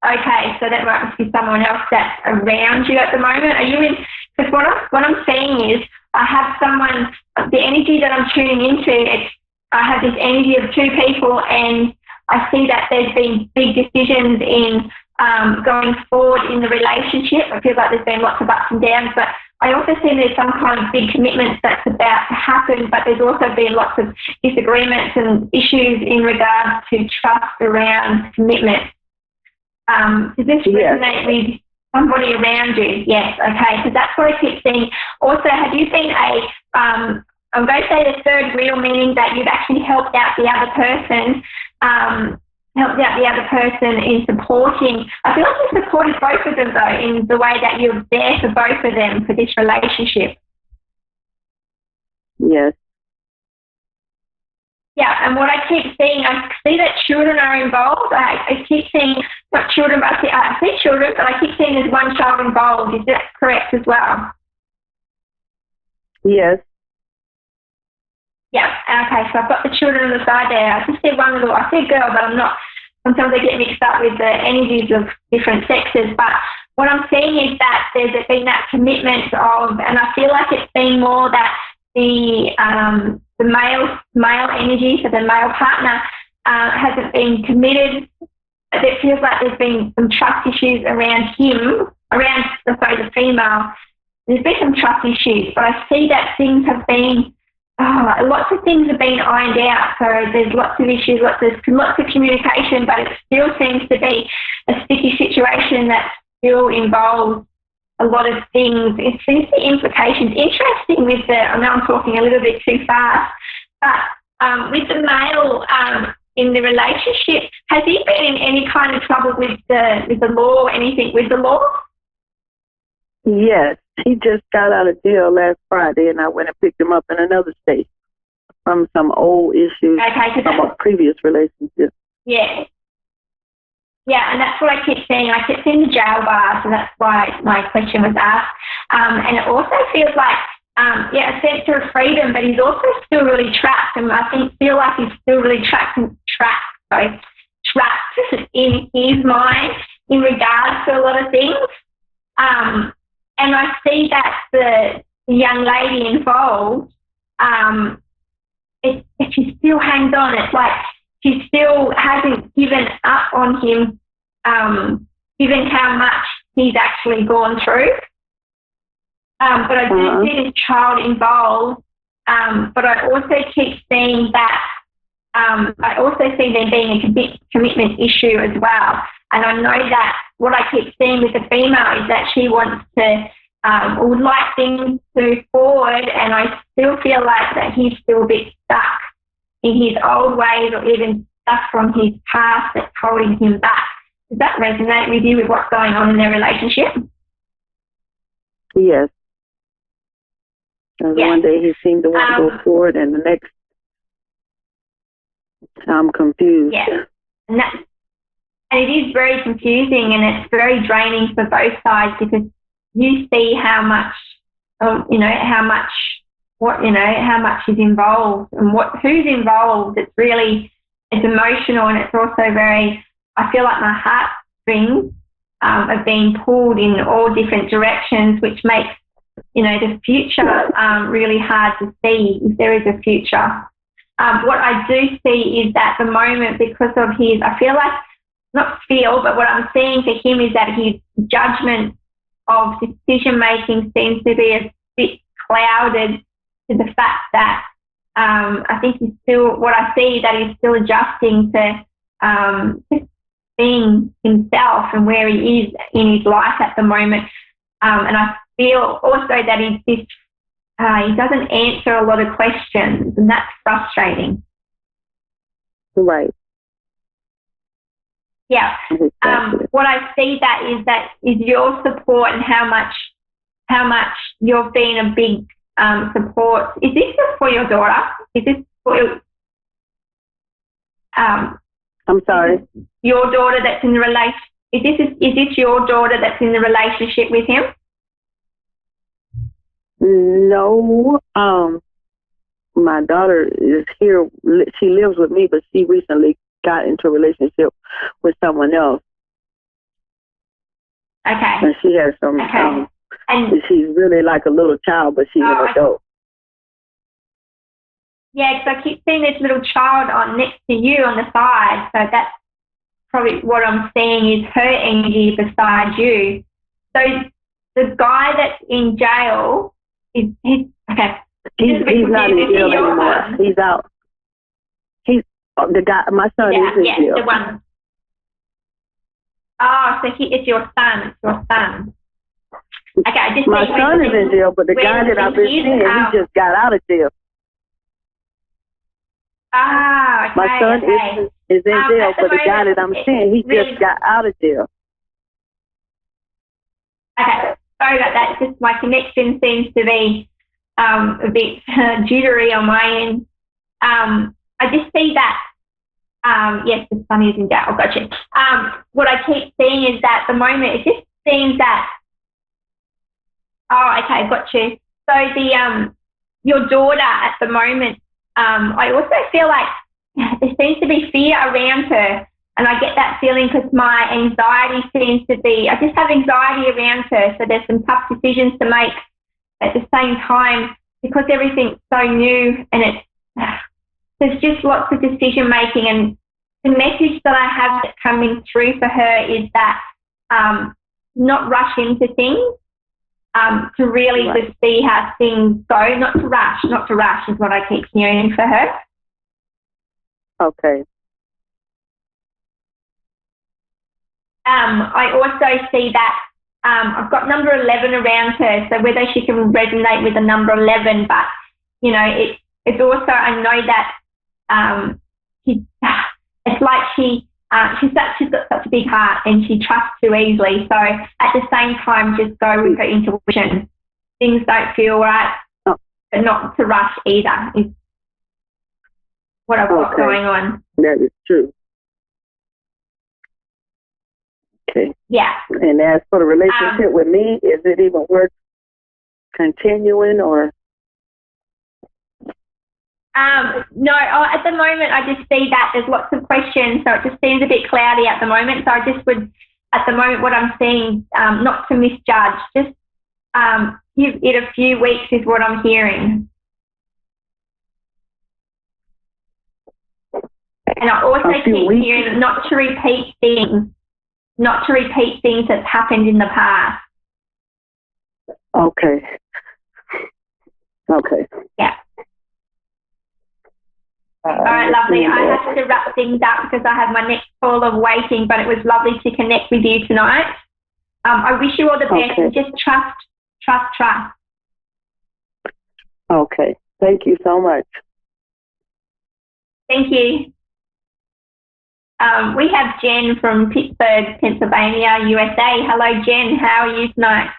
Speaker 11: Okay, so that must be someone else that's around you at the moment. Are you in? Because what I'm saying is, I have someone. The energy that I'm tuning into, I have this energy of two people, and I see that there's been big decisions in going forward in the relationship. I feel like there's been lots of ups and downs, but I also see there's some kind of big commitments that's about to happen, but there's also been lots of disagreements and issues in regards to trust around commitment. Does this resonate with somebody around you? Yes, okay, so that's what I keep seeing. Also, have you been I'm going to say the third real meaning that you've actually helped out the other person, in supporting. I feel like you've supported both of them, though, in the way that you're there for both of them for this relationship.
Speaker 4: Yes.
Speaker 11: Yeah, and what I keep seeing, I see that children are involved. I keep seeing, not children, but I see children, but I keep seeing there's one child involved. Is that correct as well?
Speaker 4: Yes.
Speaker 11: Yeah, okay, so I've got the children on the side there. I just see one little, I see a girl, but I'm not, sometimes I get mixed up with the energies of different sexes, but what I'm seeing is that there's been that commitment of, and I feel like it's been more that the male energy, so the male partner, hasn't been committed. It feels like there's been some trust issues around the female. There's been some trust issues, but I see that things have been, lots of things have been ironed out. So there's lots of issues, lots of communication, but it still seems to be a sticky situation that still involves a lot of things. It seems the implications. Interesting with I know I'm talking a little bit too fast, but with the male in the relationship, has he been in any kind of trouble with the law or anything with the law?
Speaker 4: Yes, he just got out of jail last Friday, and I went and picked him up in another state from some old issues from a previous relationship.
Speaker 11: Yeah. Yeah, and that's what I keep seeing. I keep seeing the jail bar, so that's why my question was asked. And it also feels like, a sense of freedom, but he's also still really trapped, and I feel like he's still really trapped in his mind in regards to a lot of things. And I see that the young lady involved, she still hangs on. It's like she still hasn't given up on him, given how much he's actually gone through. But I do see this child involved, but I also keep seeing that, I also see there being a commitment issue as well. And I know that what I keep seeing with the female is that she wants to, would like things to move forward, and I still feel like that he's still a bit stuck in his old ways, or even stuff from his past that's holding him back. Does that resonate with you with what's going on in their relationship?
Speaker 4: Yes. Because
Speaker 11: Yes.
Speaker 4: one day he seemed to want to go forward, and the next, I'm confused.
Speaker 11: Yeah. And it is very confusing, and it's very draining for both sides, because you see how much, how much is involved and who's involved. It's emotional, and it's also very, I feel like my heartstrings are being pulled in all different directions, which makes, the future really hard to see, if there is a future. What I do see is that the moment, because of his, I feel like, but what I'm seeing for him is that his judgment of decision making seems to be a bit clouded to the fact that I think he's still, what I see, that he's still adjusting to just being himself and where he is in his life at the moment. And I feel also that he doesn't answer a lot of questions, and that's frustrating.
Speaker 4: Right.
Speaker 11: Yeah. What I see that is your support, and how much you've been a big support. Is this just for your daughter? Is this for your,
Speaker 4: I'm sorry.
Speaker 11: Your daughter that's in the relation? Is this your daughter that's in the relationship with him?
Speaker 4: No. My daughter is here. She lives with me, but she recently got into a relationship with someone else.
Speaker 11: Okay.
Speaker 4: And she has some, and she's really like a little child, but she's an adult.
Speaker 11: Yeah, because I keep seeing this little child on next to you on the side, so that's probably what I'm seeing is her energy beside you. So the guy that's in jail, he's okay.
Speaker 4: He's not in jail anymore. He's out. The guy, my son is in jail.
Speaker 11: The one. Oh, so it's your son. It's your son. Okay, I just
Speaker 4: my son is in jail, but the guy that I've been seeing, he just got out of jail.
Speaker 11: Ah, okay.
Speaker 4: My son is in jail, but the guy that I'm seeing, he just got out of jail.
Speaker 11: Okay, sorry about that. Just my connection seems to be a bit jittery on my end. I just see that, yes, the son is in jail. Oh, gotcha. What I keep seeing is that at the moment, it just seems that, okay, gotcha. So your daughter at the moment, I also feel like there seems to be fear around her, and I get that feeling because my anxiety seems to be, I just have anxiety around her, so there's some tough decisions to make at the same time, because everything's so new, and there's just lots of decision making. And the message that I have that's coming through for her is that not rush into things, to really just see how things go, not to rush is what I keep hearing for her.
Speaker 4: Okay.
Speaker 11: I also see that I've got number 11 around her, so whether she can resonate with the number 11, but, it's also, I know that it's like she's got such a big heart, and she trusts too easily. So at the same time, just go with her intuition. Things don't feel right, but not to rush either, is what I've got going on.
Speaker 4: That is true. Okay.
Speaker 11: Yeah.
Speaker 4: And as for the relationship with me, is it even worth continuing, or?
Speaker 11: No, at the moment I just see that there's lots of questions, so it just seems a bit cloudy at the moment. So I just would, at the moment, what I'm seeing, not to misjudge, just give it a few weeks is what I'm hearing. And I also keep hearing not to repeat things that's happened in the past.
Speaker 4: Okay.
Speaker 11: Yeah. All right, lovely. I have to wrap things up because I have my next call of waiting, but it was lovely to connect with you tonight. I wish you all the best, and just trust.
Speaker 4: Okay. Thank you so much.
Speaker 11: Thank you. We have Jen from Pittsburgh, Pennsylvania, USA. Hello, Jen. How are you tonight?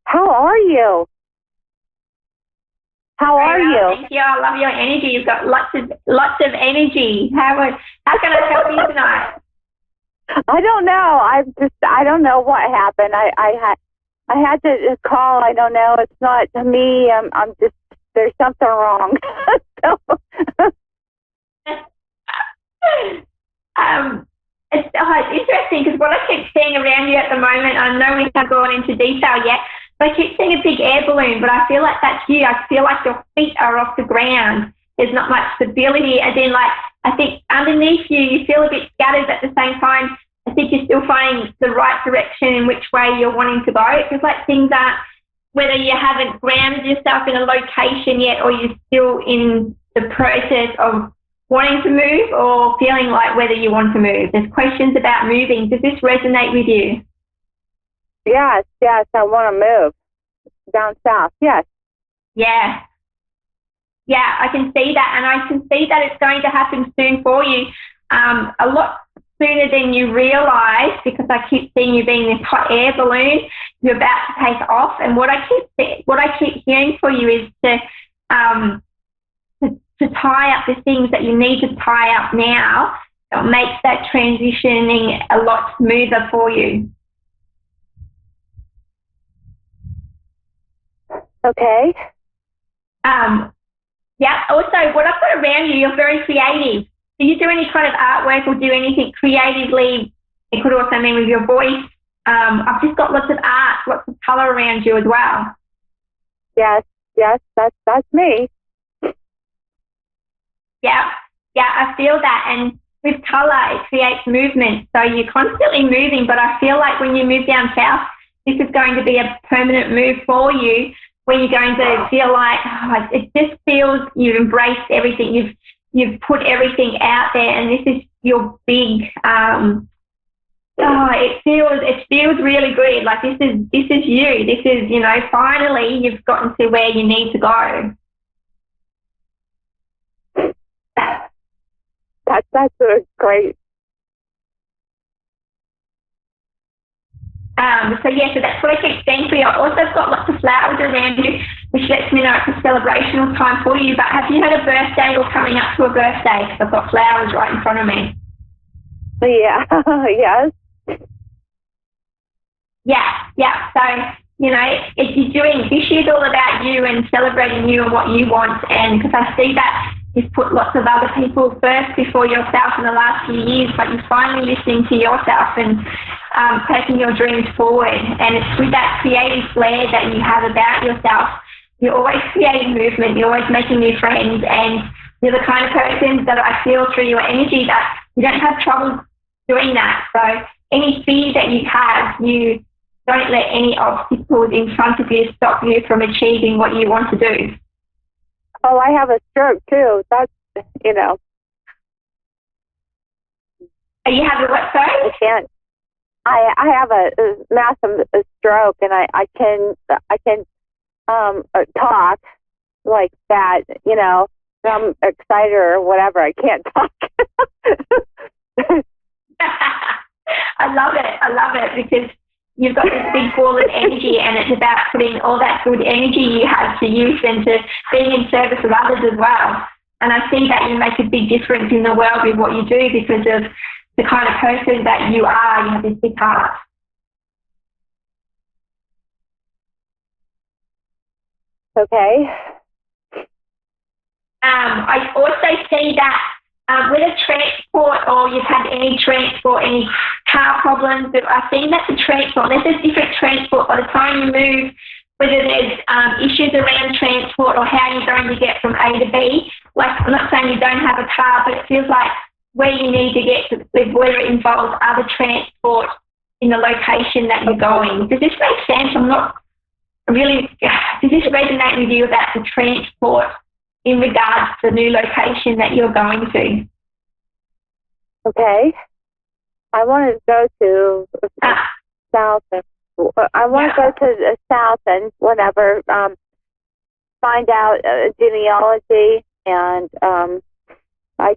Speaker 12: How are you?
Speaker 4: How are you?
Speaker 11: Thank you. I love your energy. You've got lots of energy. How can I help you tonight?
Speaker 4: I don't know. I don't know what happened. I had to call. I don't know. It's not me. I'm just, there's something wrong. So.
Speaker 11: It's interesting because what I keep seeing around you at the moment, I know we haven't gone into detail yet, but I keep seeing a big air balloon, but I feel like that's you. I feel like your feet are off the ground. There's not much stability. As in, like, I think underneath you, you feel a bit scattered, but at the same time, I think you're still finding the right direction in which way you're wanting to go. It feels like things aren't, whether you haven't grounded yourself in a location yet or you're still in the process of wanting to move or feeling like whether you want to move. There's questions about moving. Does this resonate with you?
Speaker 4: Yes, I want to move down south. Yes.
Speaker 11: Yeah, I can see that, and I can see that it's going to happen soon for you, a lot sooner than you realise, because I keep seeing you being this hot air balloon. You're about to take off, and what I keep hearing for you is to tie up the things that you need to tie up now. It makes that transitioning a lot smoother for you.
Speaker 4: Okay.
Speaker 11: Yeah. Also, what I've got around you, you're very creative. Do you do any kind of artwork or do anything creatively? It could also mean with your voice. I've just got lots of art, lots of colour around you as well.
Speaker 4: Yes, that's me.
Speaker 11: Yeah, I feel that. And with colour, it creates movement. So you're constantly moving, but I feel like when you move down south, this is going to be a permanent move for you, where you're going to feel like, it just feels you've embraced everything. You've put everything out there, and this is your big, it feels really good. Like this is you. This is, finally you've gotten to where you need to go.
Speaker 4: That's great.
Speaker 11: So that's what I keep saying for you. I've also got lots of flowers around you, which lets me know it's a celebrational time for you. But have you had a birthday or coming up to a birthday? Because I've got flowers right in front of me.
Speaker 4: Yeah, yes.
Speaker 11: Yeah. So, you're doing, this year's all about you and celebrating you and what you want. And because I see that you've put lots of other people first before yourself in the last few years, but you're finally listening to yourself and taking your dreams forward. And it's with that creative flair that you have about yourself. You're always creating movement. You're always making new friends. And you're the kind of person that I feel through your energy that you don't have trouble doing that. So any fear that you have, you don't let any obstacles in front of you stop you from achieving what you want to do.
Speaker 4: Oh, I have a stroke too. That's,
Speaker 11: You have a what, sorry?
Speaker 4: I can't. I have a massive stroke, and I can talk like that. I'm excited or whatever. I can't talk.
Speaker 11: I love it because you've got this big ball of energy, and it's about putting all that good energy you have to use and to being in service of others as well. And I see that you make a big difference in the world with what you do because of the kind of person that you are. You have this big heart.
Speaker 4: Okay.
Speaker 11: I also see that with a transport, or you've had any transport, any car problems, I've seen that the transport, there's a different transport by the time you move, whether there's issues around transport or how you're going to get from A to B. Like, I'm not saying you don't have a car, but it feels like where you need to get to, whether it involves other transport in the location that you're going. Does this make sense? Does this resonate with you about the transport in regards to the new location that you're going to?
Speaker 4: Okay. I want to go to south. I want to go to the south and whatever, find out genealogy, and I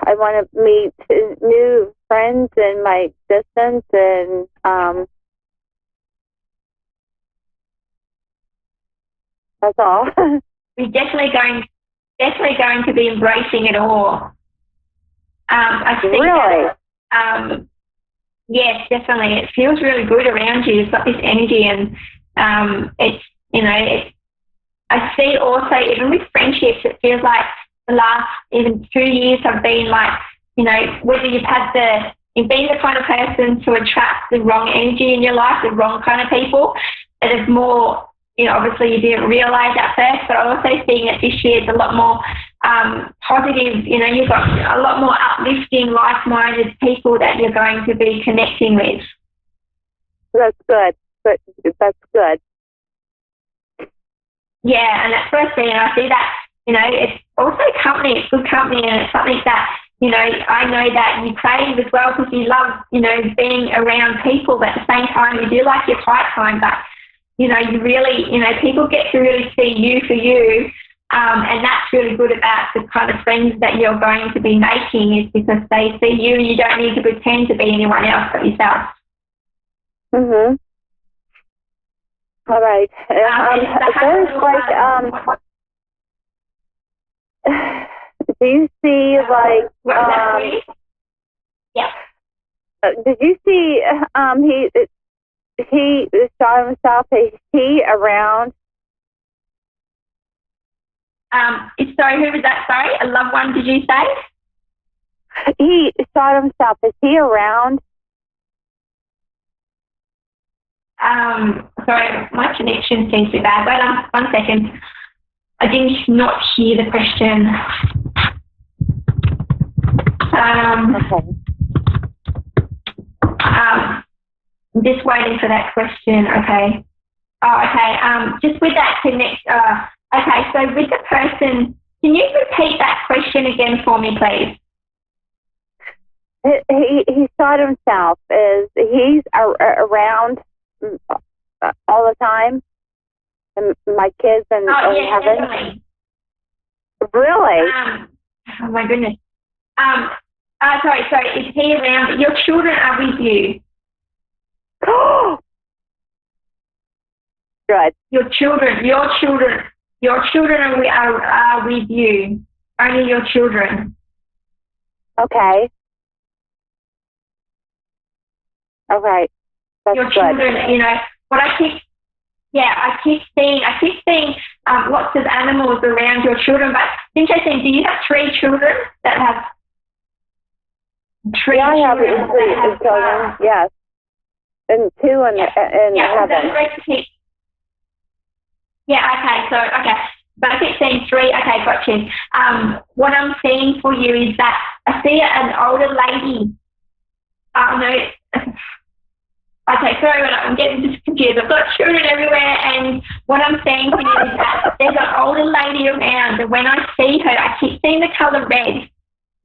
Speaker 4: want to meet new friends in my existence, and that's all.
Speaker 11: we're definitely going to be embracing it all. I think
Speaker 4: Really?
Speaker 11: that, yes, definitely. It feels really good around you. It's got this energy, and it's, you know, I see also, even with friendships, it feels like the last even 2 years have been like, you know, whether you've been the kind of person to attract the wrong energy in your life, the wrong kind of people, that is more, you know, obviously you didn't realise at first, but I'm also seeing that this year it's a lot more positive. You know, you've got a lot more uplifting, like-minded people that you're going to be connecting with.
Speaker 4: That's good. That's good.
Speaker 11: Yeah, and that's what I see, and I see that, you know, it's also company, it's good company, and it's something that, you know, I know that you crave as well, because you love, you know, being around people, but at the same time you do like your quiet time, but, you know, you really, you know, people get to really see you for you, and that's really good about the kind of friends that you're going to be making, is because they see you and you don't need to pretend to be anyone else but yourself.
Speaker 4: Mhm. All right. There's like do you see like
Speaker 11: yeah.
Speaker 4: Did you see he shot himself? Is he around?
Speaker 11: Sorry, who was that? Sorry, a loved one, did you say?
Speaker 4: He shot himself. Is he around?
Speaker 11: Sorry, my connection seems to be bad. Wait 1 second. I did not hear the question. I'm just waiting for that question. Okay. Oh, okay. Just with that okay, so with the person, can you repeat that question again for me, please?
Speaker 4: He shot himself. Is he's around all the time? And my kids and
Speaker 11: yes,
Speaker 4: heaven?
Speaker 11: definitely.
Speaker 4: Really?
Speaker 11: Oh my goodness. Sorry, is he around? Your children are with you.
Speaker 4: Good.
Speaker 11: Your children are with you. Only your children.
Speaker 4: Okay. All right. That's
Speaker 11: your
Speaker 4: good.
Speaker 11: children, you know, what I keep seeing lots of animals around your children, but it's interesting, do you have 3 children that have
Speaker 4: I have 3 children, yes. And 2 in heaven.
Speaker 11: But I keep seeing 3, okay, got you. What I'm seeing for you is that I see an older lady, okay, sorry, I'm getting just confused. I've got children everywhere, and what I'm saying to you is that there's an older lady around, and when I see her, I keep seeing the colour red.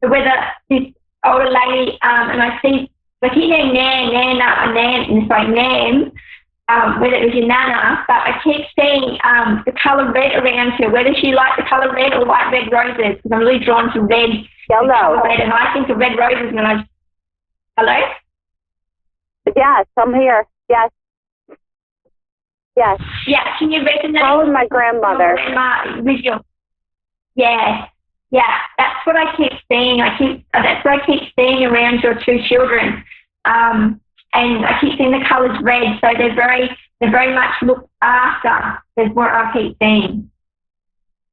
Speaker 11: Whether this older lady, and I keep hearing Nan, whether it was your nana, but I keep seeing the colour red around her, whether she likes the colour red or white red roses, because I'm really drawn to red,
Speaker 4: yellow,
Speaker 11: red, and I think of red roses when I... Hello?
Speaker 4: Yes, I'm here. Yes. Yes.
Speaker 11: Yeah, can you resonate?
Speaker 4: Call with my grandmother.
Speaker 11: With your... Yeah, that's what I keep seeing. That's what I keep seeing around your 2 children. And I keep seeing the colours red, so they're very much looked after, is what I keep seeing.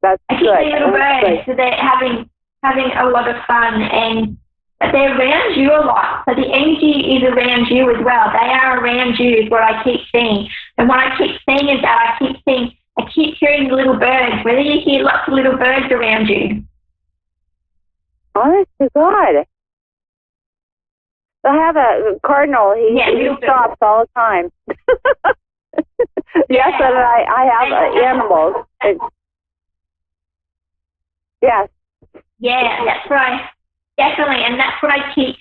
Speaker 4: That's
Speaker 11: I keep seeing little birds, so they're having a lot of fun, and they're around you a lot. So the energy is around you as well. They are around you is what I keep seeing. And what I keep seeing is that I keep hearing the little birds, whether you hear lots of little birds around you.
Speaker 4: Honest to God. I have a cardinal. He stops all the time. Yes, and I have animals. Yes.
Speaker 11: Yeah, that's right. Definitely, and that's what I keep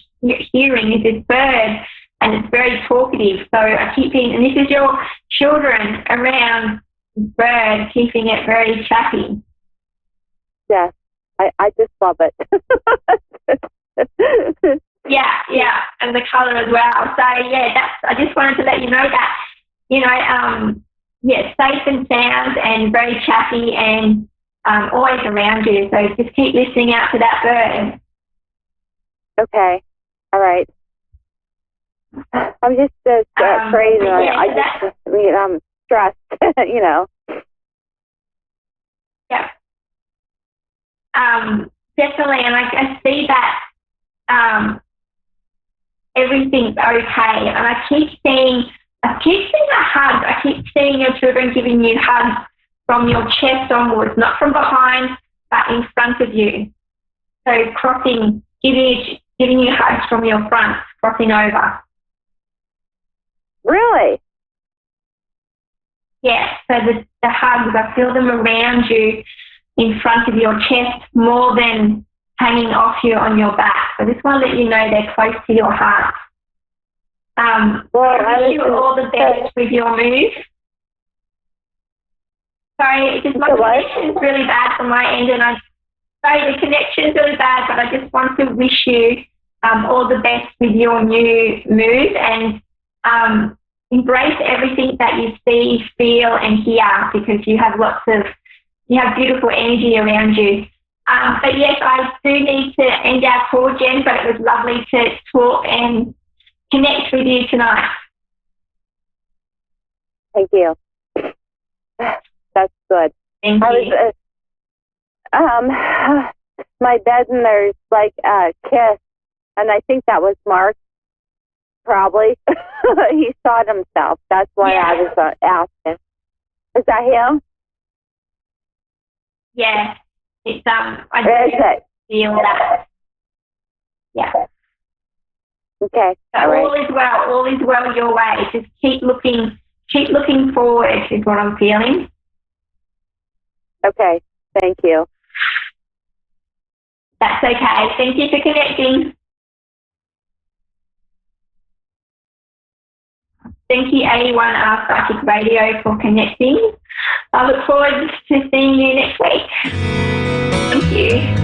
Speaker 11: hearing is this bird, and it's very talkative. So I keep hearing, and this is your children around this bird, keeping it very chatty.
Speaker 4: Yes, I just love it.
Speaker 11: Yeah, and the colour as well. So I just wanted to let you know that, safe and sound and very chatty, and always around you. So just keep listening out to that bird.
Speaker 4: Okay. All right. I'm just afraid. I'm stressed, you know.
Speaker 11: Yeah. Definitely. And I see that everything's okay. And I keep seeing a hug. I keep seeing your children giving you hugs from your chest onwards, not from behind, but in front of you. So crossing, giving you hugs from your front, crossing over.
Speaker 4: Really?
Speaker 11: Yeah, so the hugs, I feel them around you in front of your chest more than hanging off you on your back. So this one let you know they're close to your heart. I wish you all the best with your move. Sorry, my connection's really bad from my end, and the connection's really bad, but I just want to wish you all the best with your new move, and embrace everything that you see, feel, and hear, because you have beautiful energy around you. But yes, I do need to end our call, Jen, but it was lovely to talk and connect with you tonight.
Speaker 4: Thank you. That's good.
Speaker 11: Thank you.
Speaker 4: My bed, and there's like a kiss, and I think that was Mark. Probably. He saw it himself. That's why I was asking. Is that him?
Speaker 11: Yeah. It's I do feel that. Yeah.
Speaker 4: Okay.
Speaker 11: So all is well your way. Just keep looking forward is what I'm feeling.
Speaker 4: Okay. Thank you.
Speaker 11: That's okay. Thank you for connecting. Thank you, A1R Psychic Radio, for connecting. I look forward to seeing you next week. Thank you.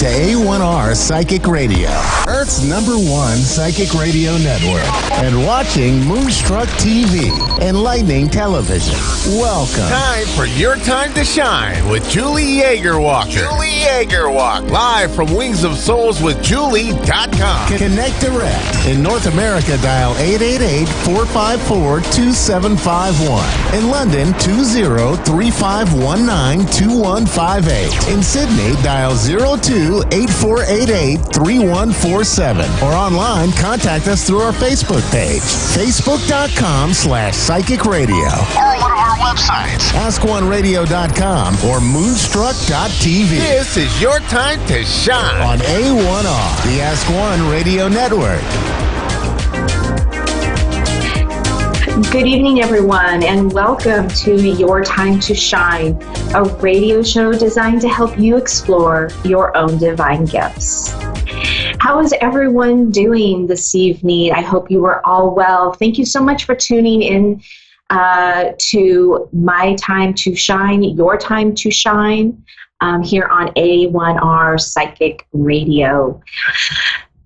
Speaker 1: to A1R Psychic Radio, Earth's #1 psychic radio network, and watching Moonstruck TV, Enlightening Television. Welcome.
Speaker 7: Time for Your Time to Shine with Julie Yeager-Walker. Julie Yeager-Walker. Live from Wings of Souls with Julie.com.
Speaker 1: Connect direct. In North America, dial 888-454-2751. In London, 20-3519-2158. In Sydney, dial 02-8488-3147. Or online, contact us through our Facebook page, facebook.com/psychic radio.
Speaker 7: Or one of our websites,
Speaker 1: askoneradio.com or moonstruck.tv.
Speaker 7: This is Your Time to Shine
Speaker 1: on A1R, the Ask One Radio Network.
Speaker 12: Good evening, everyone, and welcome to Your Time to Shine, a radio show designed to help you explore your own divine gifts. How is everyone doing this evening? I hope you are all well. Thank you so much for tuning in to My Time to Shine, Your Time to Shine, here on A1R Psychic Radio.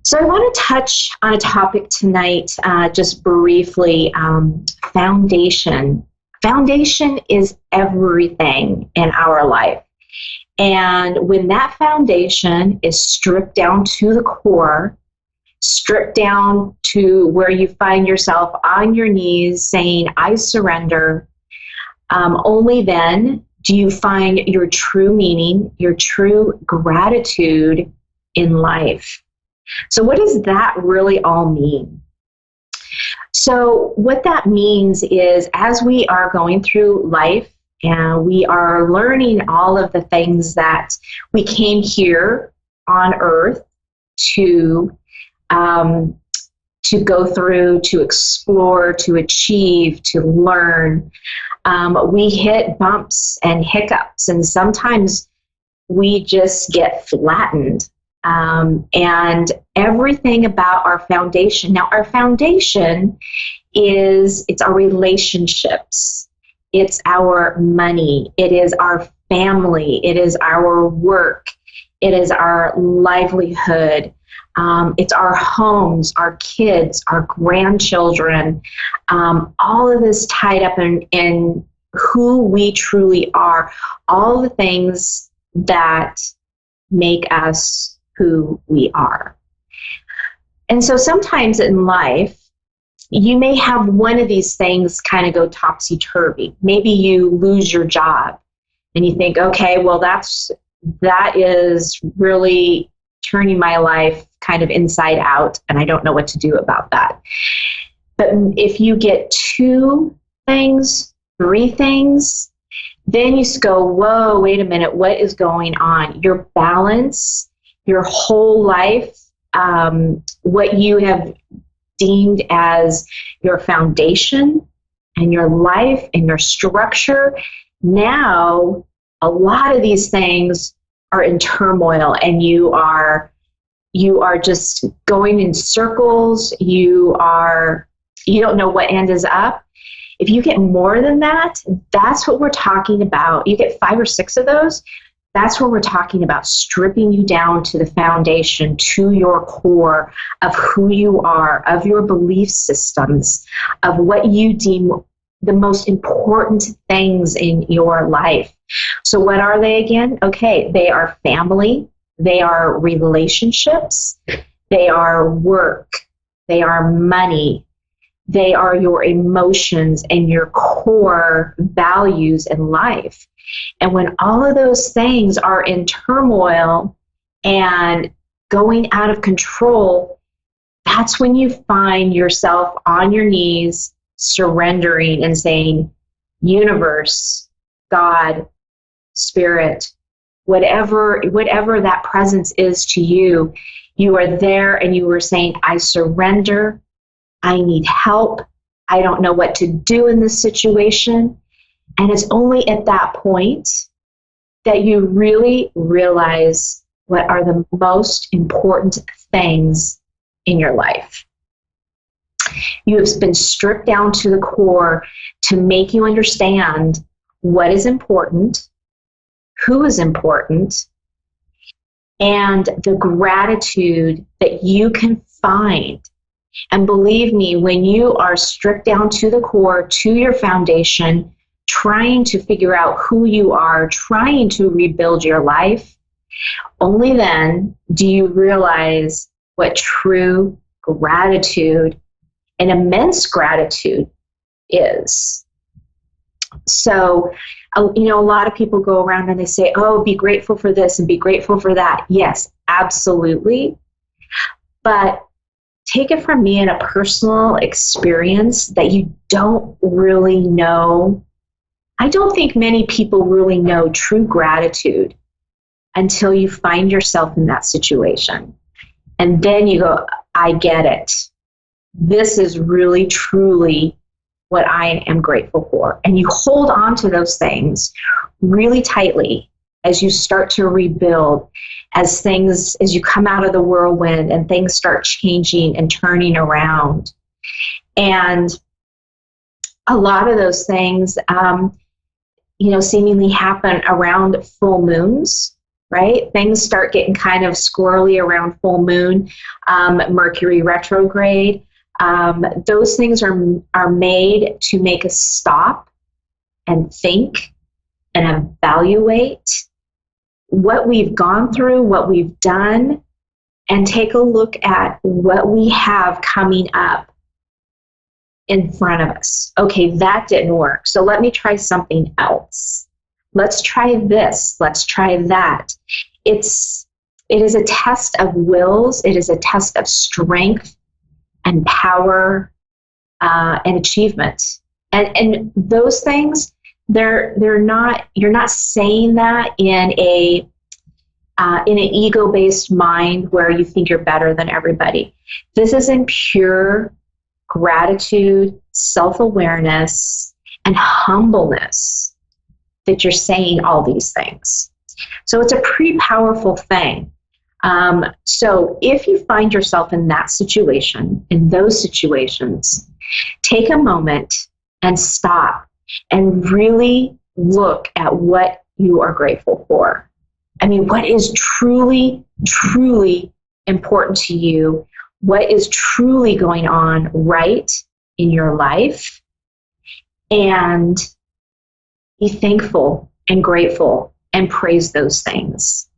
Speaker 12: So I want to touch on a topic tonight, just briefly, foundation. Foundation is everything in our life. And when that foundation is stripped down to the core, stripped down to where you find yourself on your knees saying, I surrender, only then do you find your true meaning, your true gratitude in life. So what does that really all mean? So what that means is, as we are going through life and we are learning all of the things that we came here on earth to go through, to explore, to achieve, to learn, we hit bumps and hiccups, and sometimes we just get flattened. And everything about our foundation. Now, our foundation it's our relationships. It's our money. It is our family. It is our work. It is our livelihood. It's our homes, our kids, our grandchildren. All of this tied up in who we truly are. All the things that make us who we are. And so sometimes in life, you may have one of these things kind of go topsy-turvy. Maybe you lose your job and you think, okay, well, that is really turning my life kind of inside out, and I don't know what to do about that. But if you get 2 things, 3 things, then you go, whoa, wait a minute, what is going on? Your balance, your whole life, what you have deemed as your foundation and your life and your structure, now a lot of these things are in turmoil, and you are just going in circles. You don't know what end is up. If you get more than that, that's what we're talking about. You get 5 or 6 of those, that's what we're talking about, stripping you down to the foundation, to your core of who you are, of your belief systems, of what you deem the most important things in your life. So what are they again? Okay, they are family, they are relationships, they are work, they are money, they are your emotions and your core values in life. And when all of those things are in turmoil and going out of control, that's when you find yourself on your knees, surrendering and saying, universe, God, spirit, whatever that presence is to you, you are there and you are saying, I surrender, I need help, I don't know what to do in this situation. And it's only at that point that you really realize what are the most important things in your life. You have been stripped down to the core to make you understand what is important, who is important, and the gratitude that you can find. And believe me, when you are stripped down to the core, to your foundation, trying to figure out who you are, trying to rebuild your life, only then do you realize what true gratitude and immense gratitude is. So, a lot of people go around and they say, oh, be grateful for this and be grateful for that. Yes, absolutely. But take it from me in a personal experience that you don't really know. I don't think many people really know true gratitude until you find yourself in that situation. And then you go, I get it. This is really, truly what I am grateful for. And you hold on to those things really tightly as you start to rebuild, as you come out of the whirlwind and things start changing and turning around. And a lot of those things, seemingly happen around full moons, right? Things start getting kind of squirrely around full moon, Mercury retrograde. Those things are made to make us stop and think and evaluate what we've gone through, what we've done, and take a look at what we have coming up in front of us. Okay, that didn't work, so let me try something else. Let's try this. Let's try that. It is a test of wills. It is a test of strength and power and achievement. And those things, they're not. You're not saying that in an ego-based mind where you think you're better than everybody. This is in pure gratitude, self-awareness, and humbleness that you're saying all these things. So it's a pretty powerful thing. So if you find yourself in that situation, in those situations, take a moment and stop and really look at what you are grateful for. I mean, what is truly, truly important to you? What is truly going on right in your life? And be thankful and grateful and praise those things.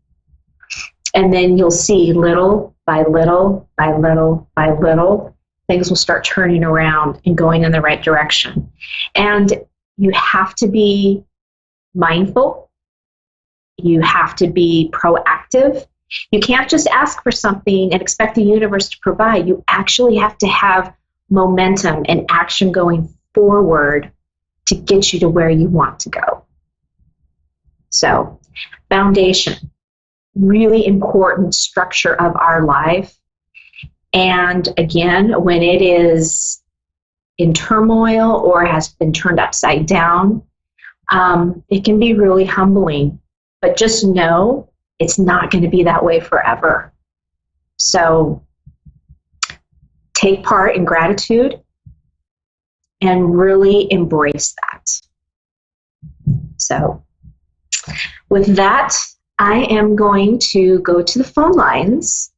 Speaker 12: And then you'll see little by little by little by little, things will start turning around and going in the right direction. And you have to be mindful. You have to be proactive. You can't just ask for something and expect the universe to provide. You actually have to have momentum and action going forward to get you to where you want to go. So, foundation, really important structure of our life. And again, when it is in turmoil or has been turned upside down, it can be really humbling. But just know it's not going to be that way forever. So take part in gratitude and really embrace that. So with that, I am going to go to the phone lines.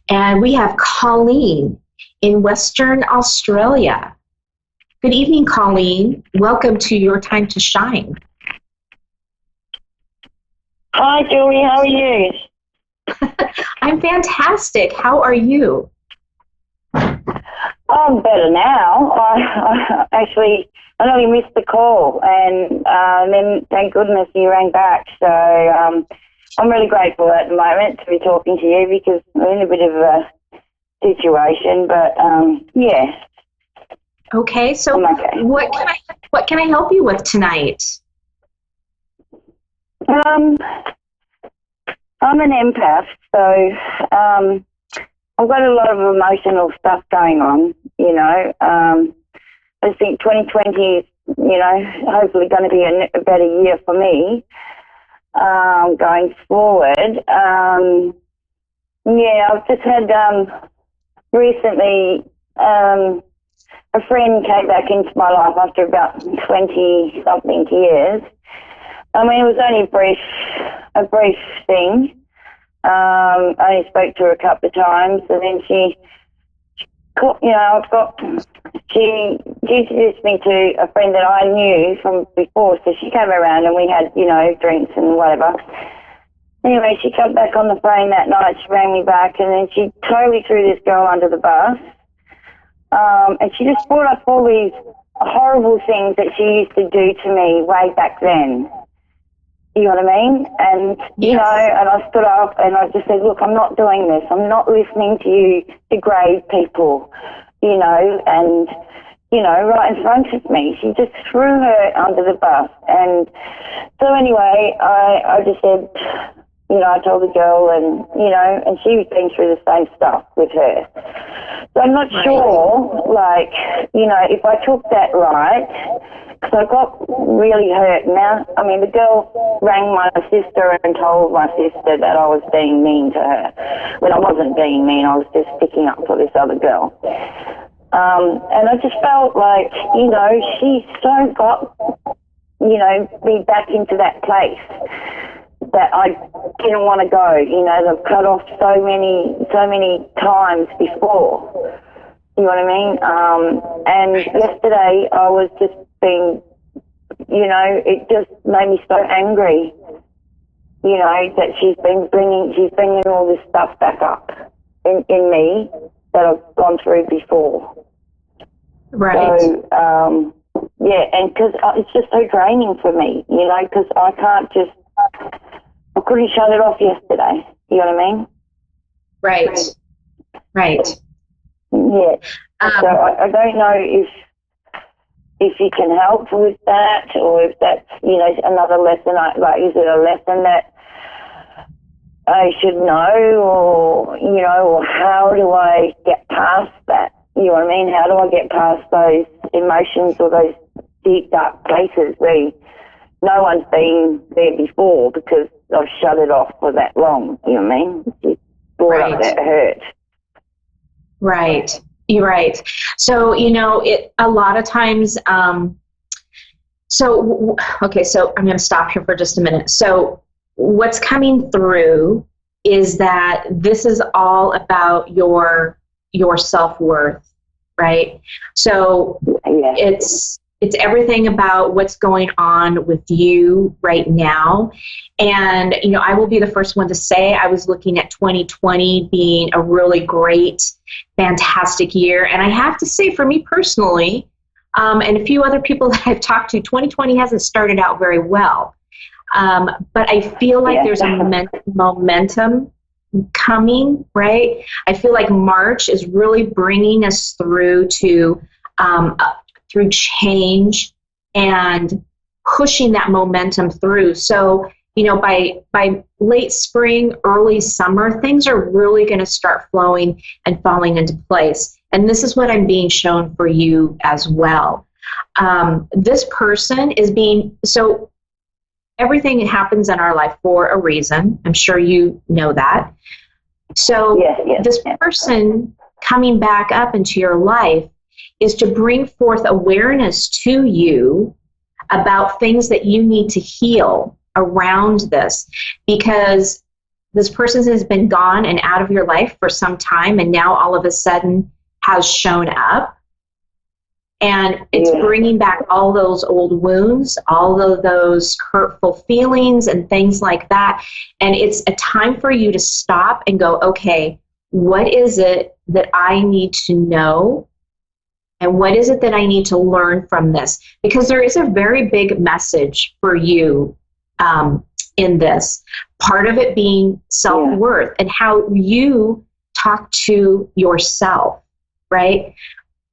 Speaker 12: And we have Colleen in Western Australia. Good evening, Colleen. Welcome to Your Time to Shine.
Speaker 13: Hi, Julie. How are you?
Speaker 12: I'm fantastic. How are you?
Speaker 13: I'm better now. I actually, I know you missed the call, and then thank goodness you rang back. So I'm really grateful at the moment to be talking to you because I'm in a bit of a situation. But yeah.
Speaker 12: Okay. So
Speaker 13: okay.
Speaker 12: What can I help you with tonight?
Speaker 13: I'm an empath, so I've got a lot of emotional stuff going on, you know. I think 2020 is, you know, hopefully going to be a better year for me going forward. Yeah, I've just had recently a friend came back into my life after about 20-something years. I mean, it was only a brief thing. I only spoke to her a couple of times, and then she introduced me to a friend that I knew from before, so she came around and we had, you know, drinks and whatever. Anyway, she came back on the phone that night, she rang me back, and then she totally threw this girl under the bus. And she just brought up all these horrible things that she used to do to me way back then. You know what I mean? And, you know, and I stood up and I just said, look, I'm not doing this. I'm not listening to you degrade people, you know, and, you know, right in front of me. She just threw her under the bus. And so anyway, I just said, you know, I told the girl and, you know, and she was going through the same stuff with her. So I'm not sure, like, you know, if I took that right, because I got really hurt. Now, I mean, the girl rang my sister and told my sister that I was being mean to her. When I wasn't being mean, I was just sticking up for this other girl. And I just felt like, you know, she so got, you know, me back into that place that I didn't want to go. You know, they've cut off so many times before. You know what I mean? And yesterday I was just being, you know, it just made me so angry, you know, that she's bringing all this stuff back up in me that I've gone through before.
Speaker 12: Right.
Speaker 13: So, yeah, and because it's just so draining for me, you know, because I couldn't shut it off yesterday. You know what I mean?
Speaker 12: Right. Right.
Speaker 13: Yeah. So I don't know if you can help with that, or if that's, you know, another lesson. Is it a lesson that I should know, or, you know, or how do I get past that? You know what I mean? How do I get past those emotions or those deep, dark places where no one's been there before because I've shut it off for that long? You know what I mean? It's brought up that hurt.
Speaker 12: Right. You're right. So, you know, a lot of times, so I'm going to stop here for just a minute. So what's coming through is that this is all about your self-worth, right? So it's everything about what's going on with you right now. And, you know, I will be the first one to say I was looking at 2020 being a really great, fantastic year. And I have to say, for me personally, and a few other people that I've talked to, 2020 hasn't started out very well. But I feel like there's a momentum coming, right? I feel like March is really bringing us through to through change and pushing that momentum through. So, you know, by late spring, early summer, things are really going to start flowing and falling into place. And this is what I'm being shown for you as well. This person is so everything happens in our life for a reason. I'm sure you know that. So this person coming back up into your life is to bring forth awareness to you about things that you need to heal around this, because this person has been gone and out of your life for some time, and now all of a sudden has shown up. And it's bringing back all those old wounds, all of those hurtful feelings and things like that. And it's a time for you to stop and go, okay, what is it that I need to know? And what is it that I need to learn from this? Because there is a very big message for you in this. Part of it being self-worth and how you talk to yourself, right?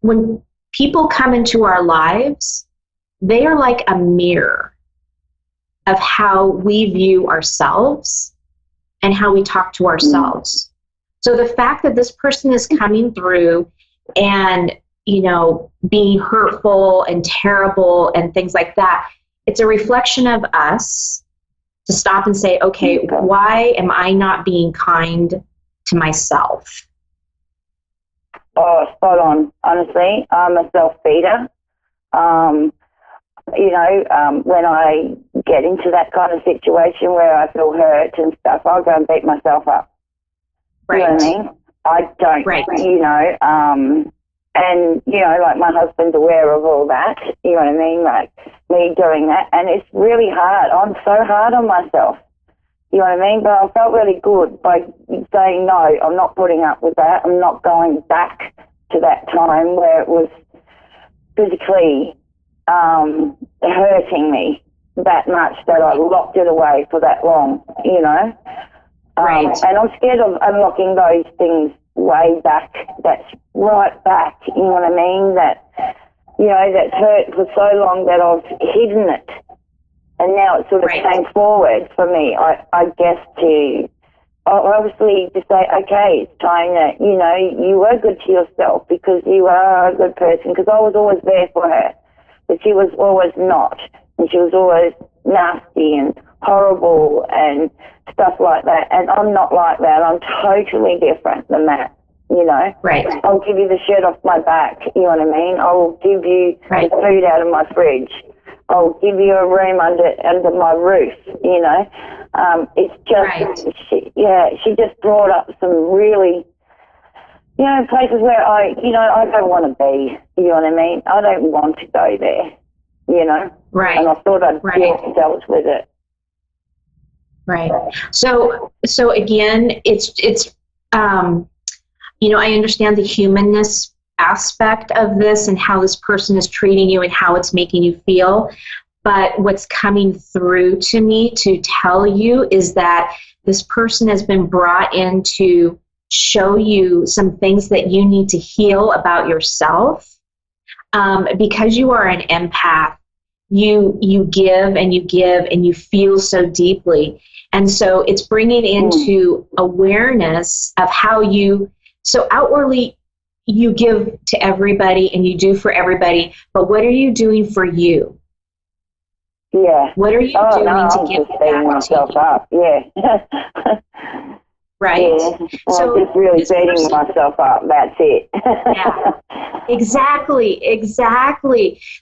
Speaker 12: When people come into our lives, they are like a mirror of how we view ourselves and how we talk to ourselves. So the fact that this person is coming through and, you know, being hurtful and terrible and things like that, it's a reflection of us to stop and say, okay, why am I not being kind to myself?
Speaker 13: Oh, spot on. Honestly, I'm a self-feeder. You know, when I get into that kind of situation where I feel hurt and stuff, I'll go and beat myself up.
Speaker 12: Right.
Speaker 13: You know what I mean? I don't, you know, and, you know, like my husband's aware of all that, you know what I mean? Like me doing that. And it's really hard. I'm so hard on myself. You know what I mean? But I felt really good by saying, no, I'm not putting up with that. I'm not going back to that time where it was physically hurting me that much that I locked it away for that long, you know? And I'm scared of unlocking those things way back. That's right back, you know what I mean? That, you know, that's hurt for so long that I've hidden it. And now it sort of came forward for me, I guess, to obviously to say, okay, it's time that, you know, you were good to yourself because you are a good person, because I was always there for her, but she was always not. And she was always nasty and horrible and stuff like that. And I'm not like that. I'm totally different than that. you know.
Speaker 5: Right.
Speaker 13: I'll give you the shirt off my back, you know what I mean? I'll give you the food out of my fridge. I'll give you a room under my roof, you know. It's just, she just brought up some really, you know, places where I don't want to be, you know what I mean? I don't want to go there, you know.
Speaker 5: Right.
Speaker 13: And I thought I'd dealt with it.
Speaker 5: Right. So again, it's you know, I understand the humanness aspect of this and how this person is treating you and how it's making you feel. But what's coming through to me to tell you is that this person has been brought in to show you some things that you need to heal about yourself. Because you are an empath, you give and you give and you feel so deeply. And so it's bringing into awareness of how you, so outwardly you give to everybody and you do for everybody, but what are you doing for you?
Speaker 13: Yeah.
Speaker 5: What are you doing to give back
Speaker 13: myself
Speaker 5: to you?
Speaker 13: up? Yeah.
Speaker 5: Right.
Speaker 13: Yeah. Well,
Speaker 5: So
Speaker 13: I'm just really beating myself up. That's it.
Speaker 5: Yeah. Exactly.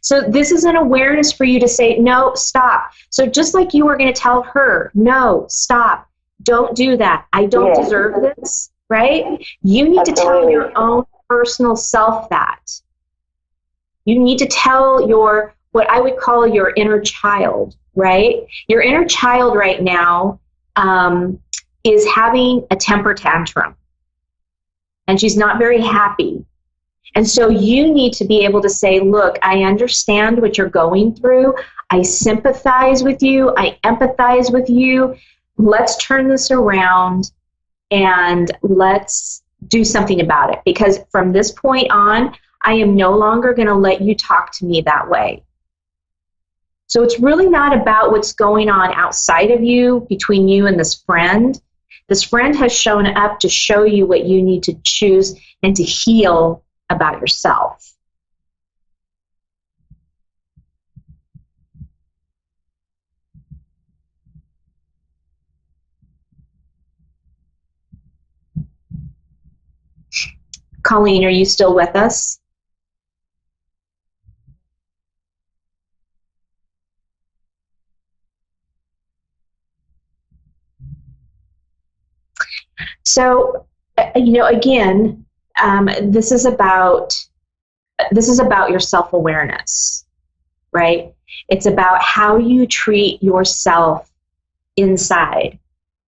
Speaker 5: So this is an awareness for you to say, no, stop. So just like you were going to tell her, no, stop. Don't do that. I don't deserve this, right? You need to tell your own personal self that. You need to tell your, what I would call your inner child, right? Your inner child right now is having a temper tantrum. And she's not very happy. And so you need to be able to say, look, I understand what you're going through. I sympathize with you. I empathize with you. Let's turn this around and let's do something about it. Because from this point on, I am no longer going to let you talk to me that way. So it's really not about what's going on outside of you, between you and this friend. This friend has shown up to show you what you need to choose and to heal about yourself. Colleen, are you still with us? So, you know, again, this is about your self-awareness, right? It's about how you treat yourself inside.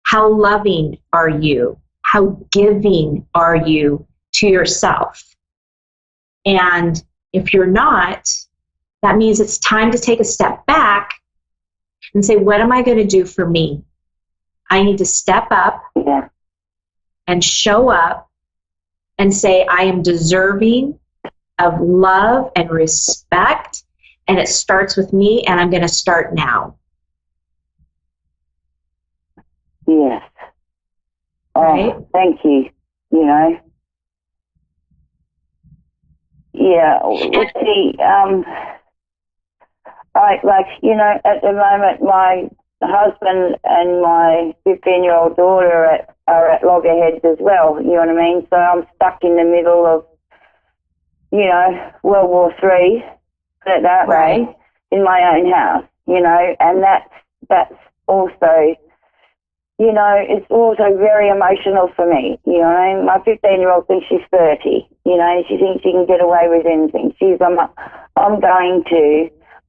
Speaker 5: How loving are you? How giving are you to yourself? And if you're not, that means it's time to take a step back and say, what am I going to do for me? I need to step up and show up and say, I am deserving of love and respect, and it starts with me, and I'm going to start now.
Speaker 13: Yes. Oh,
Speaker 5: right?
Speaker 13: Thank you. You know. Yeah. Let's see. You know, at the moment, my husband and my 15-year-old daughter are at loggerheads as well. You know what I mean? So I'm stuck in the middle of, you know, World War III, put it that way, in my own house. You know, and that's also, you know, it's also very emotional for me. You know, I mean, my 15-year-old thinks she's 30. You know, and she thinks she can get away with anything.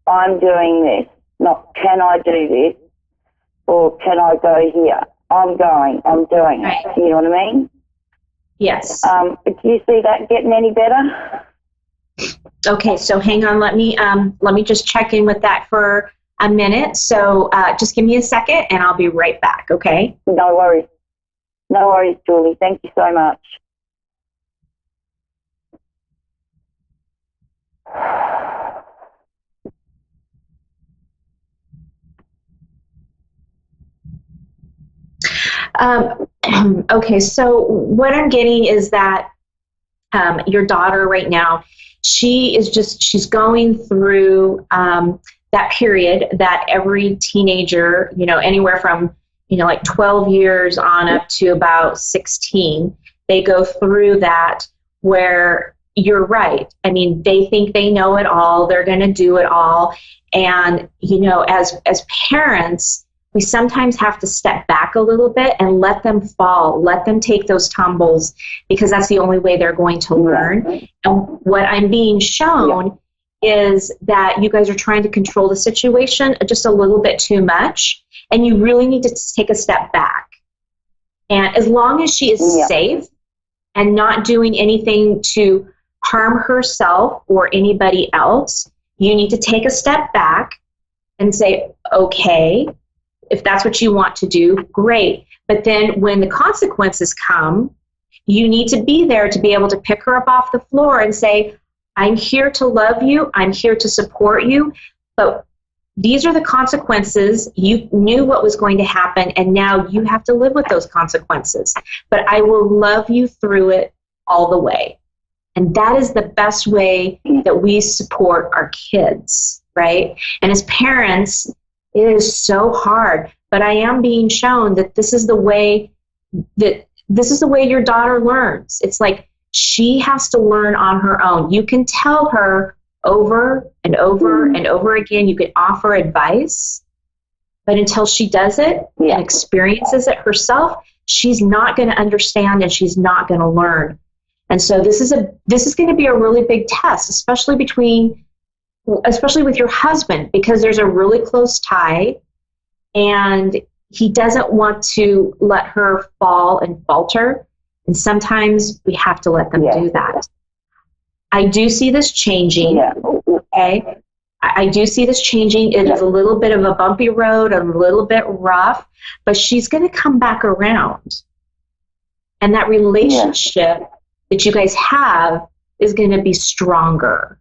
Speaker 13: I'm doing this. Not can I do this, or can I go here? I'm going. I'm doing it. You know what I mean?
Speaker 5: Yes.
Speaker 13: Do you see that getting any better?
Speaker 5: Okay, so hang on. Let me just check in with that for a minute. So just give me a second, and I'll be right back. Okay?
Speaker 13: No worries. No worries, Julie. Thank you so much.
Speaker 5: Okay, so what I'm getting is that your daughter right now, she's going through that period that every teenager, you know, anywhere from, you know, like 12 years on up to about 16
Speaker 12: they go through that where you're right. I mean, they think they know it all. They're going to do it all. And, as parents, we sometimes have to step back a little bit and let them fall, let them take those tumbles, because that's the only way they're going to learn. And what I'm being shown is that you guys are trying to control the situation just a little bit too much, and you really need to take a step back. And as long as she is safe and not doing anything to harm herself or anybody else, you need to take a step back and say, okay, if that's what you want to do, great. But then when the consequences come, you need to be there to be able to pick her up off the floor and say, I'm here to love you, I'm here to support you, but these are the consequences. You knew what was going to happen, and now you have to live with those consequences. But I will love you through it all the way. And that is the best way that we support our kids, right? And as parents, it is so hard, but I am being shown that this is the way your daughter learns. It's like she has to learn on her own. You can tell her over and over and over again, you can offer advice, but until she does it and experiences it herself, she's not going to understand and she's not going to learn. And so this is going to be a really big test, especially with your husband, because there's a really close tie and he doesn't want to let her fall and falter. And sometimes we have to let them do that. I do see this changing. Okay. I do see this changing. It is a little bit of a bumpy road, a little bit rough, but she's going to come back around. And that relationship that you guys have is going to be stronger.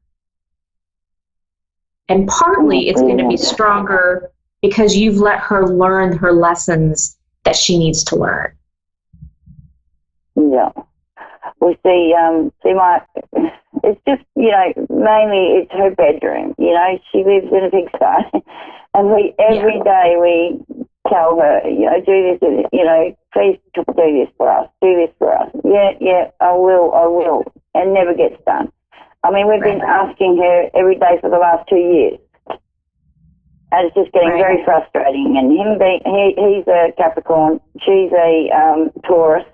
Speaker 12: And partly it's going to be stronger because you've let her learn her lessons that she needs to learn.
Speaker 13: Yeah. Well, it's just, mainly it's her bedroom. She lives in a pigsty, and every day we tell her, do this, please do this for us, do this for us. Yeah, I will, and never gets done. I mean, we've been asking her every day for the last 2 years. And it's just getting very frustrating. And he's a Capricorn, she's a Taurus,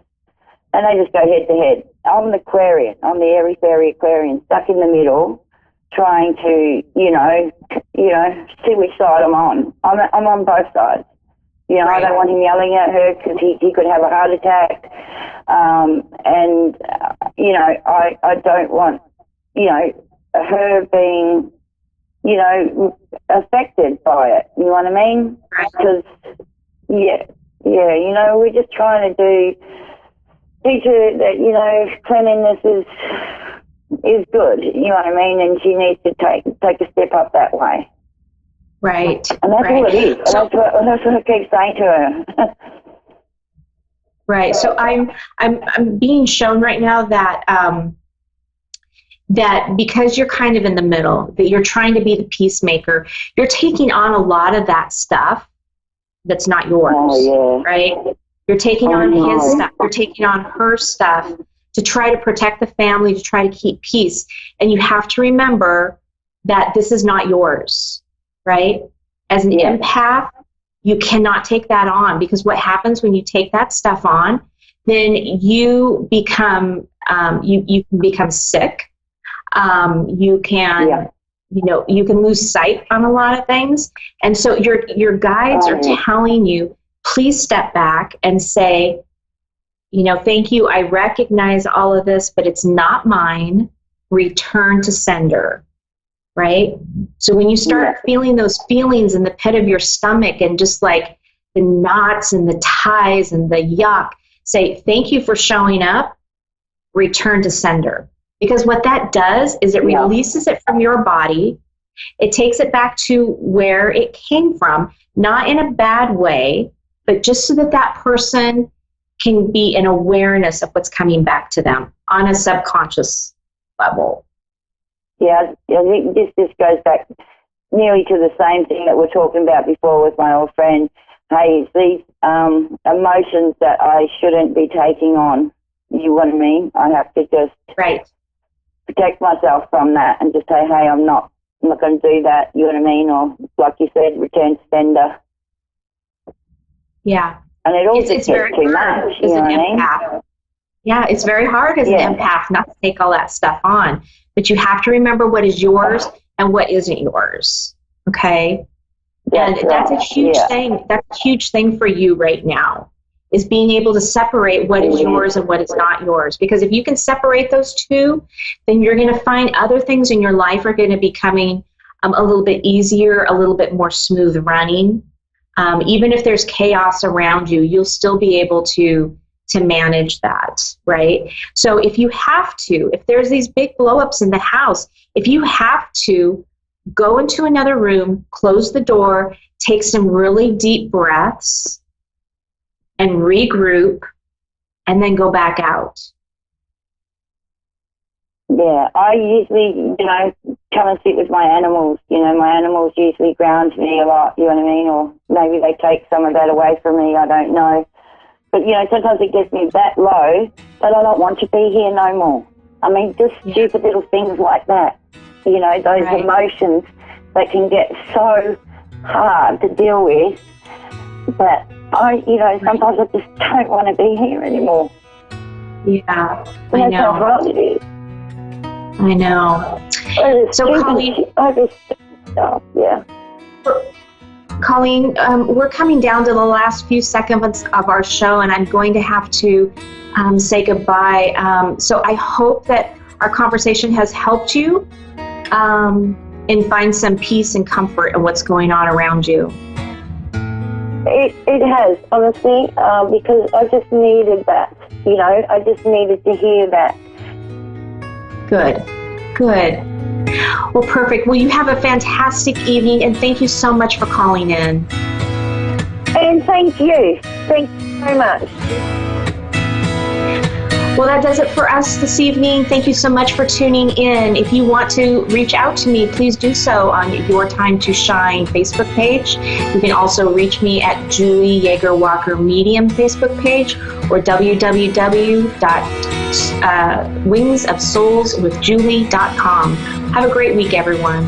Speaker 13: and they just go head to head. I'm the Aquarian, I'm the airy fairy Aquarian, stuck in the middle, trying to, see which side I'm on. I'm on both sides. I don't want him yelling at her because he could have a heart attack. I don't want, her being, affected by it. You know what I mean? Because, we're just trying to teach her that, cleanliness is good. You know what I mean? And she needs to take a step up that way.
Speaker 12: Right.
Speaker 13: And that's all it is. So, that's what I keep saying to her.
Speaker 12: Right. So I'm being shown right now that that because you're kind of in the middle, that you're trying to be the peacemaker, you're taking on a lot of that stuff that's not yours, right? You're taking on his stuff, you're taking on her stuff to try to protect the family, to try to keep peace. And you have to remember that this is not yours, right? As an empath, you cannot take that on, because what happens when you take that stuff on, then you become you can become sick. You can you can lose sight on a lot of things. And so your guides are telling you, please step back and say, thank you, I recognize all of this, but it's not mine. Return to sender. Right? So when you start feeling those feelings in the pit of your stomach and just like the knots and the ties and the yuck, say, thank you for showing up, return to sender. Because what that does is it releases it from your body. It takes it back to where it came from, not in a bad way, but just so that that person can be in awareness of what's coming back to them on a subconscious level.
Speaker 13: Yeah, I think this goes back nearly to the same thing that we're talking about before with my old friend. Hey, it's these emotions that I shouldn't be taking on. You know what I mean? I have to just protect myself from that and just say, hey, I'm not going to do that, you know what I mean? Or, like you said, return sender.
Speaker 12: Yeah.
Speaker 13: And it also
Speaker 12: it's very
Speaker 13: too
Speaker 12: hard
Speaker 13: much,
Speaker 12: as
Speaker 13: you know
Speaker 12: an
Speaker 13: what I mean?
Speaker 12: empath. Yeah, it's very hard as an empath not to take all that stuff on. But you have to remember what is yours and what isn't yours. Okay? That's a huge thing. That's a huge thing for you right now, is being able to separate what is yours and what is not yours. Because if you can separate those two, then you're going to find other things in your life are going to be coming a little bit easier, a little bit more smooth running. Even if there's chaos around you, you'll still be able to manage that, right? So if you have to, if there's these big blow-ups in the house, if you have to, go into another room, close the door, take some really deep breaths, and regroup, and then go back out.
Speaker 13: Yeah, I usually, come and sit with my animals. My animals usually ground me a lot, you know what I mean? Or maybe they take some of that away from me, I don't know. But, sometimes it gets me that low that I don't want to be here no more. I mean, just stupid little things like that. Those emotions that can get so hard to deal with that sometimes I just don't want to be here anymore.
Speaker 12: Yeah,
Speaker 13: I know. How hard it is.
Speaker 12: I know. So, Colleen, Colleen, we're coming down to the last few seconds of our show, and I'm going to have to say goodbye. So I hope that our conversation has helped you and find some peace and comfort in what's going on around you.
Speaker 13: It has, honestly, because I just needed that. I just needed to hear that.
Speaker 12: Good. Well, perfect. Well, you have a fantastic evening, and thank you so much for calling in.
Speaker 13: And thank you. Thank you very much.
Speaker 12: Well, that does it for us this evening. Thank you so much for tuning in. If you want to reach out to me, please do so on Your Time to Shine Facebook page. You can also reach me at Julie Yeager Walker Medium Facebook page or www.wingsofsoulswithjulie.com. Have a great week, everyone.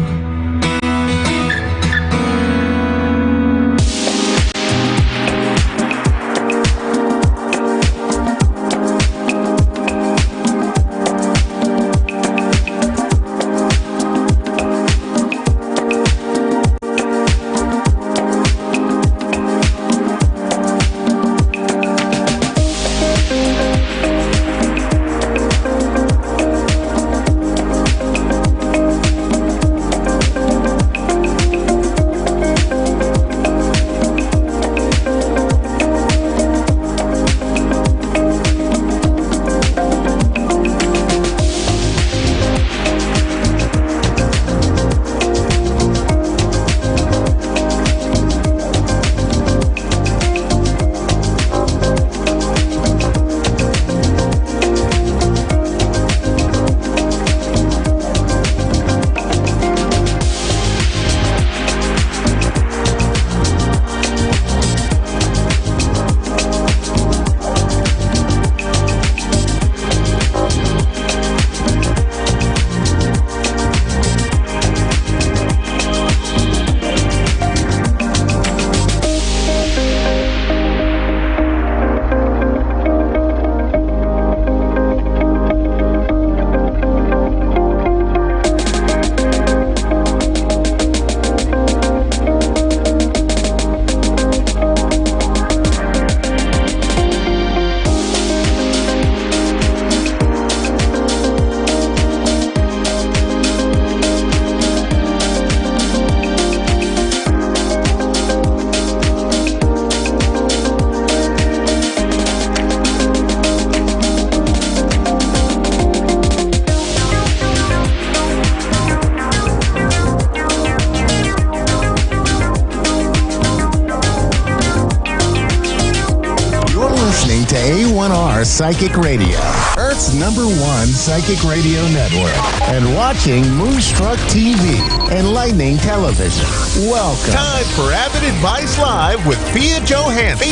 Speaker 1: listening to A1R Psychic Radio, Earth's #1 psychic radio network, and watching Moonstruck TV, Enlightening Television. Welcome.
Speaker 7: Time for Avid Advice Live with Fia Johansson.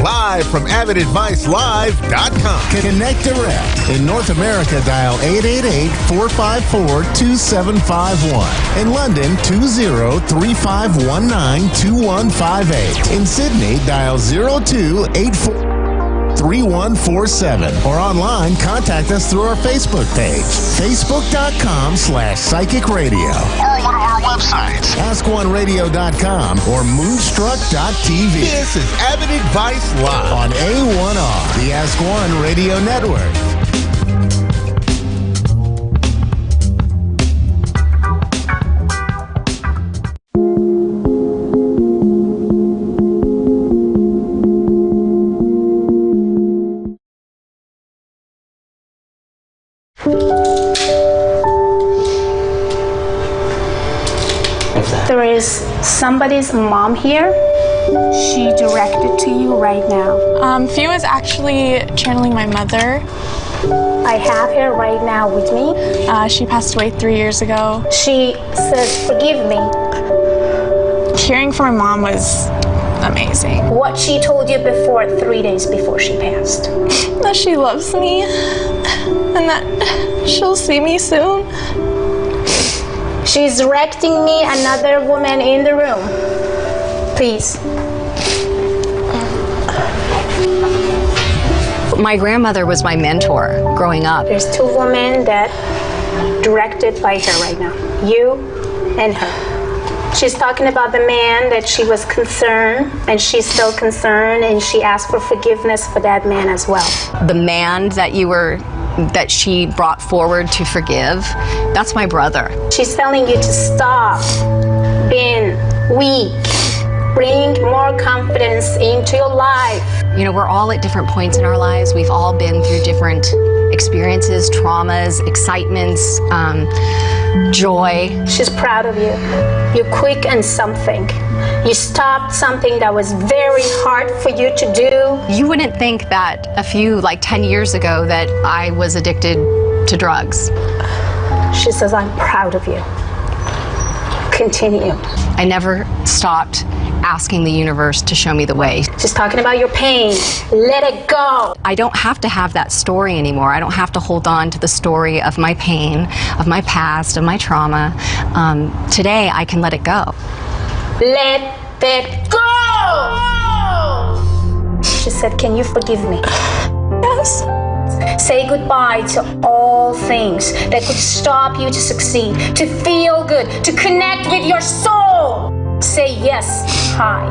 Speaker 7: Live from AvidAdviceLive.com.
Speaker 1: Connect direct. In North America, dial 888-454-2751. In London, 20-3519-2158. In Sydney, dial 02-84-3147. Or online, contact us through our Facebook page, facebook.com/psychic radio.
Speaker 7: Or one of our websites,
Speaker 1: AskOneRadio.com or Moonstruck.tv.
Speaker 7: This is Avid Advice Live
Speaker 1: on A1R, the Ask One Radio Network.
Speaker 14: There is somebody's mom here. She directed to you right now.
Speaker 15: Fia is actually channeling my mother.
Speaker 14: I have her right now with me.
Speaker 15: She passed away 3 years ago.
Speaker 14: She says, "Forgive me."
Speaker 15: Hearing from my mom was amazing.
Speaker 14: What she told you before, 3 days before she passed?
Speaker 15: That she loves me and that she'll see me soon.
Speaker 14: She's directing me another woman in the room. Please.
Speaker 16: My grandmother was my mentor growing up.
Speaker 14: There's two women that directed by her right now. You and her. She's talking about the man that she was concerned, and she's still concerned, and she asked for forgiveness for that man as well.
Speaker 16: The man that she brought forward to forgive, that's my brother.
Speaker 14: She's telling you to stop being weak. Bring more confidence into your life.
Speaker 16: You know, we're all at different points in our lives. We've all been through different experiences, traumas, excitements, joy.
Speaker 14: She's proud of you. You're quick on something. You stopped something that was very hard for you to do.
Speaker 16: You wouldn't think that 10 years ago that I was addicted to drugs.
Speaker 14: She says, "I'm proud of you. Continue."
Speaker 16: I never stopped asking the universe to show me the way.
Speaker 14: She's talking about your pain. Let it go.
Speaker 16: I don't have to have that story anymore. I don't have to hold on to the story of my pain, of my past, of my trauma. Today, I can let it go.
Speaker 14: Let it go! She said, "Can you forgive me?"
Speaker 15: Yes.
Speaker 14: Say goodbye to all things that could stop you to succeed, to feel good, to connect with your soul. Say yes high.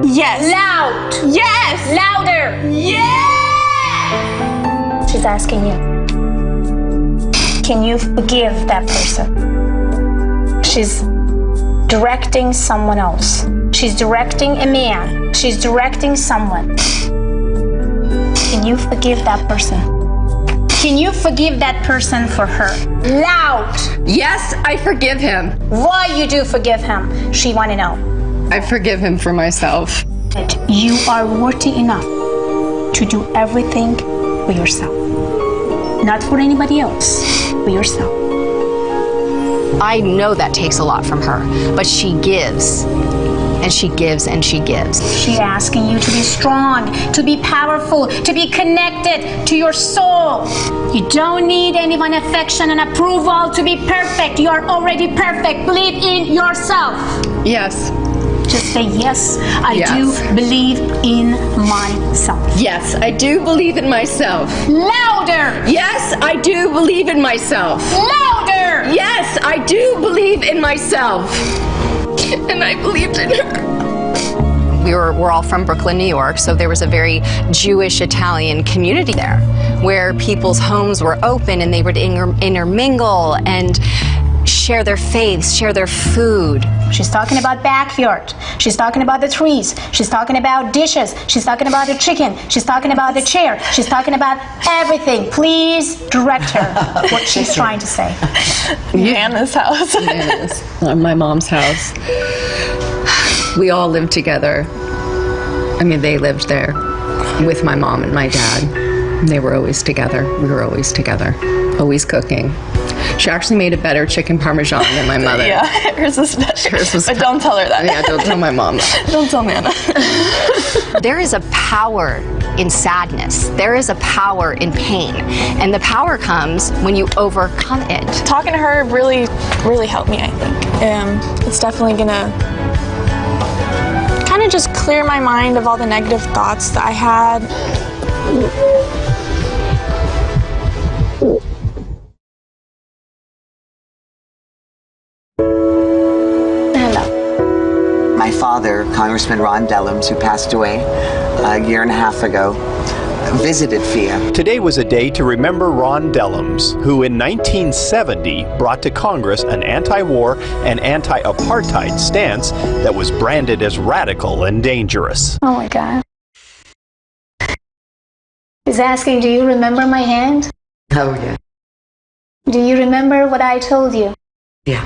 Speaker 15: Yes.
Speaker 14: Loud.
Speaker 15: Yes.
Speaker 14: Louder.
Speaker 15: Yes.
Speaker 14: She's asking you, can you forgive that person? She's directing someone else. She's directing a man. She's directing someone. Can you forgive that person? Can you forgive that person for her? Loud.
Speaker 17: Yes, I forgive him.
Speaker 14: Why you do forgive him? She want to know.
Speaker 17: I forgive him for myself.
Speaker 14: You are worthy enough to do everything for yourself. Not for anybody else, for yourself.
Speaker 16: I know that takes a lot from her, but she gives. And she gives and she gives.
Speaker 14: She's asking you to be strong, to be powerful, to be connected to your soul. You don't need anyone's affection and approval to be perfect. You are already perfect. Believe in yourself.
Speaker 17: Yes.
Speaker 14: Just say, yes, I do believe in myself.
Speaker 17: Yes, I do believe in myself.
Speaker 14: Louder.
Speaker 17: Yes, I do believe in myself.
Speaker 14: Louder.
Speaker 17: Yes, I do believe in myself. And I believed in her.
Speaker 16: We're all from Brooklyn, New York, so there was a very Jewish Italian community there where people's homes were open and they would intermingle and share their faiths, share their food.
Speaker 14: She's talking about backyard. She's talking about the trees. She's talking about dishes. She's talking about the chicken. She's talking about the chair. She's talking about everything. Please direct her what she's trying to say.
Speaker 15: Nana's house.
Speaker 17: Nana's. My mom's house. We all lived together. I mean, they lived there.
Speaker 16: with my mom and my dad. They were always together. We were always together, always cooking. She actually made a better chicken parmesan than my mother.
Speaker 15: Yeah, hers was better. But don't tell her that.
Speaker 16: Yeah, don't tell my mom that.
Speaker 15: Don't tell Nana.
Speaker 16: There is a power in sadness. There is a power in pain. And the power comes when you overcome it.
Speaker 15: Talking to her really, really helped me, I think. It's definitely gonna kind of just clear my mind of all the negative thoughts that I had.
Speaker 18: My father, Congressman Ron Dellums, who passed away a year and a half ago, visited Fia.
Speaker 19: Today was a day to remember Ron Dellums, who in 1970 brought to Congress an anti-war and anti-apartheid stance that was branded as radical and dangerous.
Speaker 14: Oh my God. He's asking, do you remember my hand?
Speaker 18: Oh, yeah.
Speaker 14: Do you remember what I told you?
Speaker 18: Yeah.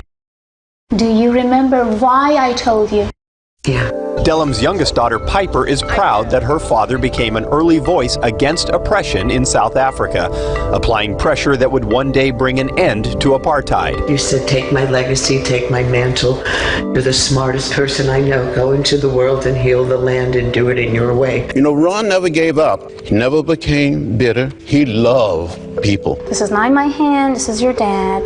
Speaker 14: Do you remember why I told you?
Speaker 18: Yeah.
Speaker 19: Dellums' youngest daughter, Piper, is proud that her father became an early voice against oppression in South Africa, applying pressure that would one day bring an end to apartheid.
Speaker 20: You said, take my legacy, take my mantle. You're the smartest person I know. Go into the world and heal the land and do it in your way.
Speaker 21: You know, Ron never gave up. He never became bitter. He loved people.
Speaker 14: This is not my hand, this is your dad.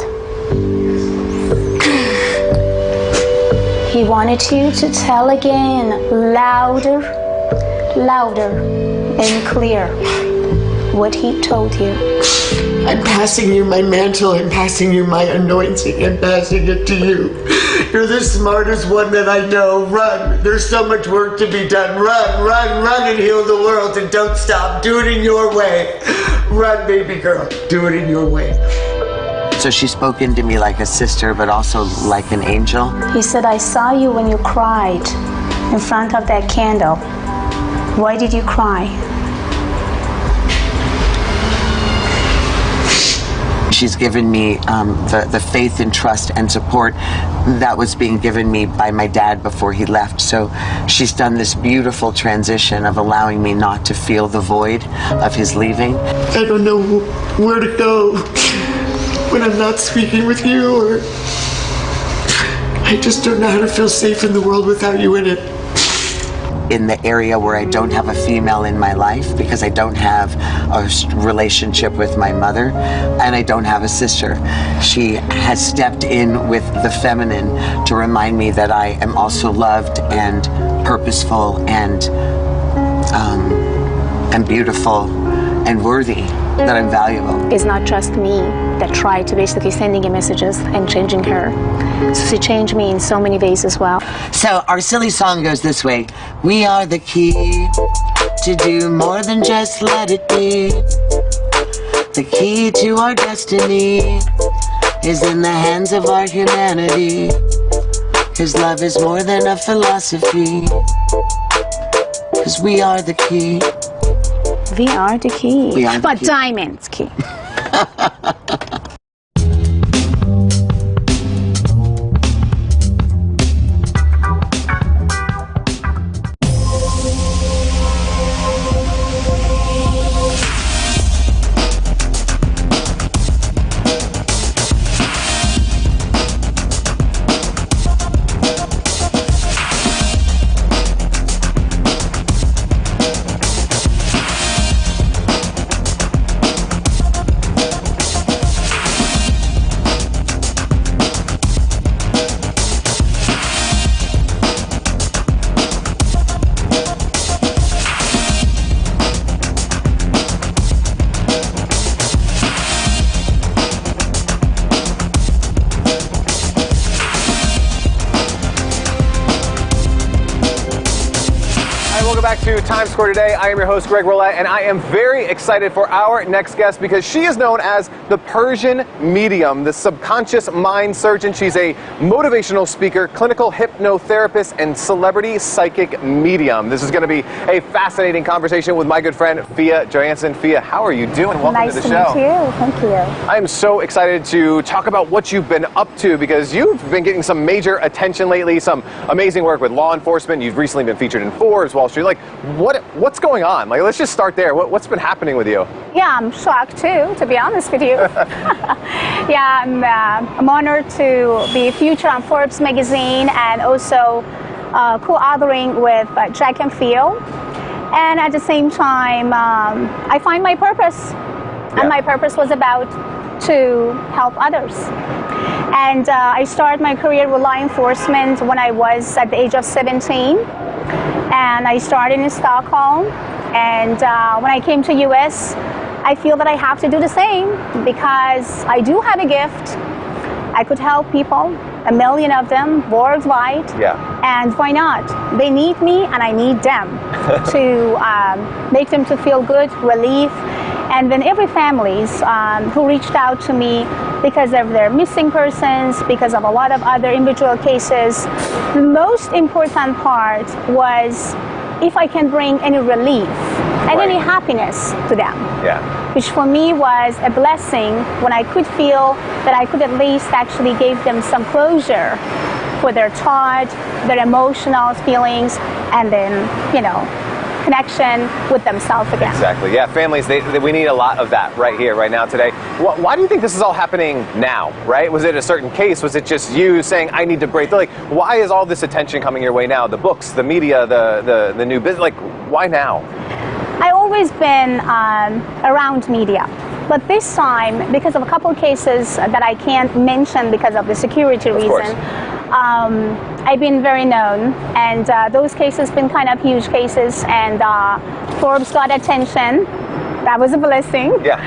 Speaker 14: He wanted you to tell again, louder, louder and clear, what he told you.
Speaker 20: I'm passing you my mantle, I'm passing you my anointing, and passing it to you. You're the smartest one that I know. Run. There's so much work to be done. Run, run, run and heal the world, and don't stop. Do it in your way. Run, baby girl. Do it in your way.
Speaker 18: So she spoke into me like a sister, but also like an angel.
Speaker 14: He said, I saw you when you cried in front of that candle. Why did you cry?
Speaker 18: She's given me the faith and trust and support that was being given me by my dad before he left. So she's done this beautiful transition of allowing me not to feel the void of his leaving.
Speaker 20: I don't know where to go when I'm not speaking with you, or I just don't know how to feel safe in the world without you in it.
Speaker 18: In the area where I don't have a female in my life because I don't have a relationship with my mother and I don't have a sister. She has stepped in with the feminine to remind me that I am also loved and purposeful and beautiful and worthy, that I'm valuable.
Speaker 14: It's not just me that tried to basically sending her messages and changing her. So she changed me in so many ways as well.
Speaker 18: So our silly song goes this way. We are the key to do more than just let it be. The key to our destiny is in the hands of our humanity. His love is more than a philosophy. 'Cause we are the key.
Speaker 14: We are the key.
Speaker 18: We are the
Speaker 14: but
Speaker 18: key.
Speaker 14: Diamond's key.
Speaker 22: To Times Square today. I am your host, Greg Roulette, and I am very excited for our next guest because she is known as the Persian Medium, the subconscious mind surgeon. She's a motivational speaker, clinical hypnotherapist, and celebrity psychic medium. This is going to be a fascinating conversation with my good friend, Fia Johansson. Fia, how are you doing? Welcome
Speaker 14: nice
Speaker 22: to the show.
Speaker 14: Nice to meet you. Thank you.
Speaker 22: I am so excited to talk about what you've been up to because you've been getting some major attention lately, some amazing work with law enforcement. You've recently been featured in Forbes, Wall Street. Like, what's going on? Like, let's just start there. What's been happening with you?
Speaker 14: Yeah, I'm shocked too, to be honest with you. Yeah, I'm honored to be featured on Forbes magazine and also co-authoring with Jack and Phil. And at the same time, I find my purpose. And my purpose was about to help others. And I started my career with law enforcement when I was at the age of 17. And I started in Stockholm. And when I came to US, I feel that I have to do the same because I do have a gift. I could help people, 1 million of them worldwide.
Speaker 22: Yeah.
Speaker 14: And why not? They need me and I need them to make them to feel good, relief. And then every families who reached out to me because of their missing persons, because of a lot of other individual cases, the most important part was if I can bring any relief and any happiness to them.
Speaker 22: Yeah.
Speaker 14: Which for me was a blessing when I could feel that I could at least actually give them some closure for their thought, their emotional feelings, and then, you know, connection with themselves again.
Speaker 22: Exactly. Yeah, families, we need a lot of that right here, right now, today. Why do you think this is all happening now, right? Was it a certain case? Was it just you saying, I need to break? Like, why is all this attention coming your way now? The books, the media, the new business, like, why now?
Speaker 14: I've always been around media. But this time, because of a couple of cases that I can't mention because of the security reason, I've been very known, and those cases been kind of huge cases, and Forbes got attention. That was a blessing.
Speaker 22: Yeah.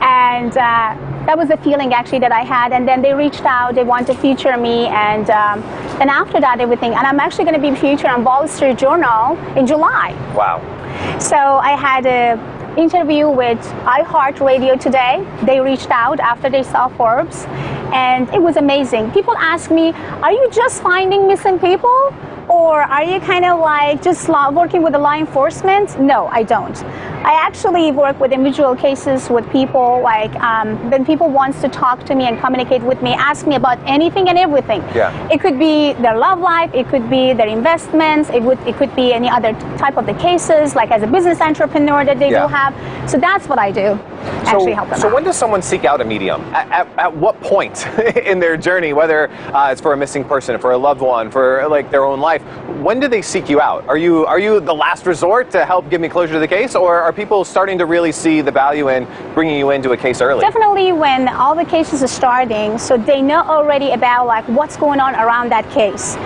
Speaker 14: And that was a feeling actually that I had, and then they reached out, they want to feature me, and then after that everything, and I'm actually going to be featured on Wall Street Journal in July.
Speaker 22: Wow.
Speaker 14: So I had a interview with iHeartRadio today. They reached out after they saw Forbes, and it was amazing. People ask me, are you just finding missing people? Or are you kind of like just working with the law enforcement? No, I don't. I actually work with individual cases with people, like when people wants to talk to me and communicate with me, ask me about anything and everything.
Speaker 22: Yeah.
Speaker 14: It could be their love life, it could be their investments, it could be any other type of the cases, like as a business entrepreneur that they do have. So that's what I do, actually help them out.
Speaker 22: So when does someone seek out a medium? At what point in their journey, whether it's for a missing person, for a loved one, for like their own life, when do they seek you out? Are you the last resort to help give me closure to the case, or are people starting to really see the value in bringing you into a case early?
Speaker 14: Definitely when all the cases are starting, so they know already about like what's going on around that case.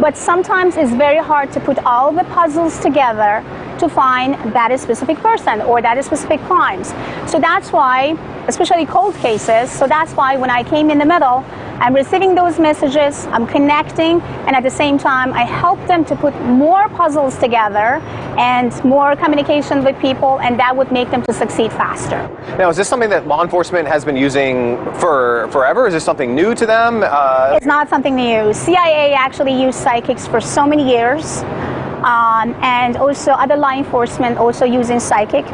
Speaker 14: But sometimes it's very hard to put all the puzzles together to find that specific person or that specific crimes. So that's why, especially cold cases, so that's why when I came in the middle, I'm receiving those messages, I'm connecting, and at the same time, I help them to put more puzzles together and more communication with people, and that would make them to succeed faster.
Speaker 22: Now, is this something that law enforcement has been using for forever? Is this something new to them?
Speaker 14: It's not something new. CIA actually used psychics for so many years, and also other law enforcement also using psychic.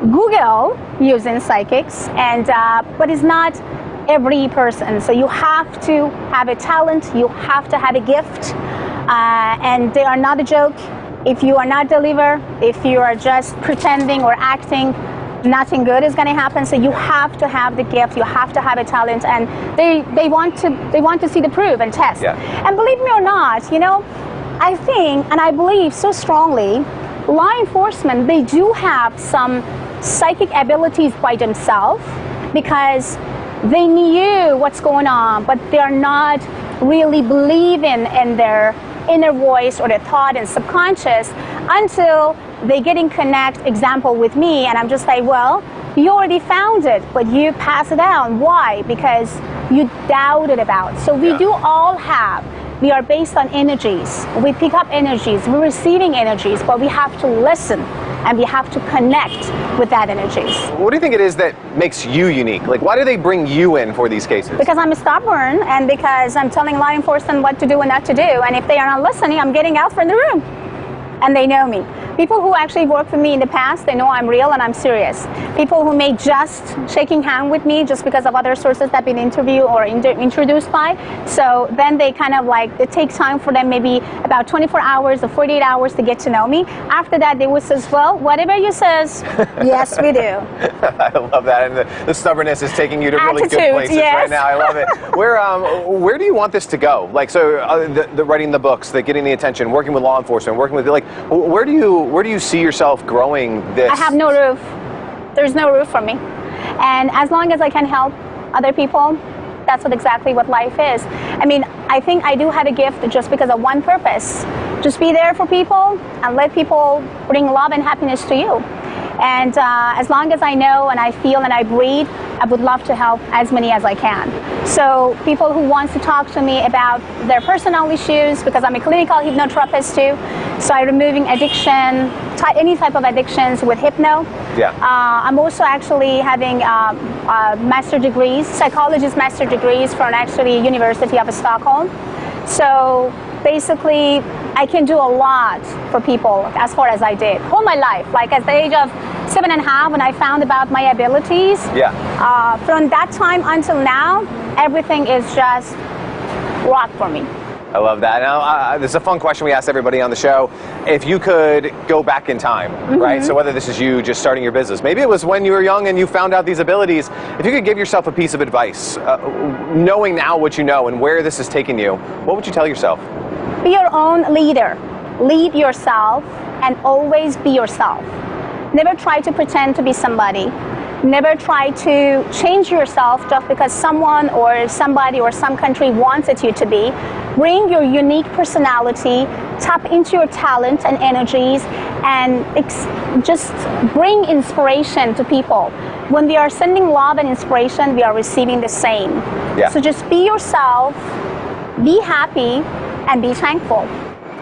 Speaker 14: Google using psychics, and but it's not every person. So you have to have a talent, you have to have a gift, and they are not a joke. If you are not deliver, if you are just pretending or acting, nothing good is going to happen. So you have to have the gift, you have to have a talent, and they want to see the proof and test.
Speaker 22: Yeah.
Speaker 14: And believe me or not, you know, I think and I believe so strongly, law enforcement, they do have some psychic abilities by themselves because they knew what's going on, but they're not really believing in their inner voice or their thought and subconscious until they get in connect, example, with me, and I'm just like, well, you already found it, but you pass it down. Why? Because you doubted about it. So we do all have. We are based on energies. We pick up energies. We're receiving energies, but we have to listen and we have to connect with that energies.
Speaker 22: What do you think it is that makes you unique? Like, why do they bring you in for these cases?
Speaker 14: Because I'm stubborn and because I'm telling law enforcement what to do and not to do. And if they are not listening, I'm getting out from the room. and they know me. People who actually worked for me in the past, they know I'm real and I'm serious. People who may just shaking hand with me just because of other sources that have been interviewed or introduced by. So then they kind of like, it takes time for them, maybe about 24 hours or 48 hours to get to know me. After that, they would say, well, whatever you says, yes, we do.
Speaker 22: I love that. And the stubbornness is taking you to really good places right now. I love it. Where do you want this to go? Like, so the writing the books, the getting the attention, working with law enforcement, working with, like, where do you see yourself growing this?
Speaker 14: I have no roof. There's no roof for me. And as long as I can help other people, that's exactly what life is. I mean, I think I do have a gift just because of one purpose. Just be there for people and let people bring love and happiness to you. And as long as I know and I feel and I breathe, I would love to help as many as I can. So people who want to talk to me about their personal issues, because I'm a clinical hypnotherapist too, so I'm removing addiction, any type of addictions with hypno.
Speaker 22: Yeah.
Speaker 14: I'm also actually having master degrees, psychologist master degrees from actually University of Stockholm. So basically, I can do a lot for people as far as I did all my life. Like at the age of 7.5, when I found about my abilities.
Speaker 22: Yeah.
Speaker 14: From that time until now, everything is just rock for me.
Speaker 22: I love that. Now, this is a fun question we ask everybody on the show. If you could go back in time, right? So whether this is you just starting your business, maybe it was when you were young and you found out these abilities. If you could give yourself a piece of advice, knowing now what you know and where this is taking you, what would you tell yourself?
Speaker 14: Be your own leader. Lead yourself and always be yourself. Never try to pretend to be somebody. Never try to change yourself just because someone or somebody or some country wanted you to be. Bring your unique personality, tap into your talent and energies, and just bring inspiration to people. When we are sending love and inspiration, we are receiving the same.
Speaker 22: Yeah.
Speaker 14: So just be yourself, be happy, and be thankful.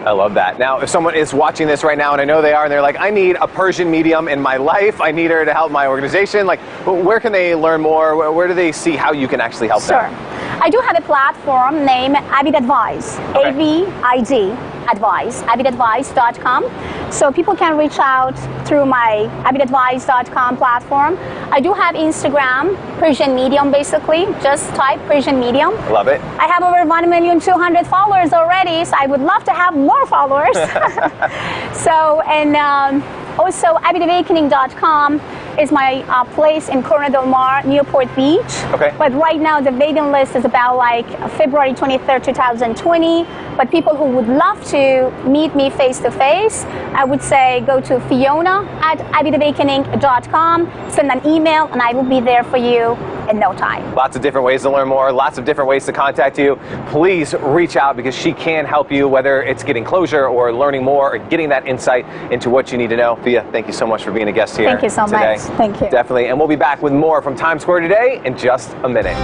Speaker 22: I love that. Now, if someone is watching this right now, and I know they are, and they're like, I need a Persian medium in my life. I need her to help my organization. Like, where can they learn more? Where do they see how you can actually help them?
Speaker 14: Sure. I do have a platform named Avid Advice, A-V-I-D, Advice, avidadvice.com. So people can reach out through my avidadvice.com platform. I do have Instagram, Persian Medium, basically. Just type Persian Medium.
Speaker 22: Love it.
Speaker 14: I have over 1,200,000 followers already, so I would love to have more followers. So, and also avidawakening.com is my place in Corona del Mar, Newport Beach.
Speaker 22: Okay.
Speaker 14: But right now the waiting list is about like February 23rd, 2020. But people who would love to meet me face to face, I would say go to fiona@avidawakening.com, send an email, and I will be there for you in no time.
Speaker 22: Lots of different ways to learn more, lots of different ways to contact you. Please reach out because she can help you, whether it's getting closure or learning more or getting that insight into what you need to know. Fia, thank you so much for being a guest here.
Speaker 14: Thank you so
Speaker 22: today.
Speaker 14: much. Thank you.
Speaker 22: Definitely. And we'll be back with more from Times Square today in just a minute.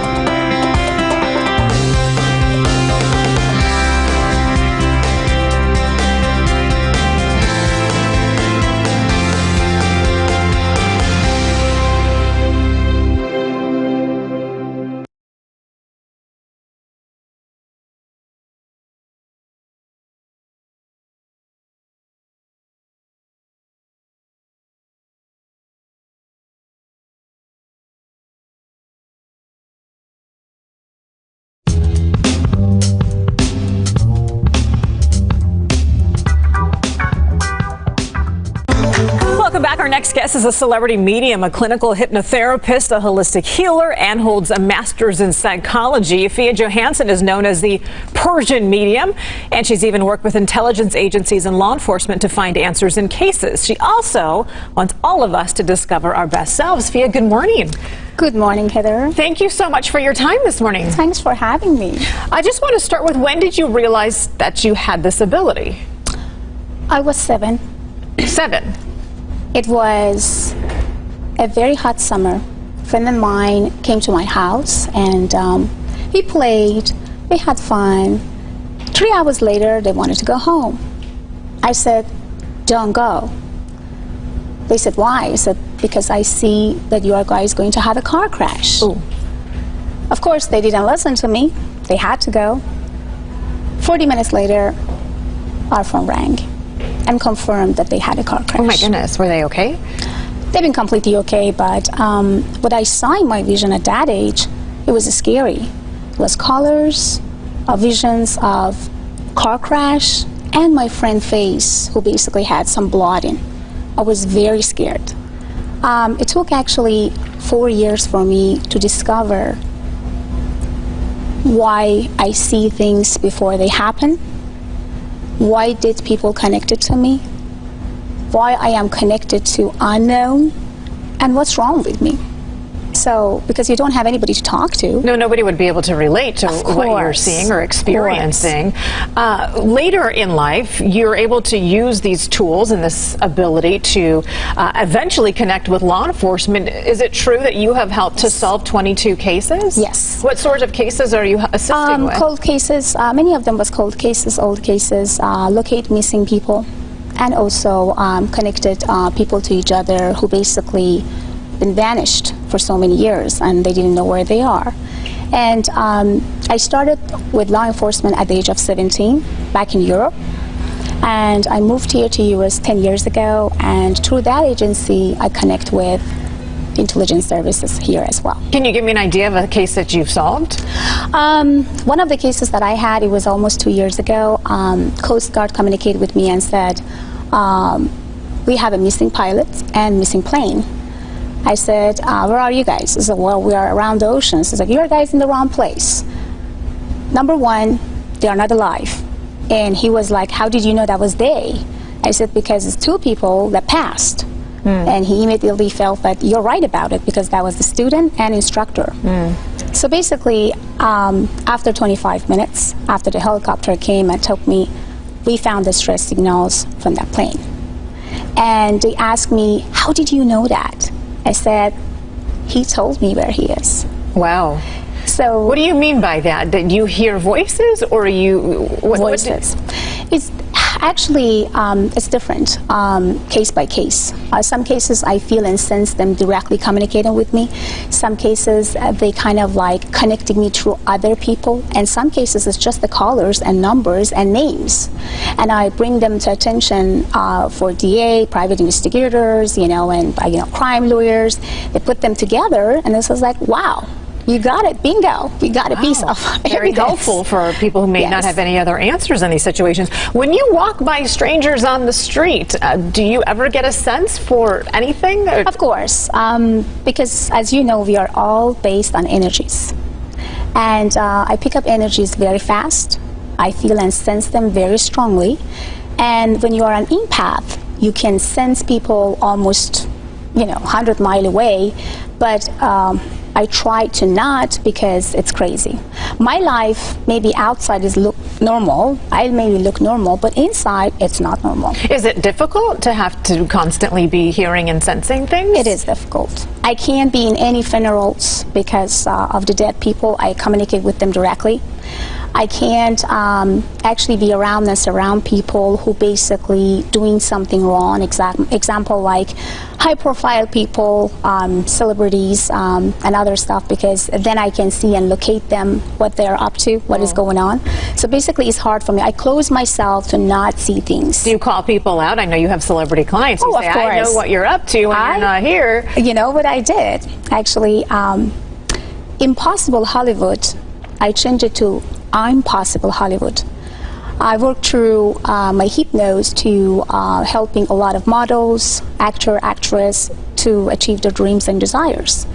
Speaker 2: Welcome back. Our next guest is a celebrity medium, a clinical hypnotherapist, a holistic healer, and holds a master's in psychology. Fia Johansson is known as the Persian medium, and she's even worked with intelligence agencies and law enforcement to find answers in cases. She also wants all of us to discover our best selves. Fia, good morning.
Speaker 14: Good morning, Heather.
Speaker 2: Thank you so much for your time this morning.
Speaker 14: Thanks for having me.
Speaker 2: I just want to start with, when did you realize that you had this ability?
Speaker 14: I was 7.
Speaker 2: 7?
Speaker 14: It was a very hot summer. A friend of mine came to my house and we played, we had fun. 3 hours later, they wanted to go home. I said, don't go. They said, why? I said, because I see that your guy is going to have a car crash.
Speaker 2: Ooh.
Speaker 14: Of course, they didn't listen to me. They had to go. 40 minutes later, our phone rang. and confirmed that they had a car crash.
Speaker 2: Oh my goodness, were they okay?
Speaker 14: They've been completely okay, but what I saw in my vision at that age, it was scary. It was colors, visions of car crash, and my friend's face, who basically had some blood in. I was very scared. It took actually 4 years for me to discover why I see things before they happen. Why did people connect it to me? Why I am connected to unknown, and what's wrong with me. So, because you don't have anybody to talk to.
Speaker 2: No, nobody would be able to relate to what you're seeing or experiencing. Later in life, you're able to use these tools and this ability to eventually connect with law enforcement. Is it true that you have helped to solve 22 cases?
Speaker 14: Yes.
Speaker 2: What sort of cases are you assisting with?
Speaker 14: Cold cases, many of them was cold cases, old cases, locate missing people, and also connected people to each other who basically been vanished for so many years and they didn't know where they are. And I started with law enforcement at the age of 17 back in Europe, and I moved here to US 10 years ago, and through that agency I connect with intelligence services here as well.
Speaker 2: Can you give me an idea of a case that you've solved?
Speaker 14: One of the cases that I had, it was almost 2 years ago. Coast Guard communicated with me and said, we have a missing pilot and missing plane. I said, where are you guys? He said, well, we are around the oceans. He's like, you're guys in the wrong place. Number one, they are not alive. And he was like, how did you know that was they? I said, because it's two people that passed. And he immediately felt that you're right about it, because that was the student and instructor. So basically, after 25 minutes, after the helicopter came and took me, we found the stress signals from that plane. And they asked me, how did you know that? I said, he told me where he is.
Speaker 2: Wow.
Speaker 14: So
Speaker 2: what do you mean by that? Did you hear voices, or
Speaker 14: voices? It's actually it's different, case by case. Some cases I feel and sense them directly communicating with me. Some cases they kind of like connecting me through other people, and some cases it's just the callers and numbers and names, and I bring them to attention for DA, private investigators, and crime lawyers. They put them together, and this was like, wow. You got it, bingo. We got a piece of
Speaker 2: very helpful for people who may not have any other answers in these situations. When you walk by strangers on the street, do you ever get a sense for anything?
Speaker 14: Of course, because as you know, we are all based on energies. And I pick up energies very fast. I feel and sense them very strongly. And when you are an empath, you can sense people almost, 100 miles away. But I try to not, because it's crazy. My life, maybe outside is look normal. I maybe look normal, but inside it's not normal.
Speaker 2: Is it difficult to have to constantly be hearing and sensing things?
Speaker 14: It is difficult. I can't be in any funerals because of the dead people. I communicate with them directly. I can't actually be around and surround people who basically doing something wrong. Example like high-profile people, celebrities, and other stuff, because then I can see and locate them, what they're up to, what is going on. So basically, it's hard for me. I close myself to not see things.
Speaker 2: Do you call people out? I know you have celebrity clients. You say,
Speaker 14: of course.
Speaker 2: I know what you're up to when you're not here.
Speaker 14: You know what I did? Actually, Impossible Hollywood, I changed it to I'm Possible Hollywood. I worked through my hypnose to helping a lot of models, actor, actress to achieve their dreams and desires.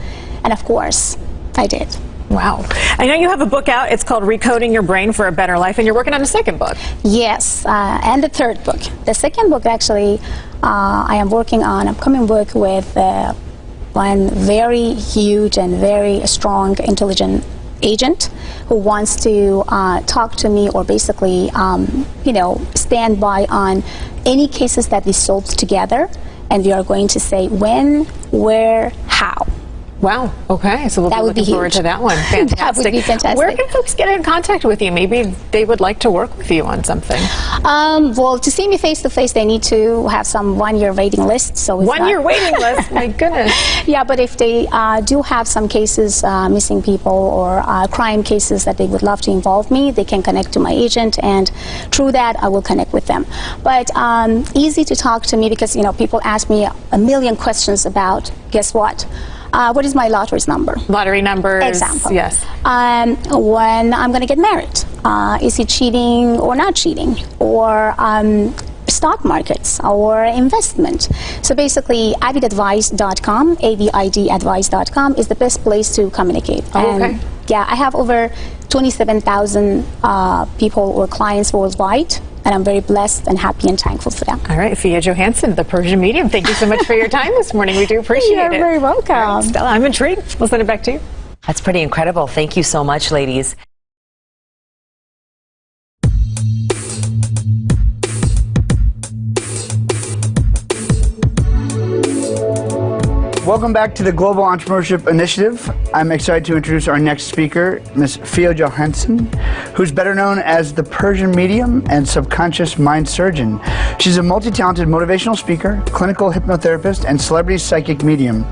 Speaker 14: And of course, I did.
Speaker 2: Wow. I know you have a book out. It's called Recoding Your Brain for a Better Life, and you're working on a second book.
Speaker 14: Yes, and the third book. The second book, actually, I am working on, I'm coming work with one very huge and very strong, intelligent agent who wants to talk to me, or basically, stand by on any cases that we solved together, and we are going to say when, where, how.
Speaker 2: Wow. Okay. So we'll
Speaker 14: That
Speaker 2: be
Speaker 14: would be
Speaker 2: looking forward
Speaker 14: huge.
Speaker 2: to that one. Fantastic.
Speaker 14: That would be fantastic.
Speaker 2: Where can folks get in contact with you? Maybe they would like to work with you on something.
Speaker 14: Well, to see me face to face, they need to have some 1-year waiting list. So it's
Speaker 2: 1 year waiting list. My goodness.
Speaker 14: Yeah, but if they do have some cases, missing people or crime cases that they would love to involve me, they can connect to my agent, and through that, I will connect with them. But easy to talk to me because, you know, people ask me a million questions about, guess what? What is my lottery number?
Speaker 2: Lottery numbers.
Speaker 14: Example.
Speaker 2: Yes.
Speaker 14: When I'm going to get married. Is he cheating or not cheating? Or stock markets or investment. So basically, avidadvice.com, A-V-I-D advice.com is the best place to communicate.
Speaker 2: Oh, okay.
Speaker 14: And yeah, I have over 27,000 people or clients worldwide. And I'm very blessed and happy and thankful for that.
Speaker 2: All right, Fia Johansson, the Persian Medium, thank you so much for your time this morning. We do appreciate it.
Speaker 14: You're very welcome.
Speaker 2: All right, Stella, I'm intrigued. We'll send it back to you.
Speaker 3: That's pretty incredible. Thank you so much, ladies.
Speaker 6: Welcome back to the Global Entrepreneurship Initiative. I'm excited to introduce our next speaker, Ms. Fia Johansson, who's better known as the Persian Medium and Subconscious Mind Surgeon. She's a multi-talented motivational speaker, clinical hypnotherapist, and celebrity psychic medium.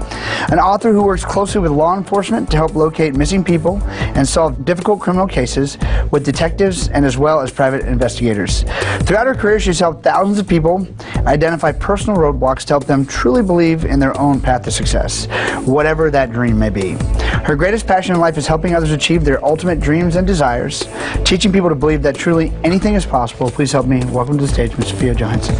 Speaker 6: An author who works closely with law enforcement to help locate missing people and solve difficult criminal cases with detectives and as well as private investigators. Throughout her career, she's helped thousands of people identify personal roadblocks to help them truly believe in their own path to success, whatever that dream may be. Her greatest passion in life is helping others achieve their ultimate dreams and desires, teaching people to believe that truly anything is possible. Please help me welcome to the stage Ms. Fia Johansson.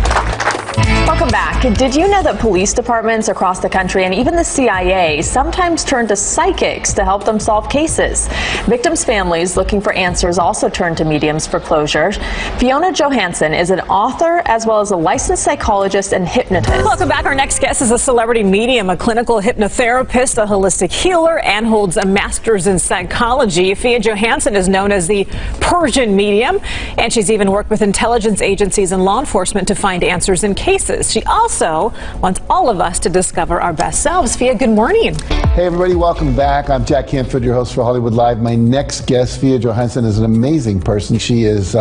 Speaker 23: Welcome back. Did you know that police departments across the country and even the CIA sometimes turn to psychics to help them solve cases? Victims' families looking for answers also turn to mediums for closure. Fiona Johansson is an author as well as a licensed psychologist and hypnotist.
Speaker 2: Welcome back. Our next guest is a celebrity medium, a clinical hypnotherapist, a holistic healer, and holds a master's in psychology. Fia Johansson is known as the Persian Medium, and she's even worked with intelligence agencies and law enforcement to find answers in cases. She also wants all of us to discover our best selves. Fia, good morning.
Speaker 21: Hey everybody, welcome back. I'm Jack Canfield, your host for Hollywood Live. My next guest, Fia Johansson, is an amazing person. She is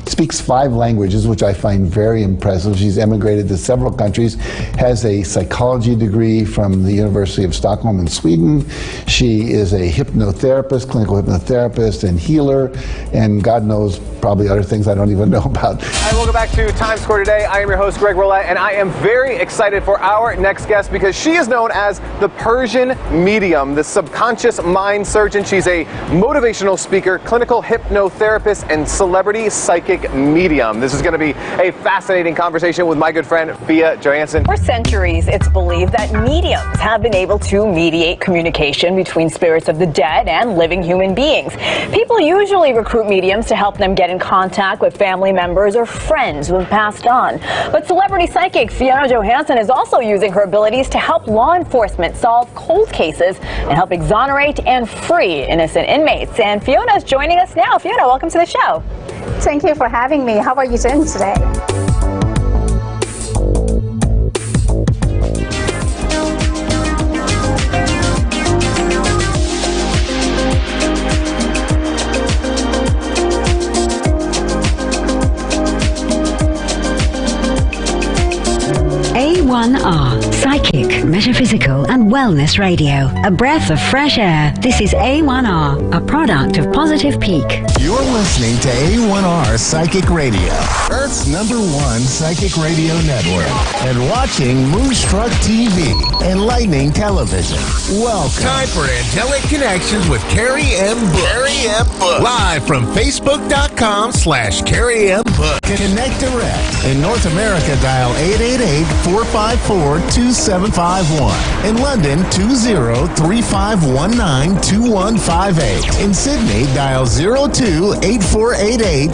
Speaker 21: speaks 5 languages, which I find very impressive. She's emigrated to several countries, has a psychology degree from the University of Stockholm in Sweden. She is a hypnotherapist, clinical hypnotherapist and healer, and God knows probably other things I don't even know about.
Speaker 22: All right, welcome back to Times Square Today. I am your host, Greg Roulette, and I am very excited for our next guest because she is known as the Persian Medium, the subconscious mind surgeon. She's a motivational speaker, clinical hypnotherapist, and celebrity psychic medium. This is going to be a fascinating conversation with my good friend, Fia Johansson.
Speaker 24: For centuries, it's believed that mediums have been able to mediate communication between spirits of the dead and living human beings. People usually recruit mediums to help them get in contact with family members or friends who have passed on. But celebrity psychic Fiona Johansson is also using her abilities to help law enforcement solve cold cases and help exonerate and free innocent inmates. And Fiona is joining us now. Fiona, welcome to the show.
Speaker 14: Thank you for having me. How are you doing today?
Speaker 25: A1R, psychic, metaphysical, and wellness radio. A breath of fresh air. This is A1R, a product of Positive Peak.
Speaker 1: You're listening to A1R Psychic Radio, Earth's #1 psychic radio network, and watching Moonstruck TV, enlightening television. Welcome.
Speaker 7: Time for Angelic Connections with Carrie M. Book. Carrie M. Book. Live from Facebook.com/Carrie M. Book.
Speaker 1: Connect direct. In North America, dial 888-454-2751. In London, 20-3519-2158. In Sydney, dial 02-8488